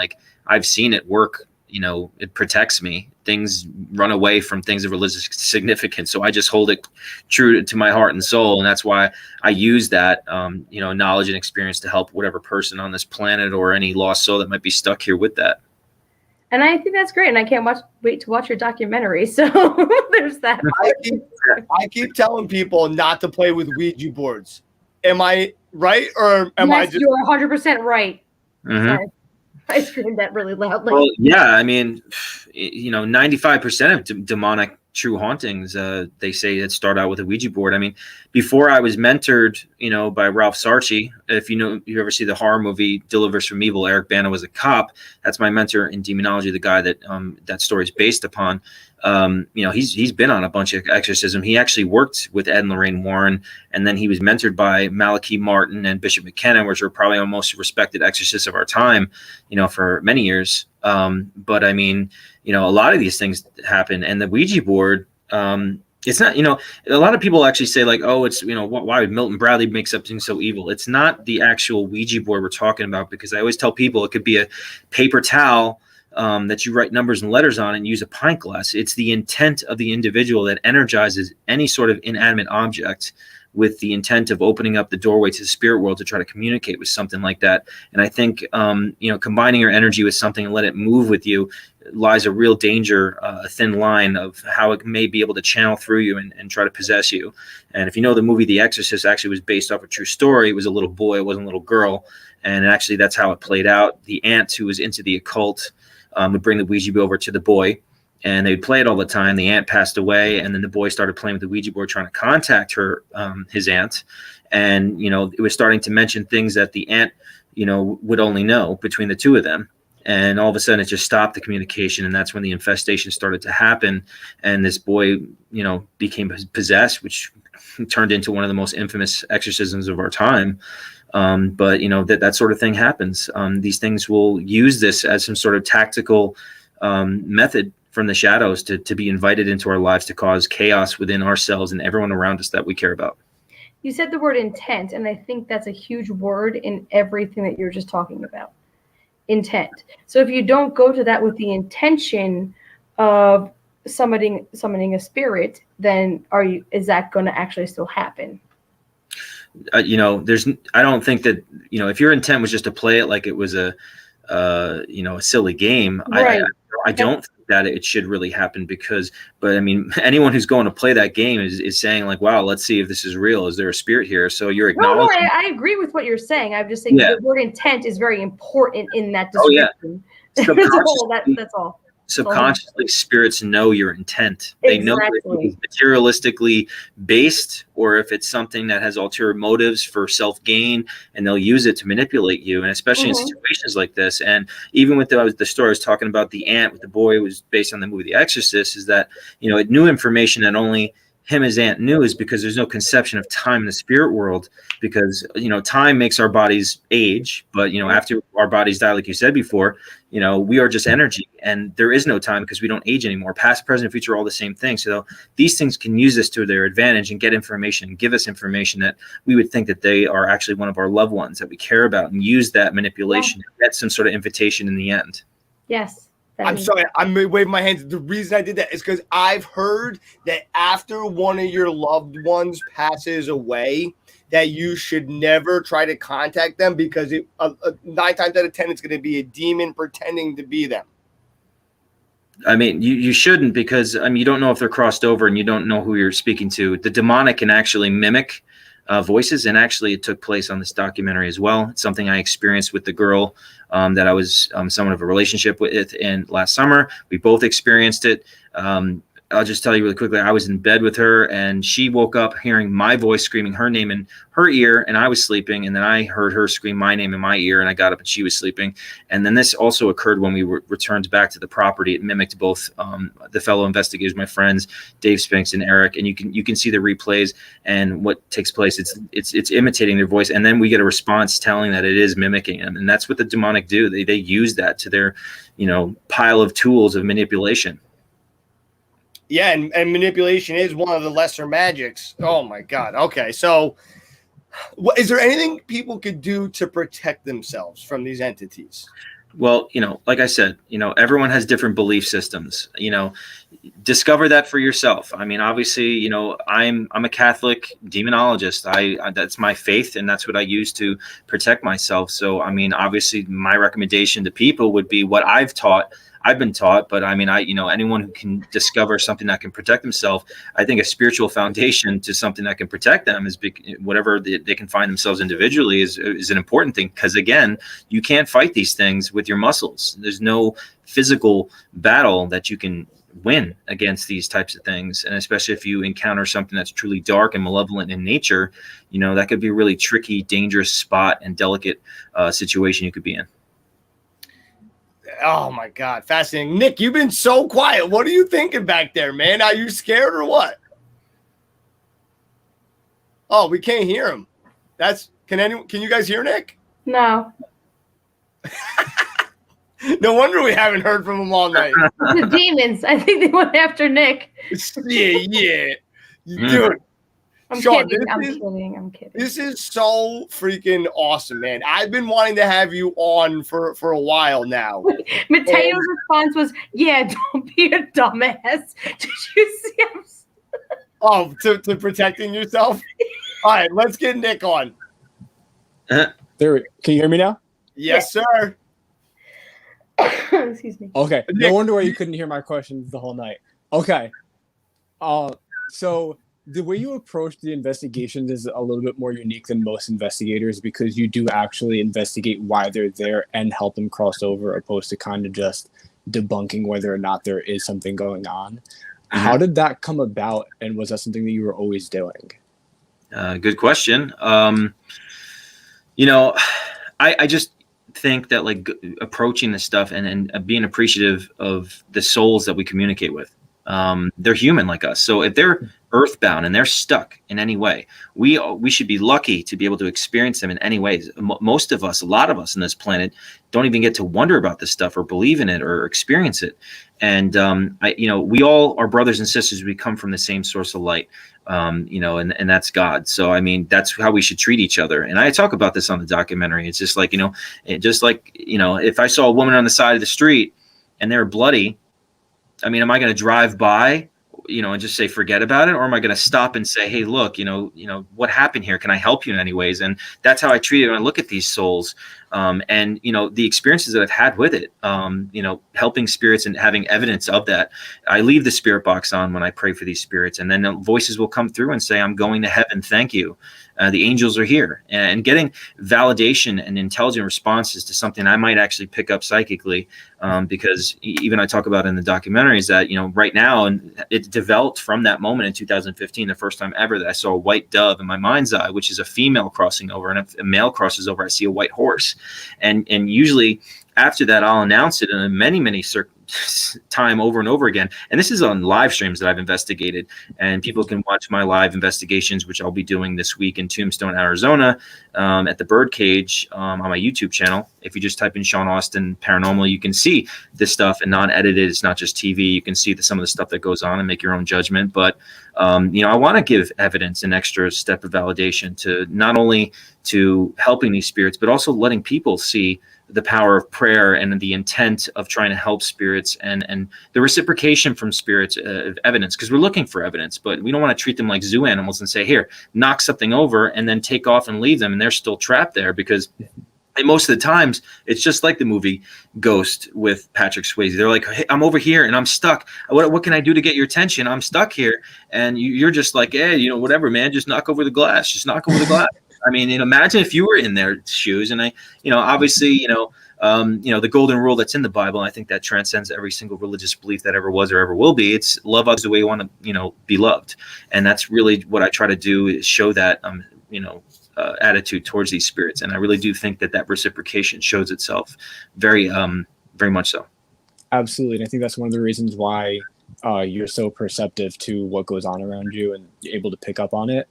I've seen it work. It protects me. Things run away from things of religious significance, so I just hold it true to my heart and soul, and that's why I use that knowledge and experience to help whatever person on this planet or any lost soul that might be stuck here with that. And I think that's great, and I can't wait to watch your documentary. So there's that. I keep telling people not to play with Ouija boards. Am I right, or am I just? You're 100% right. Mm-hmm. Sorry, I screamed that really loudly. Well, yeah, I mean, 95% of demonic true hauntings, they say that start out with a Ouija board. I mean, before I was mentored, by Ralph Sarchi. If you ever see the horror movie Delivers from Evil, Eric Bana was a cop. That's my mentor in demonology, the guy that that story is based upon. He's been on a bunch of exorcism. He actually worked with Ed and Lorraine Warren, and then he was mentored by Malachi Martin and Bishop McKenna, which are probably our most respected exorcists of our time, for many years. But I mean, a lot of these things happen, and the Ouija board, it's not, a lot of people actually say oh, it's, why would Milton Bradley make something so evil? It's not the actual Ouija board we're talking about, because I always tell people it could be a paper towel that you write numbers and letters on and use a pint glass. It's the intent of the individual that energizes any sort of inanimate object with the intent of opening up the doorway to the spirit world to try to communicate with something like that. And I think, combining your energy with something and let it move with you lies a real danger, a thin line of how it may be able to channel through you and try to possess you. And if you know, the movie The Exorcist actually was based off a true story. It was a little boy, it wasn't a little girl. And actually that's how it played out. The aunt who was into the occult would bring the Ouija board over to the boy, and they'd play it all the time. The aunt passed away, and then the boy started playing with the Ouija board, trying to contact her, his aunt. And, it was starting to mention things that the aunt, would only know between the two of them. And all of a sudden it just stopped the communication. And that's when the infestation started to happen. And this boy, became possessed, which turned into one of the most infamous exorcisms of our time. But that sort of thing happens. These things will use this as some sort of tactical method from the shadows to be invited into our lives to cause chaos within ourselves and everyone around us that we care about. You said the word intent, and I think that's a huge word in everything that you're just talking about. Intent. So if you don't go to that with the intention of summoning a spirit, then is that going to actually still happen? I don't think that, if your intent was just to play it like it was a silly game, right. I don't think that it should really happen but I mean, anyone who's going to play that game is saying like, wow, let's see if this is real. Is there a spirit here? So you're acknowledging. No, I agree with what you're saying. I'm just saying the word intent is very important in that description. That's all. Subconsciously, spirits know your intent. They know if it's materialistically based or if it's something that has ulterior motives for self-gain, and they'll use it to manipulate you. And especially in situations like this. And even with the story I was talking about, the aunt with the boy was based on the movie The Exorcist, is that, it knew information that only him as aunt knew, is because there's no conception of time in the spirit world, because time makes our bodies age, but after our bodies die, like you said before, we are just energy, and there is no time because we don't age anymore. Past, present, future are all the same thing. So these things can use this to their advantage and get information and give us information that we would think that they are actually one of our loved ones that we care about, and use that manipulation to get some sort of invitation in the end. Yes. I'm sorry, I'm waving my hands. The reason I did that is because I've heard that after one of your loved ones passes away, that you should never try to contact them, because 9 times out of 10, it's going to be a demon pretending to be them. I mean, you shouldn't, because you don't know if they're crossed over and you don't know who you're speaking to. The demonic can actually mimic voices, and actually it took place on this documentary as well. It's something I experienced with the girl that I was somewhat of a relationship with in last summer. We both experienced it. I'll just tell you really quickly, I was in bed with her, and she woke up hearing my voice screaming her name in her ear, and I was sleeping, and then I heard her scream my name in my ear, and I got up and she was sleeping. And then this also occurred when we returned back to the property. It mimicked both the fellow investigators, my friends, Dave Spinks and Eric, and you can see the replays and what takes place. It's imitating their voice, and then we get a response telling that it is mimicking them, and that's what the demonic do. They use that to their pile of tools of manipulation. Yeah, and manipulation is one of the lesser magics. Oh, my God. Okay, so is there anything people could do to protect themselves from these entities? Well, like I said, everyone has different belief systems. Discover that for yourself. I mean, obviously, I'm a Catholic demonologist. I that's my faith, and that's what I use to protect myself. So, I mean, obviously, my recommendation to people would be what I've been taught, but I mean, anyone who can discover something that can protect themselves, I think a spiritual foundation to something that can protect them is whatever they can find themselves individually is an important thing. Because again, you can't fight these things with your muscles. There's no physical battle that you can win against these types of things. And especially if you encounter something that's truly dark and malevolent in nature, that could be a really tricky, dangerous spot and delicate situation you could be in. Oh, my God. Fascinating. Nick, you've been so quiet. What are you thinking back there, man? Are you scared or what? Oh, we can't hear him. Can you guys hear Nick? No. No wonder we haven't heard from him all night. The demons. I think they went after Nick. Yeah. Dude. I'm Sean, kidding. I'm kidding. This is so freaking awesome, man. I've been wanting to have you on for a while now. Mateo's response was, "Yeah, don't be a dumbass." Did you see him? Oh, to protecting yourself? All right, let's get Nick on. Can you hear me now? Yes, sir. Excuse me. Okay. No wonder why you couldn't hear my questions the whole night. Okay. So the way you approach the investigations is a little bit more unique than most investigators, because you do actually investigate why they're there and help them cross over, opposed to kind of just debunking whether or not there is something going on. Mm-hmm. How did that come about, and was that something that you were always doing? Good question. I just think that like approaching this stuff and being appreciative of the souls that we communicate with, they're human like us. So if they're earthbound and they're stuck in any way, we should be lucky to be able to experience them in any ways. Most of us, a lot of us on this planet, don't even get to wonder about this stuff or believe in it or experience it. And we all are brothers and sisters. We come from the same source of light, and that's God. So I mean, that's how we should treat each other. And I talk about this on the documentary. It's just like, if I saw a woman on the side of the street and they're bloody, I mean, am I going to drive by, and just say, forget about it? Or am I going to stop and say, hey, look, what happened here? Can I help you in any ways? And that's how I treat it when I look at these souls. And the experiences that I've had with it, helping spirits and having evidence of that. I leave the spirit box on when I pray for these spirits, and then voices will come through and say, I'm going to heaven. Thank you. The angels are here. And getting validation and intelligent responses to something I might actually pick up psychically, because even I talk about in the documentary is that, right now, and it developed from that moment in 2015, the first time ever that I saw a white dove in my mind's eye, which is a female crossing over, and if a male crosses over, I see a white horse. And usually after that, I'll announce it in many time over and over again. And this is on live streams that I've investigated, and people can watch my live investigations, which I'll be doing this week in Tombstone, Arizona, at the Birdcage, on my YouTube channel. If you just type in Sean Austin Paranormal, you can see this stuff and non-edited. It's not just TV. You can see some of the stuff that goes on and make your own judgment. But I want to give evidence, an extra step of validation to not only to helping these spirits, but also letting people see the power of prayer and the intent of trying to help spirits and the reciprocation from spirits of evidence, because we're looking for evidence, but we don't want to treat them like zoo animals and say, here, knock something over and then take off and leave them, and they're still trapped there. Because and most of the times it's just like the movie Ghost with Patrick Swayze. They're like, hey, I'm over here and I'm stuck. What can I do to get your attention? I'm stuck here. And you're just like, hey, whatever, man, just knock over the glass. Just knock over the glass. I mean, imagine if you were in their shoes. And obviously, the golden rule that's in the Bible, and I think that transcends every single religious belief that ever was or ever will be. It's love others the way you want to, be loved. And that's really what I try to do, is show that, attitude towards these spirits. And I really do think that reciprocation shows itself very much so. Absolutely. And I think that's one of the reasons why you're so perceptive to what goes on around you and able to pick up on it.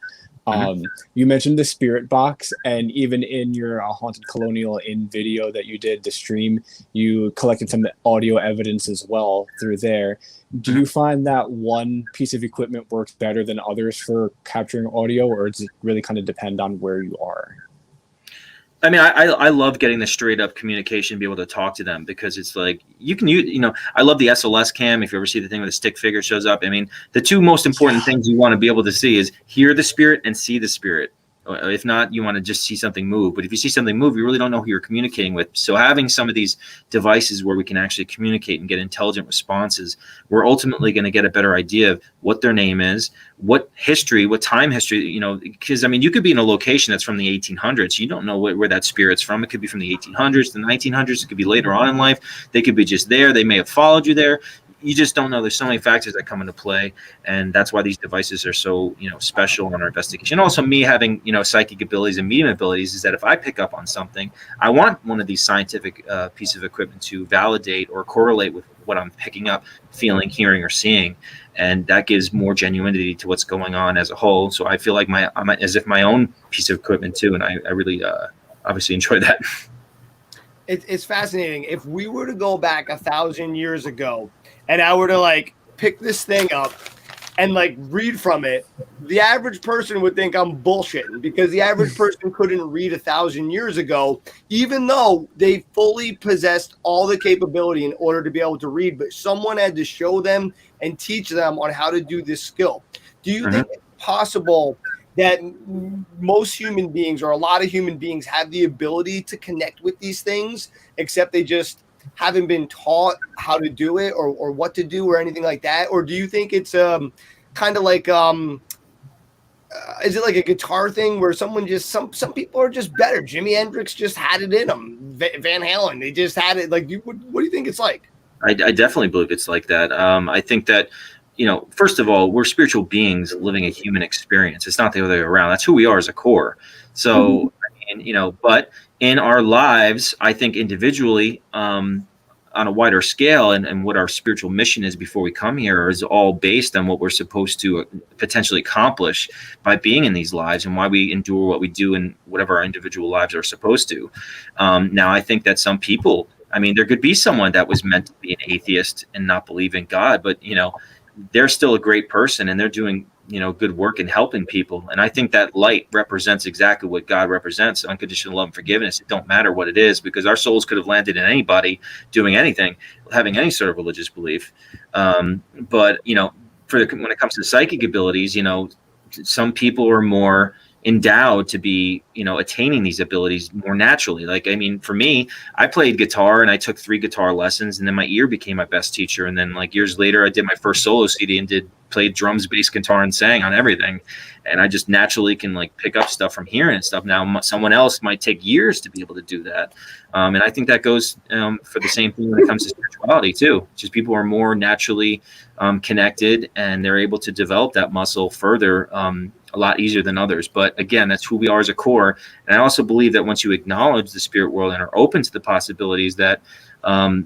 You mentioned the spirit box, and even in your Haunted Colonial in video that you did, the stream, you collected some audio evidence as well through there. Do you find that one piece of equipment works better than others for capturing audio, or does it really kind of depend on where you are? I mean, I love getting the straight up communication, be able to talk to them, because it's like you can use, I love the SLS cam. If you ever see the thing where the stick figure shows up, I mean, the two most important things you want to be able to see is hear the spirit and see the spirit. If not, you want to just see something move. But if you see something move, you really don't know who you're communicating with. So having some of these devices where we can actually communicate and get intelligent responses, we're ultimately going to get a better idea of what their name is, what history, what time history, because I mean, you could be in a location that's from the 1800s. You don't know where that spirit's from. It could be from the 1800s, the 1900s. It could be later on in life. They could be just there. They may have followed you there. You just don't know. There's so many factors that come into play, and that's why these devices are so special in our investigation. Also, me having psychic abilities and medium abilities is that if I pick up on something, I want one of these scientific pieces of equipment to validate or correlate with what I'm picking up, feeling, hearing, or seeing, and that gives more genuinity to what's going on as a whole. So I feel like I'm as if my own piece of equipment too, and I really obviously enjoy that. It's fascinating. If we were to go back 1,000 years ago, and I were to pick this thing up and read from it, the average person would think I'm bullshitting, because the average person couldn't read 1,000 years ago, even though they fully possessed all the capability in order to be able to read. But someone had to show them and teach them on how to do this skill. Do you think it's possible that most human beings, or a lot of human beings, have the ability to connect with these things, except they just haven't been taught how to do it or what to do or anything like that? Or do you think it's kind of like is it like a guitar thing where someone just some people are just better? Jimi Hendrix just had it in them. Van Halen, they just had it. What do you think it's like? I definitely believe it's like that. I think that first of all, we're spiritual beings living a human experience. It's not the other way around. That's who we are as a core. So mean? But in our lives, I think individually, on a wider scale, and what our spiritual mission is before we come here is all based on what we're supposed to potentially accomplish by being in these lives, and why we endure what we do in whatever our individual lives are supposed to. Now, I think that some people, I mean, there could be someone that was meant to be an atheist and not believe in God, but they're still a great person, and they're doing good work in helping people. And I think that light represents exactly what God represents: unconditional love and forgiveness. It don't matter what it is, because our souls could have landed in anybody doing anything, having any sort of religious belief. But when it comes to psychic abilities, some people are more endowed to be attaining these abilities more naturally. Like, I mean, for me, I played guitar and I took 3 guitar lessons, and then my ear became my best teacher. And then like years later, I did my first solo CD and played drums, bass, guitar, and sang on everything. And I just naturally can like pick up stuff from hearing and stuff. Now someone else might take years to be able to do that. And I think that goes for the same thing when it comes to spirituality too. Just people are more naturally connected, and they're able to develop that muscle further a lot easier than others. But again, that's who we are as a core. And I also believe that once you acknowledge the spirit world and are open to the possibilities, that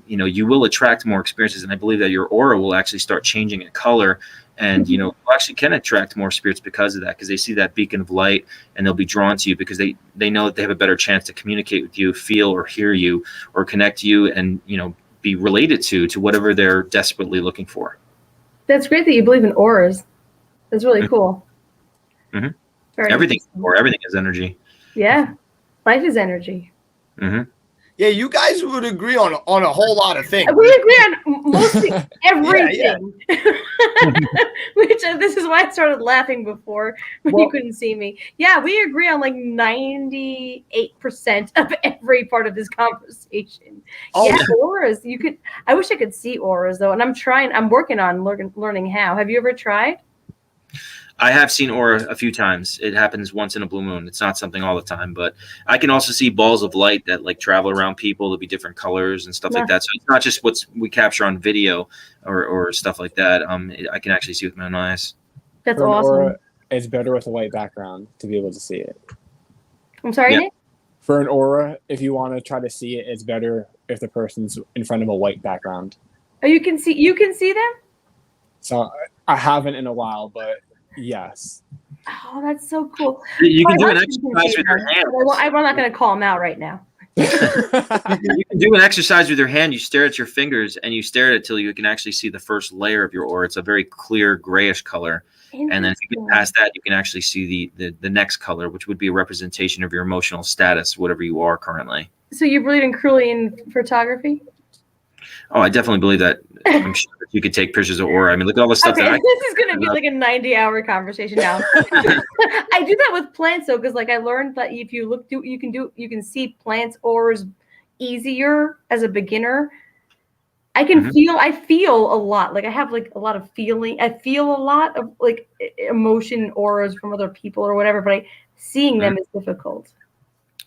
you will attract more experiences. And I believe that your aura will actually start changing in color, and you actually can attract more spirits because of that, because they see that beacon of light and they'll be drawn to you, because they know that they have a better chance to communicate with you, feel or hear you, or connect to you, and be related to whatever they're desperately looking for. That's great that you believe in auras. That's really cool. Mm-hmm. Everything is energy. Yeah, life is energy. Mm-hmm. Yeah, you guys would agree on a whole lot of things. We agree on mostly everything. Which this is why I started laughing before when you couldn't see me. Yeah, we agree on like 98% of every part of this conversation. Oh, yeah, auras. I wish I could see auras though, and I'm working on learning how. Have you ever tried? I have seen aura a few times. It happens once in a blue moon. It's not something all the time, but I can also see balls of light that like travel around people. There'll be different colors and stuff like that. So it's not just what we capture on video or stuff like that. I can actually see with my own eyes. That's For an awesome. aura, it's better with a white background to be able to see it. I'm sorry, Nick? For an aura, if you want to try to see it, it's better if the person's in front of a white background. Oh, you can see them? So I haven't in a while, but yes. Oh, that's so cool. You can do an exercise with your hand. I'm not going to call him out right now. You can do an exercise with your hand. You stare at your fingers and you stare at it till you can actually see the first layer of your aura. It's a very clear grayish color. And then if you get past that, you can actually see the next color, which would be a representation of your emotional status, whatever you are currently. So you believe in Krulian photography? Oh, I definitely believe that. I'm sure that you could take pictures of aura. I mean, look at all the stuff Okay, that this is going to be like a 90-hour conversation now. I do that with plants though, because like I learned that if you look through, you can see plants auras easier as a beginner. I can I feel a lot. Like I have like a lot of feeling. I feel a lot of like emotion auras from other people or whatever, but seeing them is difficult.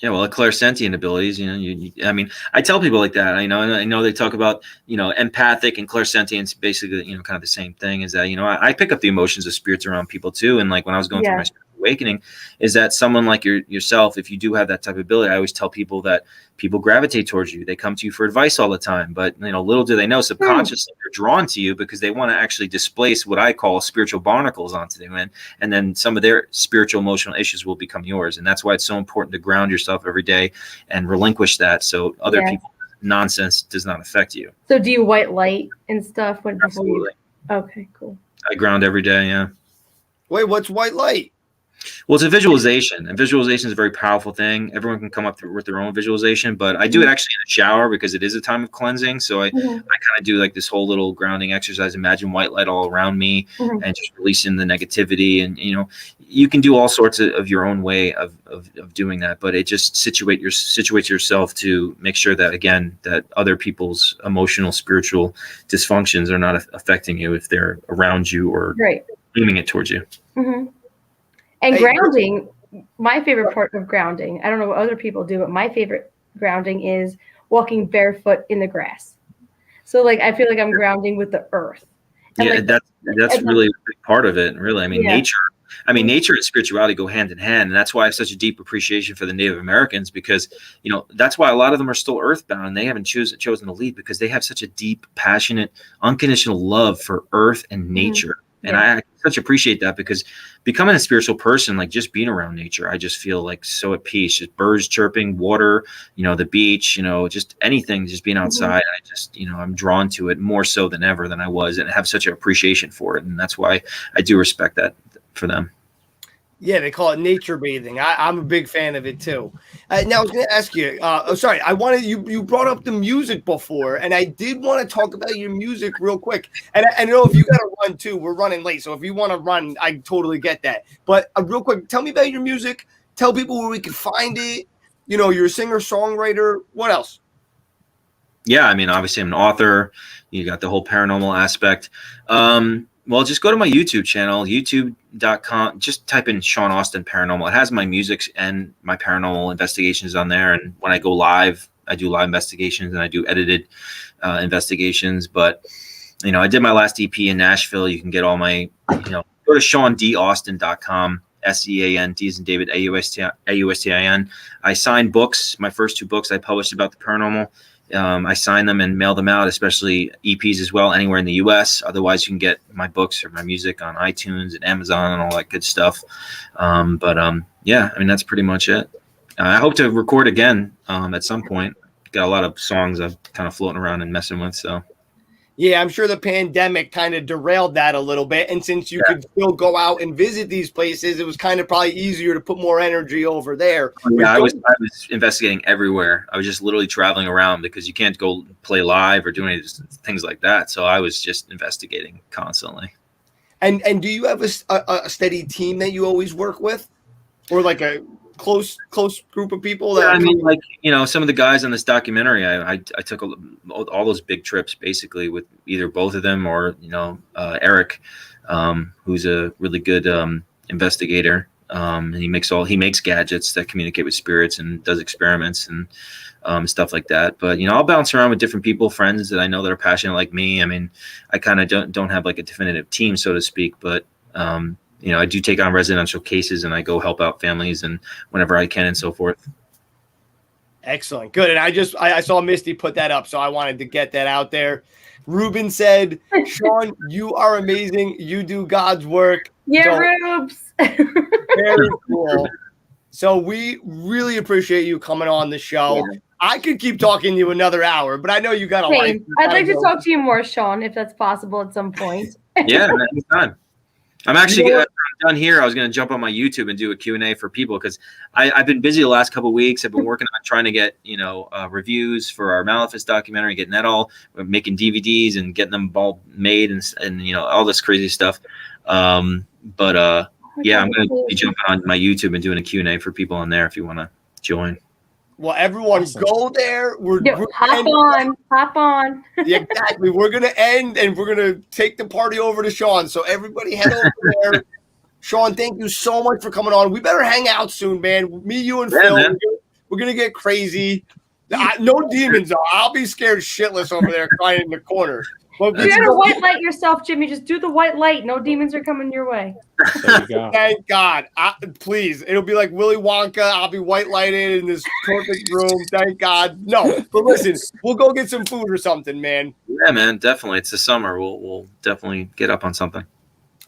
Yeah, well, clairsentient abilities, I mean, I tell people like that, and I know they talk about, empathic and clairsentience, basically, kind of the same thing. Is that, I pick up the emotions of spirits around people too. And like when I was going through my spiritual awakening, is that someone like yourself, if you do have that type of ability, I always tell people that people gravitate towards you. They come to you for advice all the time, but little do they know, subconsciously they're drawn to you because they want to actually displace what I call spiritual barnacles onto them, and then some of their spiritual emotional issues will become yours. And that's why it's so important to ground yourself every day and relinquish that, so other people's nonsense does not affect you. So do you white light and stuff when Absolutely. Okay, cool. I ground every day. Yeah. Wait, what's white light? Well, it's a visualization, and visualization is a very powerful thing. Everyone can come up with their own visualization, but I do it actually in the shower because it is a time of cleansing. So I kind of do like this whole little grounding exercise. Imagine white light all around me and just releasing the negativity. And, you can do all sorts of your own way of doing that, but it just situates yourself to make sure that, again, that other people's emotional, spiritual dysfunctions are not affecting you if they're around you or aiming it towards you. Mm-hmm. And grounding, my favorite part of grounding, I don't know what other people do, but my favorite grounding is walking barefoot in the grass. So like I feel like I'm grounding with the earth. And that's really a big part of it. Really, I mean, nature. I mean, nature and spirituality go hand in hand, and that's why I have such a deep appreciation for the Native Americans, because that's why a lot of them are still earthbound and they haven't chosen to leave, because they have such a deep, passionate, unconditional love for earth and nature. And I such appreciate that, because becoming a spiritual person, like just being around nature, I just feel like so at peace. Just birds chirping, water, the beach, just anything, just being outside. I just, I'm drawn to it more so than ever than I was, and have such an appreciation for it. And that's why I do respect that for them. Yeah, they call it nature bathing. I'm a big fan of it too. Now I was going to ask you. Sorry, I wanted you brought up the music before, and I did want to talk about your music real quick. And I know if you got to run too, we're running late. So if you want to run, I totally get that. But real quick, tell me about your music. Tell people where we can find it. You're a singer songwriter. What else? Yeah, I mean, obviously I'm an author. You got the whole paranormal aspect. Well, just go to my YouTube channel, youtube.com. Just type in Sean Austin Paranormal. It has my music and my paranormal investigations on there. And when I go live, I do live investigations and I do edited investigations. But, I did my last EP in Nashville. You can get all my, go to SeanDAustin.com, SEAN, D as in David, AUSTIN. I signed books. My first 2 books I published about the paranormal. I sign them and mail them out, especially EPs as well, anywhere in the U.S. Otherwise, you can get my books or my music on iTunes and Amazon and all that good stuff. Yeah, I mean, that's pretty much it. I hope to record again at some point. Got a lot of songs I'm kind of floating around and messing with. So. Yeah, I'm sure the pandemic kind of derailed that a little bit. And since you could still go out and visit these places, it was kind of probably easier to put more energy over there. Yeah, I was investigating everywhere. I was just literally traveling around, because you can't go play live or do any things like that. So I was just investigating constantly. And do you have a steady team that you always work with, or like a close group of people? I mean, like, some of the guys on this documentary, I took all those big trips basically with either both of them or, Eric, who's a really good investigator. And he makes gadgets that communicate with spirits and does experiments and stuff like that. But, I'll bounce around with different people, friends that I know that are passionate like me. I mean, I kind of don't have like a definitive team, so to speak, but, I do take on residential cases and I go help out families and whenever I can and so forth. Excellent. Good. And I saw Misty put that up, so I wanted to get that out there. Ruben said, Sean, you are amazing. You do God's work. Yeah, Rubes. Very cool. So we really appreciate you coming on the show. Yeah. I could keep talking to you another hour, but I know you got a life. I'd like to talk to you more, Sean, if that's possible at some point. Yeah, anytime. I'm actually done here. I was going to jump on my YouTube and do a Q&A for people, because I've been busy the last couple of weeks. I've been working on trying to get, reviews for our Maleficent documentary, getting that all, making DVDs and getting them all made and all this crazy stuff. Yeah, I'm going to be jumping on my YouTube and doing a Q&A for people on there if you want to join. Well, everyone go there. Hop on. Yeah, exactly. We're going to end and we're going to take the party over to Sean. So everybody head over there. Sean, thank you so much for coming on. We better hang out soon, man. Me, you, and Phil. Man. We're going to get crazy. No demons, though. I'll be scared shitless over there crying in the corner. But you gotta white light yourself, Jimmy. Just do the white light. No demons are coming your way. There you go. Thank God. Please. It'll be like Willy Wonka. I'll be white lighted in this perfect room. Thank God. No, but listen, we'll go get some food or something, man. Yeah, man. Definitely. It's the summer. We'll definitely get up on something.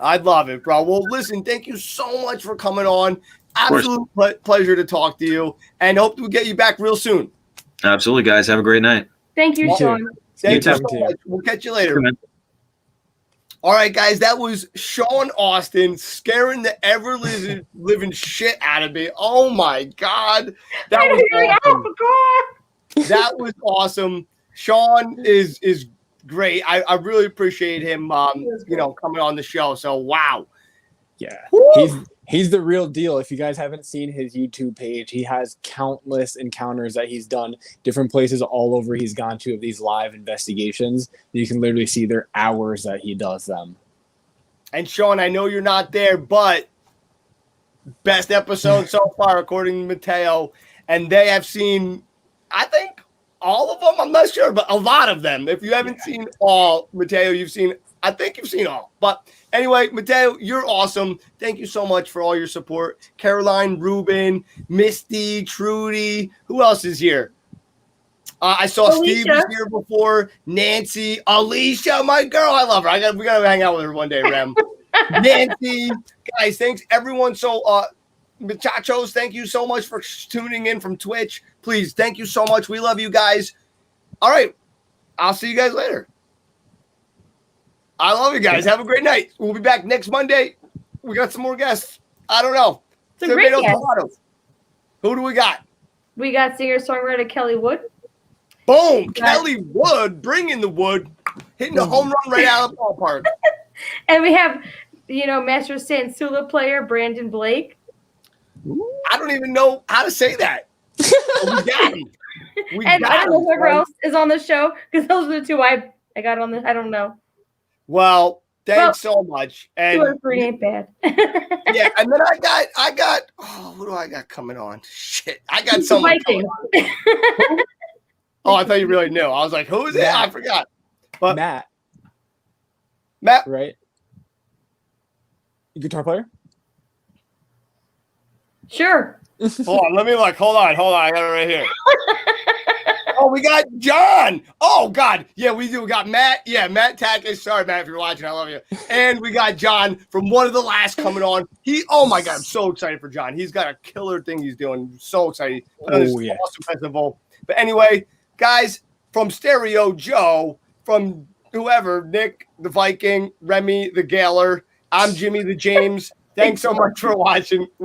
I'd love it, bro. Well, listen, thank you so much for coming on. Absolute pleasure to talk to you, and hope to get you back real soon. Absolutely, guys. Have a great night. Thank you, Sean. Thank you so much. We'll catch you later. All right, guys, that was Sean Austin scaring the ever-living shit out of me. Oh, my God. That was awesome. That was awesome. Sean is great. I really appreciate him, coming on the show. So, wow. Yeah. Woo! He's the real deal. If you guys haven't seen his YouTube page, he has countless encounters that he's done, different places all over he's gone to of these live investigations. You can literally see their hours that he does them. And Sean, I know you're not there, but best episode so far, according to Mateo. And they have seen, I think, all of them. I'm not sure, but a lot of them. If you haven't seen all, Mateo, you've seen, I think you've seen all. But anyway, Mateo, you're awesome. Thank you so much for all your support. Caroline, Ruben, Misty, Trudy. Who else is here? I saw Alicia. Steve was here before. Nancy, Alicia, my girl. I love her. We gotta hang out with her one day, Rem. Nancy, guys, thanks everyone. So, muchachos, thank you so much for tuning in from Twitch. Please, thank you so much. We love you guys. All right, I'll see you guys later. I love you guys. Have a great night. We'll be back next Monday. We got some more guests. I don't know. Some great guests. Who do we got? We got singer-songwriter Kelly Wood. Boom! Kelly Wood, bringing the wood, hitting a home run right out of the ballpark. And we have, Master Sansula player Brandon Blake. I don't even know how to say that. We got him. And I don't know whoever else is on the show, because those are the two I got on the. I don't know. Well, thanks so much. And 2 or 3 ain't bad. yeah, and then I got. Oh, what do I got coming on? Shit, I got someone coming on. Oh, I thought you really knew. I was like, who is it? I forgot. But Matt, right? Guitar player? Sure. Hold on, let me look. Hold on. I got it right here. Oh, we got John. Oh, God. Yeah, we do. We got Matt. Yeah, Matt Takish. Sorry, Matt, if you're watching. I love you. And we got John from one of the last coming on. Oh, my God. I'm so excited for John. He's got a killer thing he's doing. So excited. Awesome festival. But anyway, guys, from Stereo Joe, from whoever, Nick, the Viking, Remy, the Galer, I'm Jimmy, the James. Thanks so much for watching. We